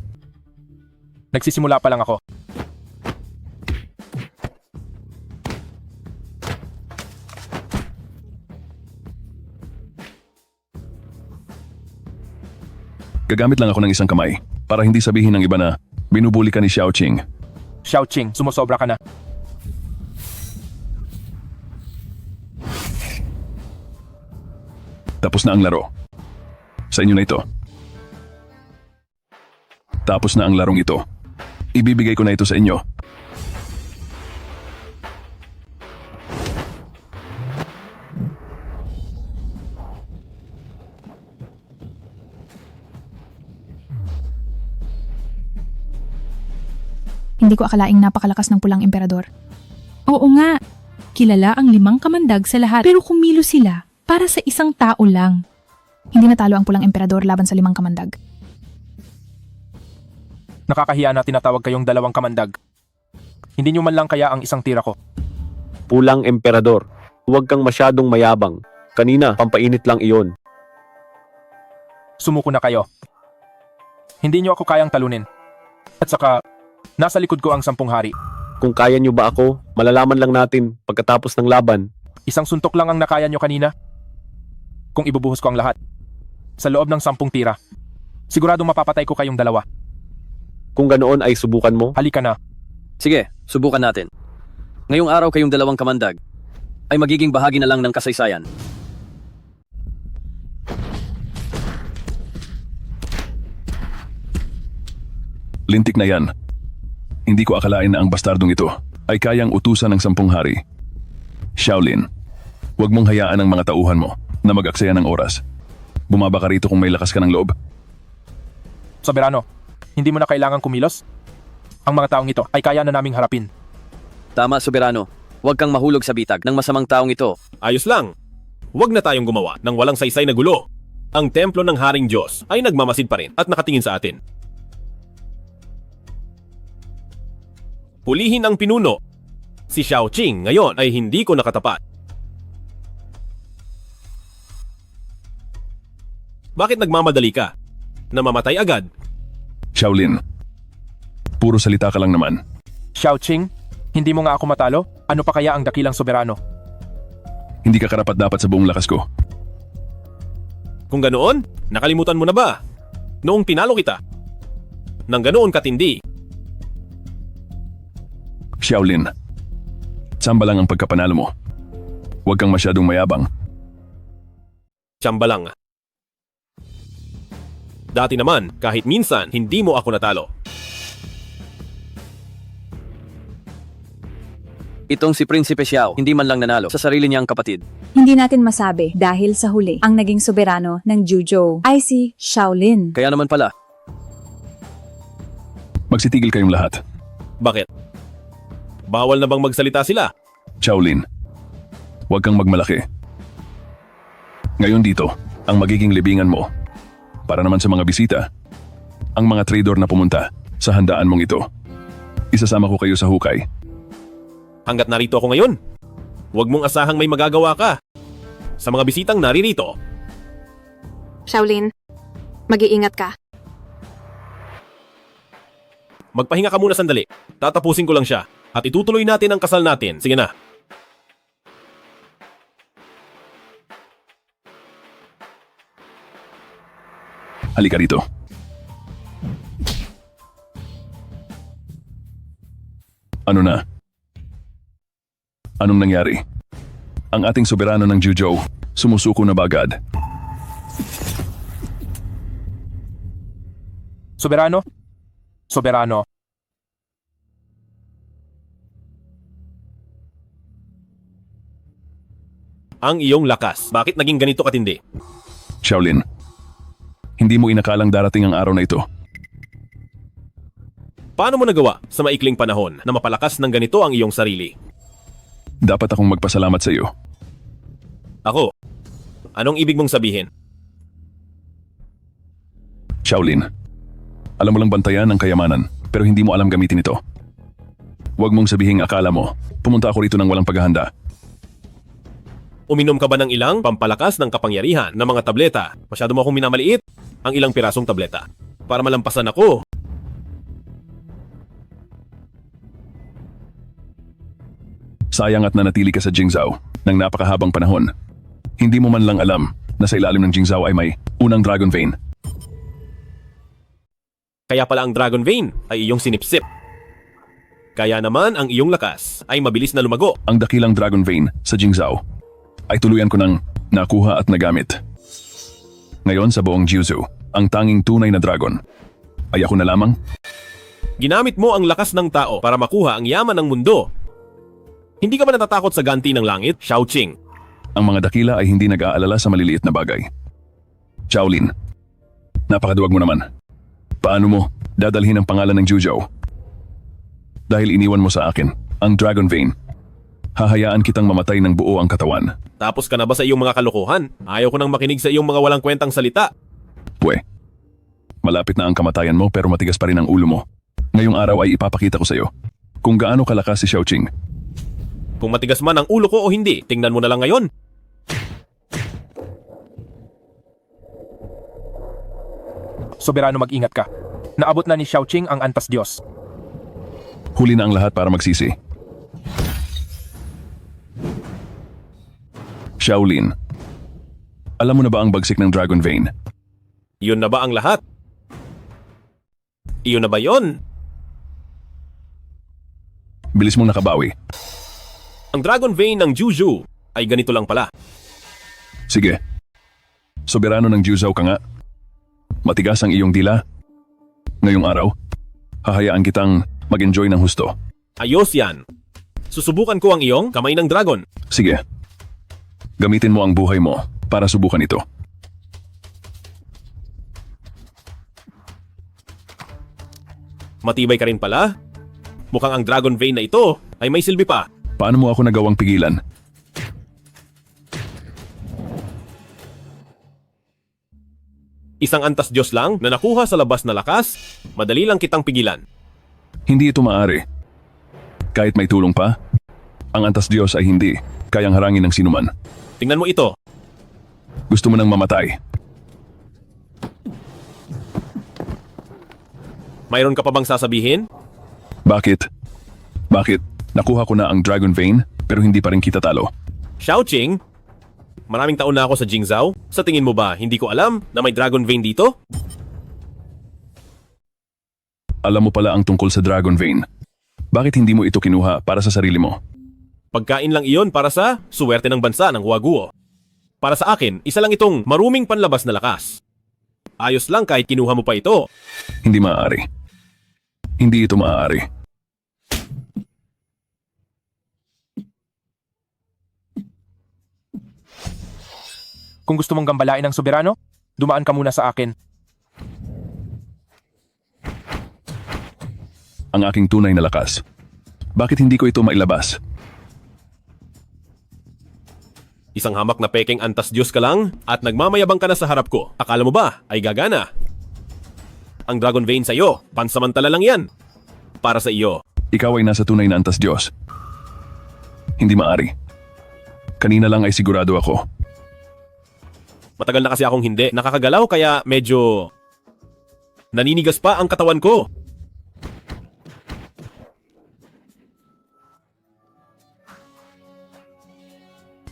Speaker 4: Nagsisimula pa lang ako.
Speaker 13: Gagamit lang ako ng isang kamay para hindi sabihin ng iba na binubuli ka ni Xiaoqing.
Speaker 4: Xiaoqing, sumusobra ka na.
Speaker 13: Tapos na ang laro. Sa inyo na ito. Tapos na ang larong ito. Ibibigay ko na ito sa inyo.
Speaker 7: Hindi ko akalaing napakalakas ng pulang emperador.
Speaker 11: Oo nga, kilala ang 5 kamandag sa lahat pero kumilos sila para sa isang tao lang.
Speaker 7: Hindi natalo ang pulang emperador laban sa 5 kamandag.
Speaker 4: Nakakahiya na tinatawag kayong 2 kamandag. Hindi nyo man lang kaya ang isang tira ko.
Speaker 3: Pulang emperador. Huwag kang masyadong mayabang. Kanina, pampainit lang iyon.
Speaker 4: Sumuko na kayo. Hindi nyo ako kayang talunin. At saka, nasa likod ko ang 10 hari.
Speaker 3: Kung kaya nyo ba ako, malalaman lang natin pagkatapos ng laban.
Speaker 4: Isang suntok lang ang nakaya nyo kanina. Kung ibubuhos ko ang lahat. Sa loob ng 10 tira. Siguradong mapapatay ko kayong 2.
Speaker 3: Kung ganoon ay subukan mo.
Speaker 4: Halika na.
Speaker 16: Sige, subukan natin. Ngayong araw kayong 2 kamandag ay magiging bahagi na lang ng kasaysayan.
Speaker 13: Lintik na yan. Hindi ko akalain na ang bastardong ito ay kayang utusan ng 10 hari. Shaolin, huwag mong hayaan ang mga tauhan mo na mag-aksaya ng oras. Bumaba ka rito kung may lakas ka ng loob.
Speaker 4: Soberano, hindi mo na kailangang kumilos. Ang mga taong ito ay kaya na naming harapin.
Speaker 16: Tama, Soberano. Huwag kang mahulog sa bitag ng masamang taong ito.
Speaker 3: Ayos lang. Huwag na tayong gumawa ng walang saysay na gulo. Ang templo ng Haring Diyos ay nagmamasid pa rin at nakatingin sa atin. Pulihin ang pinuno. Si Xiao Qing ngayon ay hindi ko nakatapat. Bakit nagmamadali ka? Namamatay agad.
Speaker 13: Shaolin, puro salita ka lang naman.
Speaker 4: Xiao Qing, hindi mo nga ako matalo? Ano pa kaya ang dakilang soberano?
Speaker 13: Hindi ka karapat-dapat sa buong lakas ko.
Speaker 3: Kung ganoon, nakalimutan mo na ba? Noong tinalo kita. Nang ganoon katindi.
Speaker 13: Shaolin, tsamba lang ang pagkapanalo mo. Huwag kang masyadong mayabang.
Speaker 3: Tsamba lang. Dati naman, kahit minsan, hindi mo ako natalo.
Speaker 16: Itong si Prinsipe Xiao, hindi man lang nanalo sa sarili niyang kapatid.
Speaker 14: Hindi natin masabi dahil sa huli, ang naging soberano ng Juzhou ay si Shaolin.
Speaker 16: Kaya naman pala.
Speaker 13: Magsitigil kayong lahat.
Speaker 3: Bakit? Bawal na bang magsalita sila?
Speaker 13: Shaolin, huwag kang magmalaki. Ngayon dito, ang magiging libingan mo. Para naman sa mga bisita, ang mga trader na pumunta sa handaan mong ito. Isasama ko kayo sa hukay.
Speaker 3: Hanggat narito ako ngayon, huwag mong asahang may magagawa ka. Sa mga bisitang naririto.
Speaker 15: Shaolin, mag-iingat ka.
Speaker 3: Magpahinga ka muna sandali. Tatapusin ko lang siya. At itutuloy natin ang kasal natin. Sige na.
Speaker 13: Halika rito. Ano na? Anong nangyari? Ang ating soberano ng Juzhou, sumusuko na ba agad?
Speaker 4: Soberano? Soberano.
Speaker 3: Ang iyong lakas. Bakit naging ganito katindi?
Speaker 13: Shaolin, hindi mo inakalang darating ang araw na ito.
Speaker 3: Paano mo nagawa sa maikling panahon na mapalakas ng ganito ang iyong sarili?
Speaker 13: Dapat akong magpasalamat sa iyo.
Speaker 3: Ako? Anong ibig mong sabihin?
Speaker 13: Shaolin, alam mo lang bantayan ang kayamanan, pero hindi mo alam gamitin ito. Huwag mong sabihing akala mo, pumunta ako rito ng walang paghahanda.
Speaker 3: Uminom ka ba ng ilang pampalakas ng kapangyarihan na mga tableta? Masyado mo akong minamaliit ang ilang pirasong tableta para malampasan ako.
Speaker 13: Sayang at nanatili ka sa Jingzhou ng napakahabang panahon. Hindi mo man lang alam na sa ilalim ng Jingzhou ay may unang Dragon Vein.
Speaker 3: Kaya pala ang Dragon Vein ay iyong sinipsip. Kaya naman ang iyong lakas ay mabilis na lumago.
Speaker 13: Ang dakilang Dragon Vein sa Jingzhou ay tuluyan ko ng nakuha at nagamit. Ngayon sa buong Juzhou, ang tanging tunay na dragon ay ako na lamang.
Speaker 3: Ginamit mo ang lakas ng tao para makuha ang yaman ng mundo. Hindi ka ba natatakot sa ganti ng langit, Xiao Qing?
Speaker 13: Ang mga dakila ay hindi nag-aalala sa maliliit na bagay. Shaolin, napakaduwag mo naman. Paano mo dadalhin ang pangalan ng Juzhou? Dahil iniwan mo sa akin ang Dragon Vein, hahayaan kitang mamatay ng buo ang katawan.
Speaker 3: Tapos ka na ba sa iyong mga kalokohan? Ayaw ko nang makinig sa iyong mga walang kwentang salita.
Speaker 13: Pwe, malapit na ang kamatayan mo pero matigas pa rin ang ulo mo. Ngayong araw ay ipapakita ko sa iyo kung gaano kalakas si Xiaoqing.
Speaker 3: Kung matigas man ang ulo ko o hindi, tingnan mo na lang ngayon.
Speaker 4: Soberano, mag-ingat ka. Naabot na ni Xiaoqing ang antas Diyos.
Speaker 13: Huli na ang lahat para magsisi. Shaolin, alam mo na ba ang bagsik ng Dragon Vein?
Speaker 3: Yun na ba ang lahat? Iyon na ba yon?
Speaker 13: Bilis mong nakabawi.
Speaker 3: Ang Dragon Vein ng Juju ay ganito lang pala.
Speaker 13: Sige. Soberano ng Juzhou ka nga. Matigas ang iyong dila. Ngayong araw, hahayaan kitang mag-enjoy ng husto.
Speaker 3: Ayos yan. Susubukan ko ang iyong kamay ng dragon.
Speaker 13: Sige. Gamitin mo ang buhay mo para subukan ito.
Speaker 3: Matibay ka rin pala. Mukhang ang Dragon Vein na ito ay may silbi pa.
Speaker 13: Paano mo ako nagawang pigilan?
Speaker 3: Isang antas Diyos lang na nakuha sa labas na lakas, madali lang kitang pigilan.
Speaker 13: Hindi ito maaari. Kahit may tulong pa, ang antas Diyos ay hindi kayang harangin ng sinuman.
Speaker 3: Tingnan mo ito.
Speaker 13: Gusto mo nang mamatay.
Speaker 3: Mayroon ka pa bang sasabihin?
Speaker 13: Bakit? Bakit? Nakuha ko na ang Dragon Vein pero hindi pa rin kita talo.
Speaker 3: Xiaoqing, maraming taon na ako sa Jingzhou. Sa tingin mo ba, hindi ko alam na may Dragon Vein dito?
Speaker 13: Alam mo pala ang tungkol sa Dragon Vein. Bakit hindi mo ito kinuha para sa sarili mo?
Speaker 3: Pagkain lang iyon para sa suwerte ng bansa ng Huaguo. Para sa akin, isa lang itong maruming panlabas na lakas. Ayos lang kahit kinuha mo pa ito.
Speaker 13: Hindi maaari. Hindi ito maaari.
Speaker 4: Kung gusto mong gambalain ang soberano, dumaan ka muna sa akin.
Speaker 13: Ang aking tunay na lakas. Bakit hindi ko ito mailabas?
Speaker 3: Isang hamak na pekeng antas Diyos ka lang at nagmamayabang ka na sa harap ko. Akala mo ba ay gagana? Ang Dragon Vein sa iyo, pansamantala lang yan. Para sa iyo.
Speaker 13: Ikaw ay nasa tunay na antas Diyos. Hindi maaari. Kanina lang ay sigurado ako.
Speaker 3: Matagal na kasi akong hindi nakakagalaw kaya medyo naninigas pa ang katawan ko.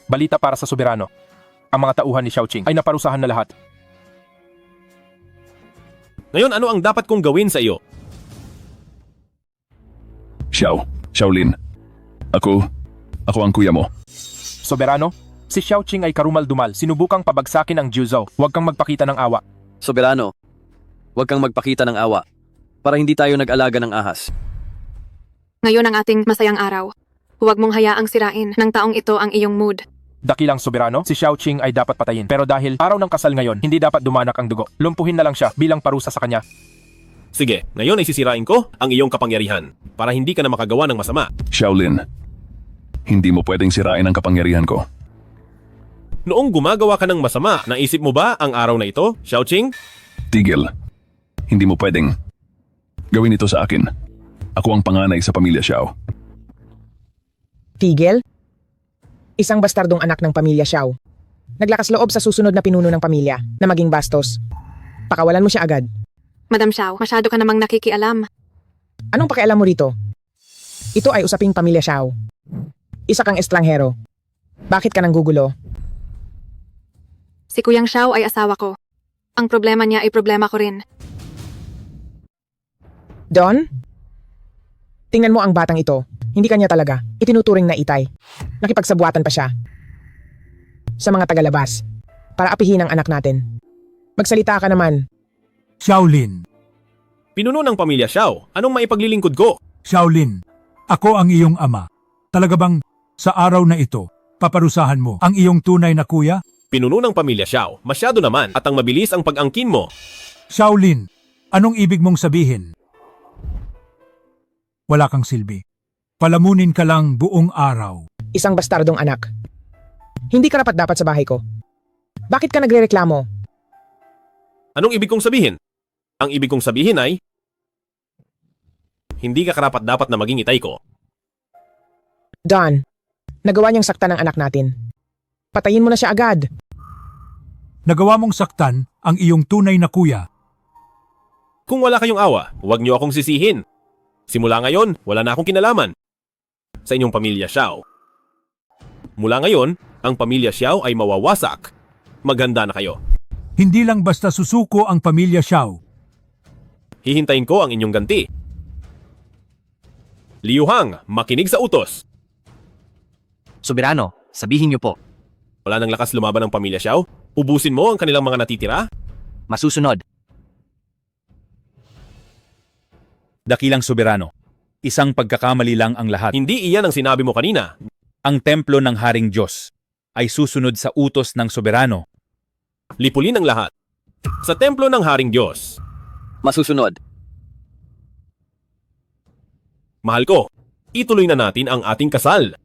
Speaker 4: Balita para sa soberano. Ang mga tauhan ni Xiaoqing ay naparusahan na lahat.
Speaker 3: Ngayon, ano ang dapat kong gawin sa iyo?
Speaker 13: Shaolin. Ako ang kuya mo.
Speaker 4: Soberano, si Xiaoqing ay karumal-dumal, sinubukang pabagsakin ang Juzhou. Huwag kang magpakita ng awa.
Speaker 16: Soberano, huwag kang magpakita ng awa para hindi tayo nag-alaga ng ahas.
Speaker 15: Ngayon ang ating masayang araw. Huwag mong hayaang sirain ng taong ito ang iyong mood.
Speaker 4: Dakilang soberano, si Xiaoqing ay dapat patayin. Pero dahil araw ng kasal ngayon, hindi dapat dumanak ang dugo. Lumpuhin na lang siya bilang parusa sa kanya.
Speaker 3: Sige, ngayon ay sisirain ko ang iyong kapangyarihan para hindi ka na makagawa ng masama.
Speaker 13: Shaolin, hindi mo pwedeng sirain ang kapangyarihan ko.
Speaker 3: Noong gumagawa ka ng masama, naisip mo ba ang araw na ito, Xiaoqing?
Speaker 13: Tigil. Hindi mo pwedeng gawin ito sa akin. Ako ang panganay sa pamilya Xiao.
Speaker 6: Tigil? Isang bastardong anak ng pamilya Xiao. Naglakas loob sa susunod na pinuno ng pamilya na maging bastos. Pakawalan mo siya agad.
Speaker 15: Madam Xiao, masyado ka namang nakikialam.
Speaker 6: Anong pakialam mo rito? Ito ay usaping pamilya Xiao. Isa kang estranghero. Bakit ka nang gugulo?
Speaker 15: Si Kuyang Xiao ay asawa ko. Ang problema niya ay problema ko rin.
Speaker 6: Don? Tingnan mo ang batang ito. Hindi kanya talaga. Itinuturing na itay. Nakipagsabuatan pa siya. Sa mga tagalabas. Para apihin ang anak natin. Magsalita ka naman.
Speaker 9: Shaolin.
Speaker 3: Pinuno ng pamilya Xiao, anong maipaglilingkod ko?
Speaker 9: Shaolin, ako ang iyong ama. Talaga bang sa araw na ito, paparusahan mo ang iyong tunay na kuya?
Speaker 3: Pinuno ng pamilya Xiao, masyado naman at ang mabilis ang pag-angkin mo.
Speaker 9: Shaolin, anong ibig mong sabihin? Wala kang silbi. Palamunin ka lang buong araw.
Speaker 6: Isang bastardong anak. Hindi ka dapat sa bahay ko. Bakit ka nagrereklamo?
Speaker 3: Anong ibig kong sabihin? Ang ibig kong sabihin ay, hindi ka karapat-dapat na maging itay ko.
Speaker 6: Don, nagawa niyang saktan ng anak natin. Patayin mo na siya agad.
Speaker 9: Nagawa mong saktan ang iyong tunay na kuya.
Speaker 3: Kung wala kayong awa, huwag niyo akong sisihin. Simula ngayon, wala na akong kinalaman sa inyong pamilya Xiao. Mula ngayon, ang pamilya Xiao ay mawawasak. Maghanda na kayo.
Speaker 9: Hindi lang basta susuko ang pamilya Xiao.
Speaker 3: Hihintayin ko ang inyong ganti. Liu Hang, makinig sa utos.
Speaker 2: Soberano, sabihin niyo po.
Speaker 3: Wala nang lakas lumaban ng pamilya Xiao? Ubusin mo ang kanilang mga natitira?
Speaker 2: Masusunod.
Speaker 1: Dakilang soberano. Isang pagkakamali lang ang lahat.
Speaker 3: Hindi iyan ang sinabi mo kanina.
Speaker 1: Ang templo ng Haring Diyos ay susunod sa utos ng soberano.
Speaker 3: Lipulin ang lahat. Sa templo ng Haring Diyos.
Speaker 16: Masusunod.
Speaker 3: Mahal ko, ituloy na natin ang ating kasal.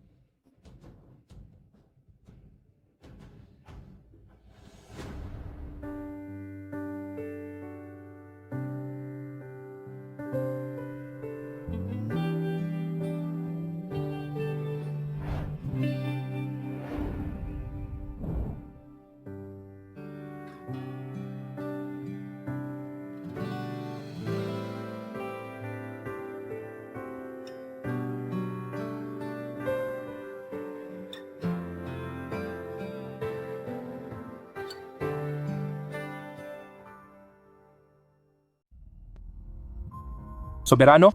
Speaker 4: Soberano?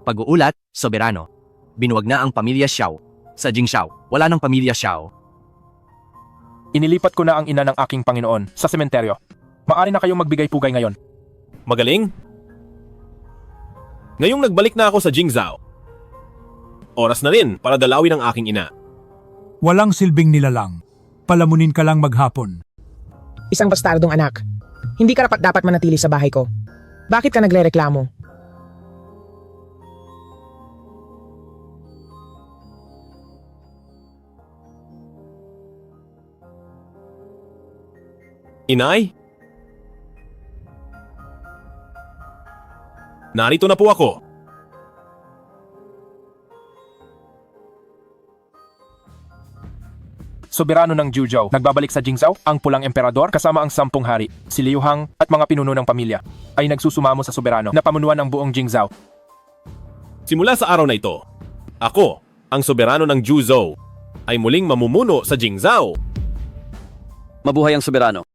Speaker 2: Pag-uulat, Soberano. Binuwag na ang pamilya Xiao. Sa Jingxiao, wala ng pamilya Xiao.
Speaker 4: Inilipat ko na ang ina ng aking Panginoon sa sementeryo. Maari na kayong magbigay pugay ngayon.
Speaker 3: Magaling? Ngayong nagbalik na ako sa Jingzhou. Oras na rin para dalawin ang aking ina.
Speaker 9: Walang silbing nilalang. Palamunin ka lang maghapon.
Speaker 6: Isang bastardong anak. Hindi ka dapat manatili sa bahay ko. Bakit ka nagrereklamo?
Speaker 3: Inay? Narito na po ako.
Speaker 4: Soberano ng Juzhou, nagbabalik sa Jingzhou, ang pulang emperador kasama ang 10 hari, si Liu Hang at mga pinuno ng pamilya, ay nagsusumamo sa soberano na pamunuan ng buong Jingzhou.
Speaker 3: Simula sa araw na ito, ako, ang soberano ng Juzhou, ay muling mamumuno sa Jingzhou.
Speaker 16: Mabuhay ang soberano.